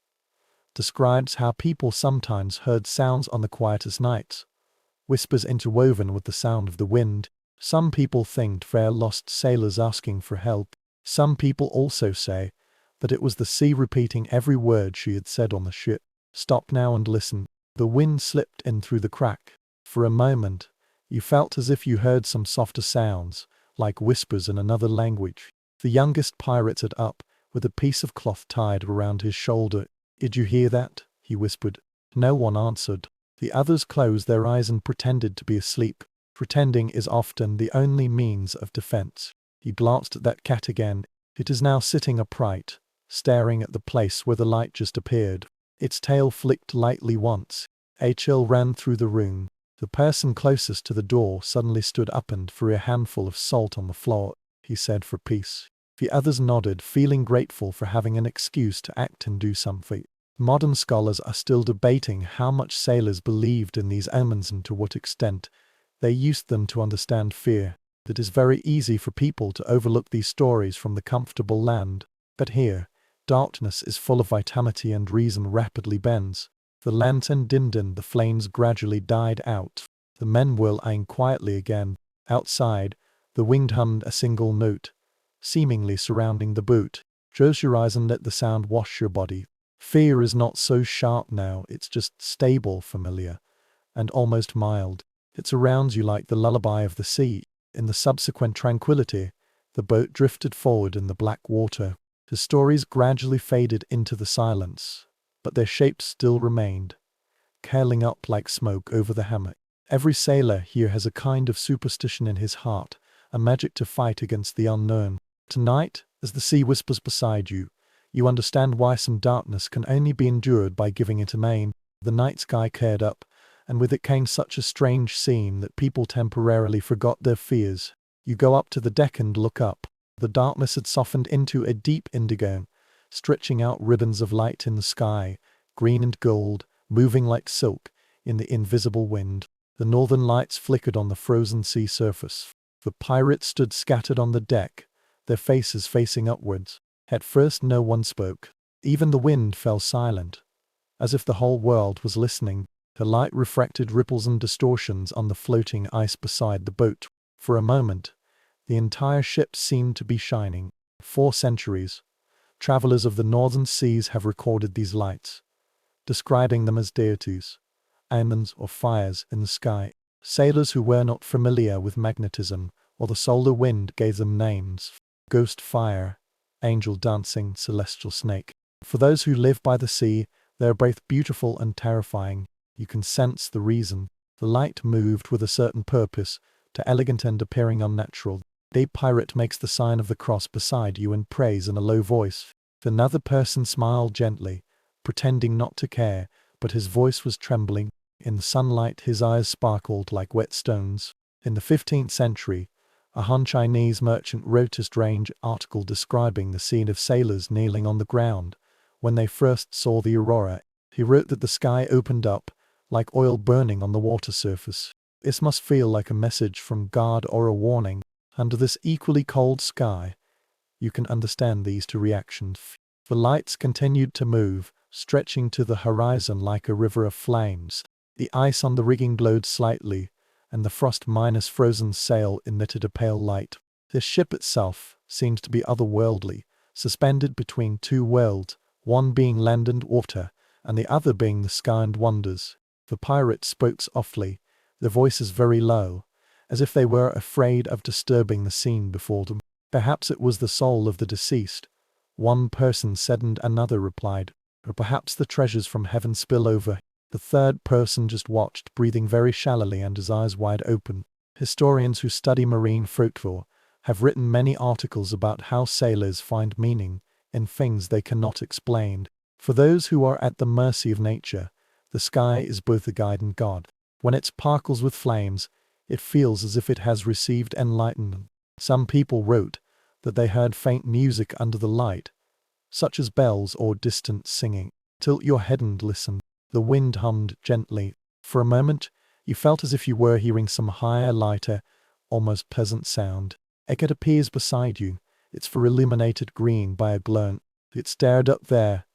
describes how people sometimes heard sounds on the quietest nights, whispers interwoven with the sound of the wind. Some people think they're lost sailors asking for help. Some people also say that it was the sea repeating every word she had said on the ship. "Stop now and listen." The wind slipped in through the crack. For a moment, you felt as if you heard some softer sounds, like whispers in another language. The youngest pirate sat up, with a piece of cloth tied around his shoulder. "Did you hear that?" he whispered. No one answered. The others closed their eyes and pretended to be asleep. Pretending is often the only means of defense. He glanced at that cat again. It is now sitting upright, staring at the place where the light just appeared. Its tail flicked lightly once. A chill ran through the room. The person closest to the door suddenly stood up and threw a handful of salt on the floor. He said for peace. The others nodded, feeling grateful for having an excuse to act and do something. Modern scholars are still debating how much sailors believed in these omens and to what extent they used them to understand fear. It is very easy for people to overlook these stories from the comfortable land. But here, darkness is full of vitality and reason rapidly bends. The lantern dimmed and the flames gradually died out. The men were lying quietly again. Outside, the wind hummed a single note, seemingly surrounding the boat. Close your eyes and let the sound wash your body. Fear is not so sharp now, it's just stable, familiar, and almost mild. It surrounds you like the lullaby of the sea. In the subsequent tranquility, the boat drifted forward in the black water. The stories gradually faded into the silence, but their shapes still remained, curling up like smoke over the hammock. Every sailor here has a kind of superstition in his heart, a magic to fight against the unknown. Tonight, as the sea whispers beside you, you understand why some darkness can only be endured by giving it a name. The night sky cleared up, and with it came such a strange scene that people temporarily forgot their fears. You go up to the deck and look up. The darkness had softened into a deep indigo, stretching out ribbons of light in the sky, green and gold, moving like silk in the invisible wind. The northern lights flickered on the frozen sea surface. The pirates stood scattered on the deck, their faces facing upwards. At first no one spoke. Even the wind fell silent, as if the whole world was listening. The light refracted ripples and distortions on the floating ice beside the boat. For a moment, the entire ship seemed to be shining. 4 centuries, travelers of the northern seas have recorded these lights, describing them as deities, omens or fires in the sky. Sailors who were not familiar with magnetism or the solar wind gave them names: ghost fire, angel dancing, celestial snake. For those who live by the sea, they are both beautiful and terrifying. You can sense the reason. The light moved with a certain purpose, to elegant and appearing unnatural. A pirate makes the sign of the cross beside you and prays in a low voice. Another person smiled gently, pretending not to care, but his voice was trembling. In the sunlight his eyes sparkled like whetstones. In the 15th century, a Han Chinese merchant wrote a strange article describing the scene of sailors kneeling on the ground when they first saw the aurora. He wrote that the sky opened up, like oil burning on the water surface. This must feel like a message from God or a warning. Under this equally cold sky, you can understand these two reactions. The lights continued to move, stretching to the horizon like a river of flames. The ice on the rigging glowed slightly, and the frost-minus frozen sail emitted a pale light. The ship itself seemed to be otherworldly, suspended between two worlds, one being land and water, and the other being the sky and wonders. The pirates spoke softly, their voices very low, as if they were afraid of disturbing the scene before them. Perhaps it was the soul of the deceased, one person said, and another replied. Or perhaps the treasures from heaven spill over. The third person just watched, breathing very shallowly and his eyes wide open. Historians who study marine folklore have written many articles about how sailors find meaning in things they cannot explain. For those who are at the mercy of nature, the sky is both a guide and God. When it sparkles with flames, it feels as if it has received enlightenment. Some people wrote that they heard faint music under the light, such as bells or distant singing. Tilt your head and listen. The wind hummed gently. For a moment, you felt as if you were hearing some higher, lighter, almost pleasant sound. It appears beside you, its fur illuminated green by a glow. It stared up there,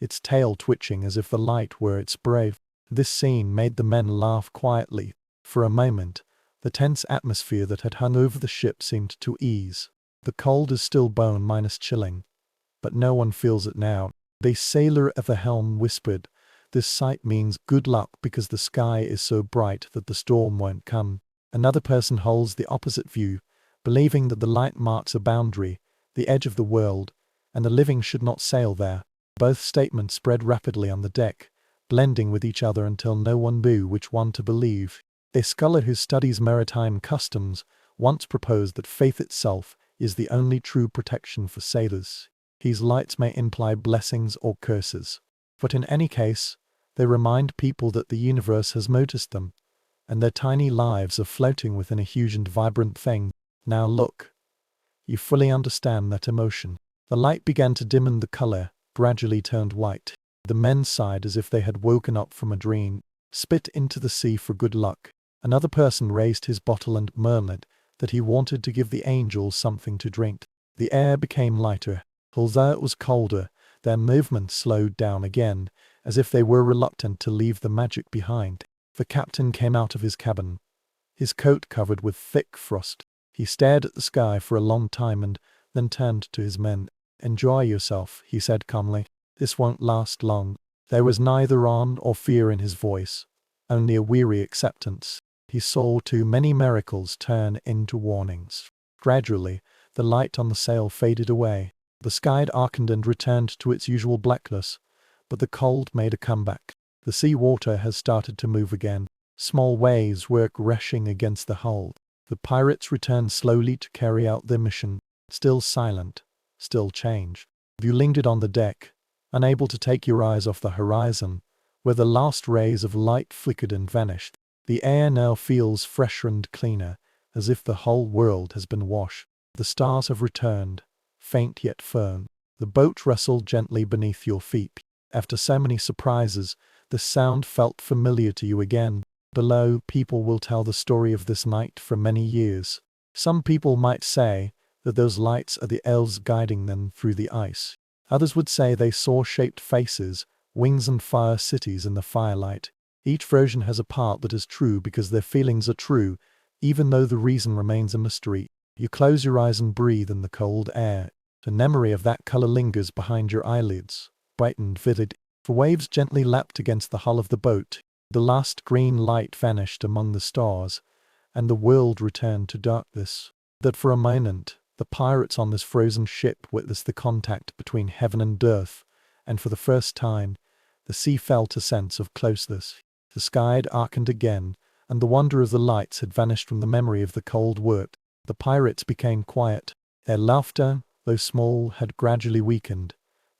its tail twitching as if the light were its brave. This scene made the men laugh quietly. For a moment, the tense atmosphere that had hung over the ship seemed to ease. The cold is still bone-minus chilling, but no one feels it now. The sailor at the helm whispered, "This sight means good luck because the sky is so bright that the storm won't come." Another person holds the opposite view, believing that the light marks a boundary, the edge of the world, and the living should not sail there. Both statements spread rapidly on the deck, blending with each other until no one knew which one to believe. A scholar who studies maritime customs once proposed that faith itself is the only true protection for sailors. These lights may imply blessings or curses, but in any case, they remind people that the universe has noticed them, and their tiny lives are floating within a huge and vibrant thing. Now look. You fully understand that emotion. The light began to dim and the color gradually turned white. The men sighed as if they had woken up from a dream. Spit into the sea for good luck. Another person raised his bottle and murmured that he wanted to give the angels something to drink. The air became lighter. Although it was colder, their movement slowed down again, as if they were reluctant to leave the magic behind. The captain came out of his cabin, his coat covered with thick frost. He stared at the sky for a long time and then turned to his men. "Enjoy yourself," he said calmly. "This won't last long." There was neither awe or fear in his voice, only a weary acceptance. He saw too many miracles turn into warnings. Gradually, the light on the sail faded away. The sky darkened and returned to its usual blackness, but the cold made a comeback. The sea water has started to move again. Small waves were crashing against the hull. The pirates returned slowly to carry out their mission, still silent, still changed. You lingered on the deck, unable to take your eyes off the horizon, where the last rays of light flickered and vanished. The air now feels fresher and cleaner, as if the whole world has been washed. The stars have returned, faint yet firm. The boat rustled gently beneath your feet. After so many surprises, the sound felt familiar to you again. Below, people will tell the story of this night for many years. Some people might say that those lights are the elves guiding them through the ice. Others would say they saw shaped faces, wings and fire cities in the firelight. Each version has a part that is true because their feelings are true, even though the reason remains a mystery. You close your eyes and breathe in the cold air. The memory of that color lingers behind your eyelids, bright and vivid. The waves gently lapped against the hull of the boat. The last green light vanished among the stars, and the world returned to darkness. That for a moment, the pirates on this frozen ship witnessed the contact between heaven and earth, and for the first time, the sea felt a sense of closeness. The sky darkened again, and the wonder of the lights had vanished from the memory of the cold world. The pirates became quiet. Their laughter, though small, had gradually weakened,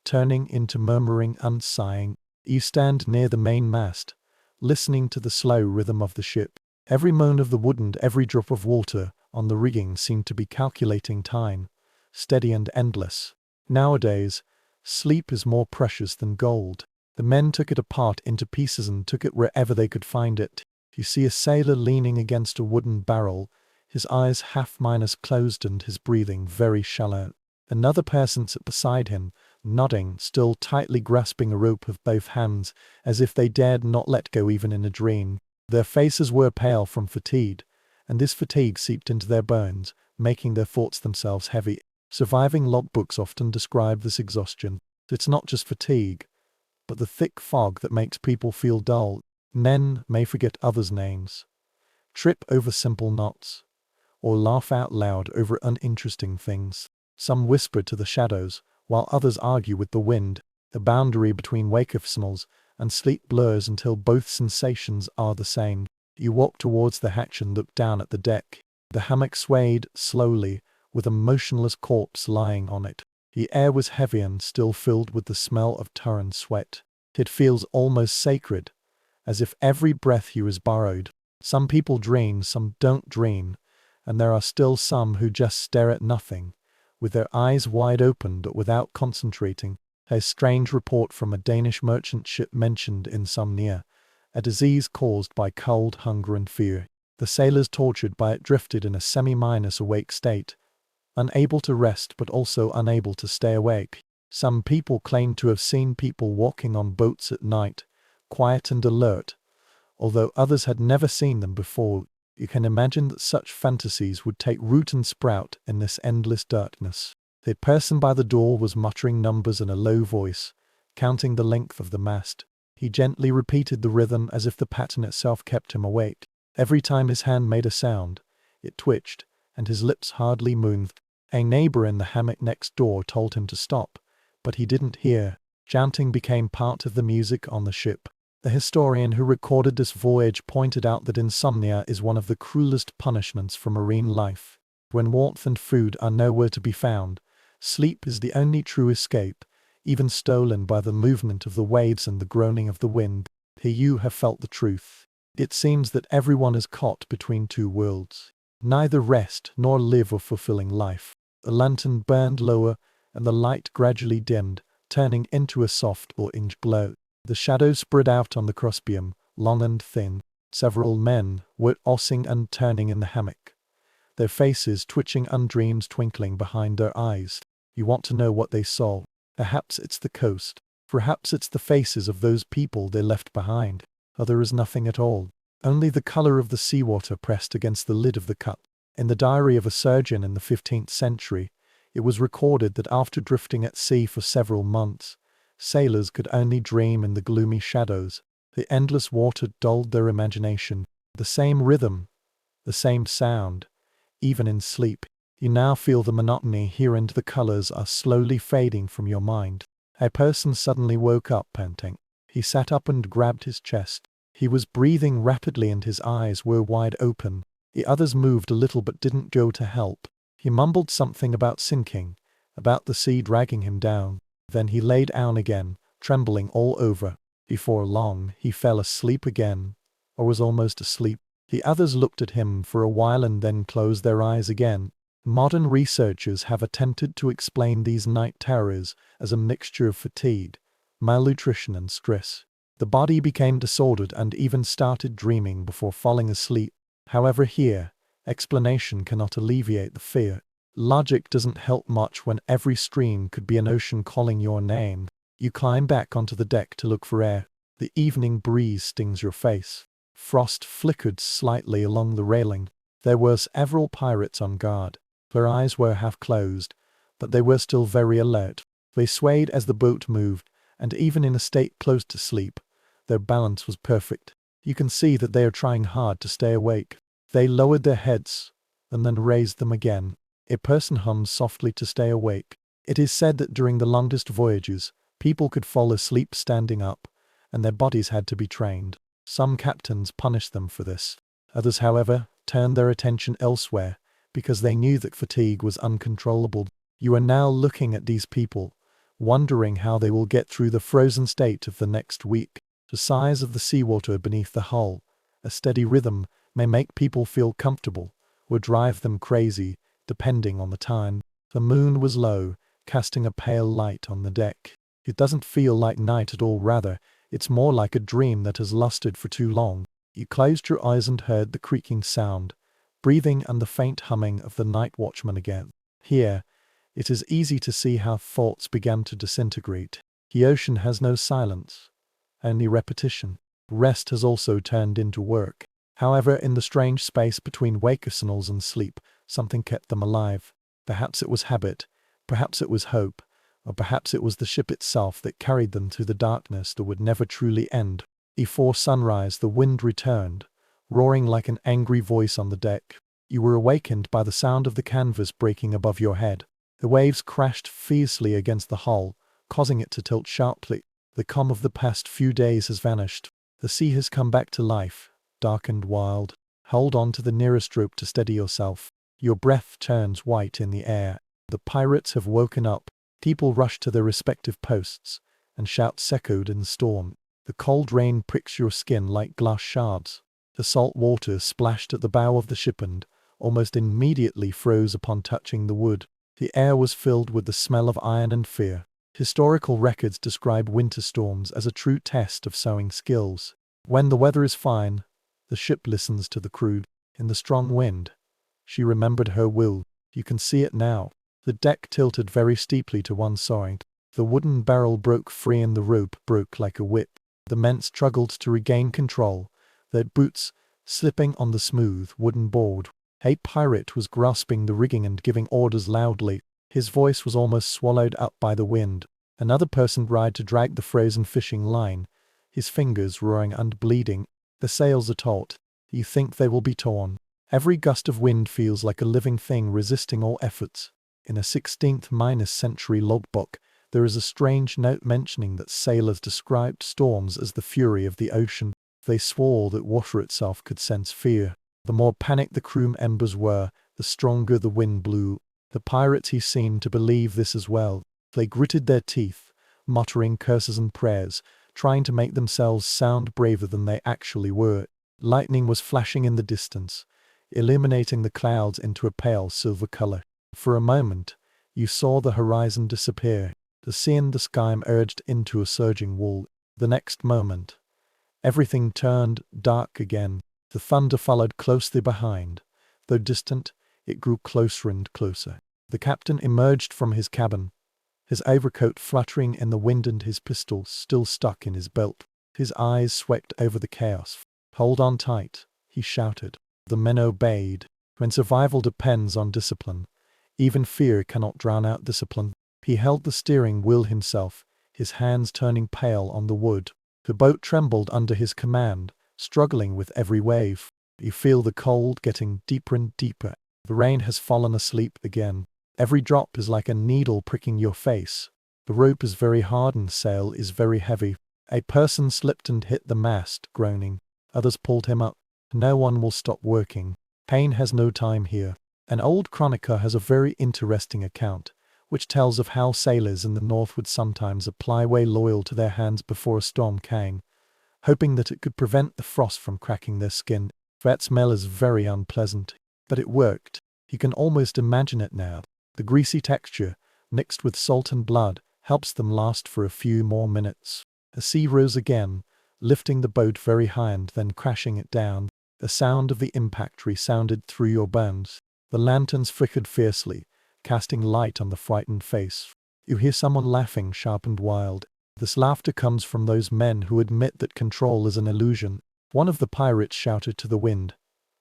turning into murmuring and sighing. You stand near the main mast, listening to the slow rhythm of the ship. Every moan of the wood and every drop of water on the rigging seemed to be calculating time, steady and endless. Nowadays, sleep is more precious than gold. The men took it apart into pieces and took it wherever they could find it. You see a sailor leaning against a wooden barrel, his eyes half-minus closed and his breathing very shallow. Another person sat beside him, nodding, still tightly grasping a rope with both hands, as if they dared not let go even in a dream. Their faces were pale from fatigue, and this fatigue seeped into their bones, making their thoughts themselves heavy. Surviving logbooks often describe this exhaustion. It's not just fatigue, but the thick fog that makes people feel dull. Men may forget others' names, trip over simple knots, or laugh out loud over uninteresting things. Some whisper to the shadows, while others argue with the wind. The boundary between wakefulness and sleep blurs until both sensations are the same. You walk towards the hatch and look down at the deck. The hammock swayed slowly, with a motionless corpse lying on it. The air was heavy and still filled with the smell of tar and sweat. It feels almost sacred, as if every breath here is borrowed. Some people dream, some don't dream, and there are still some who just stare at nothing, with their eyes wide open but without concentrating. A strange report from a Danish merchant ship mentioned insomnia, a disease caused by cold, hunger and fear. The sailors tortured by it drifted in a semi-minus awake state, unable to rest but also unable to stay awake. Some people claim to have seen people walking on boats at night, quiet and alert, although others had never seen them before. You can imagine that such fantasies would take root and sprout in this endless darkness. The person by the door was muttering numbers in a low voice, counting the length of the mast. He gently repeated the rhythm as if the pattern itself kept him awake. Every time his hand made a sound, it twitched, and his lips hardly moved. A neighbor in the hammock next door told him to stop, but he didn't hear. Chanting became part of the music on the ship. The historian who recorded this voyage pointed out that insomnia is one of the cruelest punishments for marine life. When warmth and food are nowhere to be found, sleep is the only true escape, even stolen by the movement of the waves and the groaning of the wind. Here you have felt the truth. It seems that everyone is caught between two worlds. Neither rest nor live a fulfilling life. The lantern burned lower, and the light gradually dimmed, turning into a soft orange glow. The shadows spread out on the crossbeam, long and thin. Several men were tossing and turning in the hammock, their faces twitching and dreams twinkling behind their eyes. You want to know what they saw. Perhaps it's the coast. Perhaps it's the faces of those people they left behind. Or there is nothing at all. Only the color of the seawater pressed against the lid of the cup. In the diary of a surgeon in the 15th century, it was recorded that after drifting at sea for several months, sailors could only dream in the gloomy shadows. The endless water dulled their imagination. The same rhythm, the same sound, even in sleep. You now feel the monotony here and the colors are slowly fading from your mind. A person suddenly woke up panting. He sat up and grabbed his chest. He was breathing rapidly and his eyes were wide open. The others moved a little but didn't go to help. He mumbled something about sinking, about the sea dragging him down. Then he lay down again, trembling all over. Before long, he fell asleep again, or was almost asleep. The others looked at him for a while and then closed their eyes again. Modern researchers have attempted to explain these night terrors as a mixture of fatigue, malnutrition and stress. The body became disordered and even started dreaming before falling asleep. However, here, explanation cannot alleviate the fear. Logic doesn't help much when every stream could be an ocean calling your name. You climb back onto the deck to look for air. The evening breeze stings your face. Frost flickered slightly along the railing. There were several pirates on guard. Their eyes were half closed, but they were still very alert. They swayed as the boat moved, and even in a state close to sleep, their balance was perfect. You can see that they are trying hard to stay awake. They lowered their heads, and then raised them again. A person hums softly to stay awake. It is said that during the longest voyages, people could fall asleep standing up, and their bodies had to be trained. Some captains punished them for this. Others, however, turned their attention elsewhere, because they knew that fatigue was uncontrollable. You are now looking at these people, wondering how they will get through the frozen state of the next week. The size of the seawater beneath the hull, a steady rhythm, may make people feel comfortable, or drive them crazy, depending on the time. The moon was low, casting a pale light on the deck. It doesn't feel like night at all, rather, it's more like a dream that has lusted for too long. You closed your eyes and heard the creaking sound, breathing and the faint humming of the night watchman again. Here, it is easy to see how thoughts began to disintegrate. The ocean has no silence, only repetition. Rest has also turned into work. However, in the strange space between wakefulness and sleep, something kept them alive. Perhaps it was habit, perhaps it was hope, or perhaps it was the ship itself that carried them through the darkness that would never truly end. Before sunrise the wind returned, roaring like an angry voice on the deck. You were awakened by the sound of the canvas breaking above your head. The waves crashed fiercely against the hull, causing it to tilt sharply. The calm of the past few days has vanished. The sea has come back to life, dark and wild. Hold on to the nearest rope to steady yourself. Your breath turns white in the air. The pirates have woken up. People rush to their respective posts, and shouts echoed in the storm. The cold rain pricks your skin like glass shards. The salt water splashed at the bow of the ship and almost immediately froze upon touching the wood. The air was filled with the smell of iron and fear. Historical records describe winter storms as a true test of sewing skills. When the weather is fine, the ship listens to the crew. In the strong wind, she remembered her will. You can see it now. The deck tilted very steeply to one side. The wooden barrel broke free and the rope broke like a whip. The men struggled to regain control, their boots slipping on the smooth wooden board. A pirate was grasping the rigging and giving orders loudly. His voice was almost swallowed up by the wind. Another person tried to drag the frozen fishing line, his fingers raw and bleeding. The sails are taut. You think they will be torn. Every gust of wind feels like a living thing resisting all efforts. In a 16th century logbook, there is a strange note mentioning that sailors described storms as the fury of the ocean. They swore that water itself could sense fear. The more panicked the crew members were, the stronger the wind blew. The pirates seemed to believe this as well. They gritted their teeth, muttering curses and prayers, trying to make themselves sound braver than they actually were. Lightning was flashing in the distance, illuminating the clouds into a pale silver color. For a moment, you saw the horizon disappear. The sea and the sky merged into a surging wall. The next moment, everything turned dark again. The thunder followed closely behind. Though distant, it grew closer and closer. The captain emerged from his cabin, his overcoat fluttering in the wind and his pistol still stuck in his belt. His eyes swept over the chaos. "Hold on tight," he shouted. The men obeyed. When survival depends on discipline, even fear cannot drown out discipline. He held the steering wheel himself, his hands turning pale on the wood. The boat trembled under his command, struggling with every wave. You feel the cold getting deeper and deeper. The rain has fallen asleep again. Every drop is like a needle pricking your face. The rope is very hard and the sail is very heavy. A person slipped and hit the mast, groaning. Others pulled him up. No one will stop working. Pain has no time here. An old chronicler has a very interesting account, which tells of how sailors in the north would sometimes apply way loyal to their hands before a storm came, hoping that it could prevent the frost from cracking their skin. That smell is very unpleasant, but it worked. You can almost imagine it now. The greasy texture, mixed with salt and blood, helps them last for a few more minutes. The sea rose again, lifting the boat very high and then crashing it down. The sound of the impact resounded through your bones. The lanterns flickered fiercely, casting light on the frightened face. You hear someone laughing sharp and wild. This laughter comes from those men who admit that control is an illusion. One of the pirates shouted to the wind,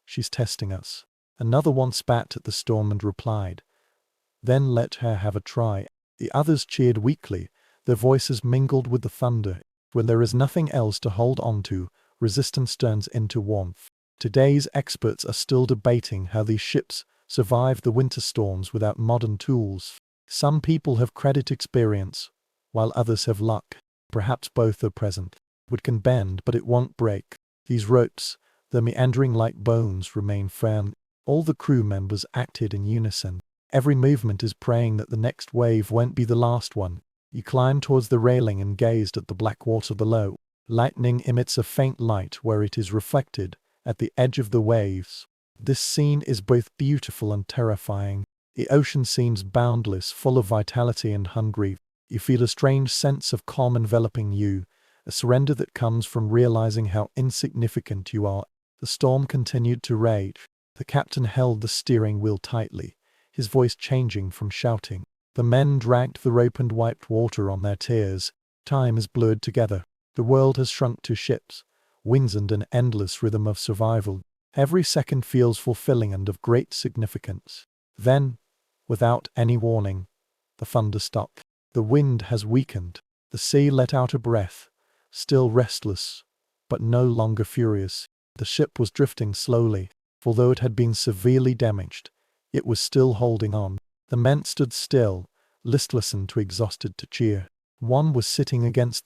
"She's testing us." Another one spat at the storm and replied, "Then let her have a try." The others cheered weakly, their voices mingled with the thunder. When there is nothing else to hold on to, resistance turns into warmth. Today's experts are still debating how these ships survived the winter storms without modern tools. Some people have credit experience, while others have luck. Perhaps both are present. Wood can bend, but it won't break. These ropes, though meandering like bones, remain firm. All the crew members acted in unison. Every movement is praying that the next wave won't be the last one. You climbed towards the railing and gazed at the black water below. Lightning emits a faint light where it is reflected, at the edge of the waves. This scene is both beautiful and terrifying. The ocean seems boundless, full of vitality and hungry. You feel a strange sense of calm enveloping you, a surrender that comes from realizing how insignificant you are. The storm continued to rage. The captain held the steering wheel tightly, his voice changing from shouting. The men dragged the rope and wiped water on their tears. Time is blurred together. The world has shrunk to ships, winds and an endless rhythm of survival. Every second feels fulfilling and of great significance. Then, without any warning, the thunder stopped. The wind has weakened. The sea let out a breath, still restless, but no longer furious. The ship was drifting slowly. Although it had been severely damaged, it was still holding on. The men stood still, listless and too exhausted to cheer. One was sitting against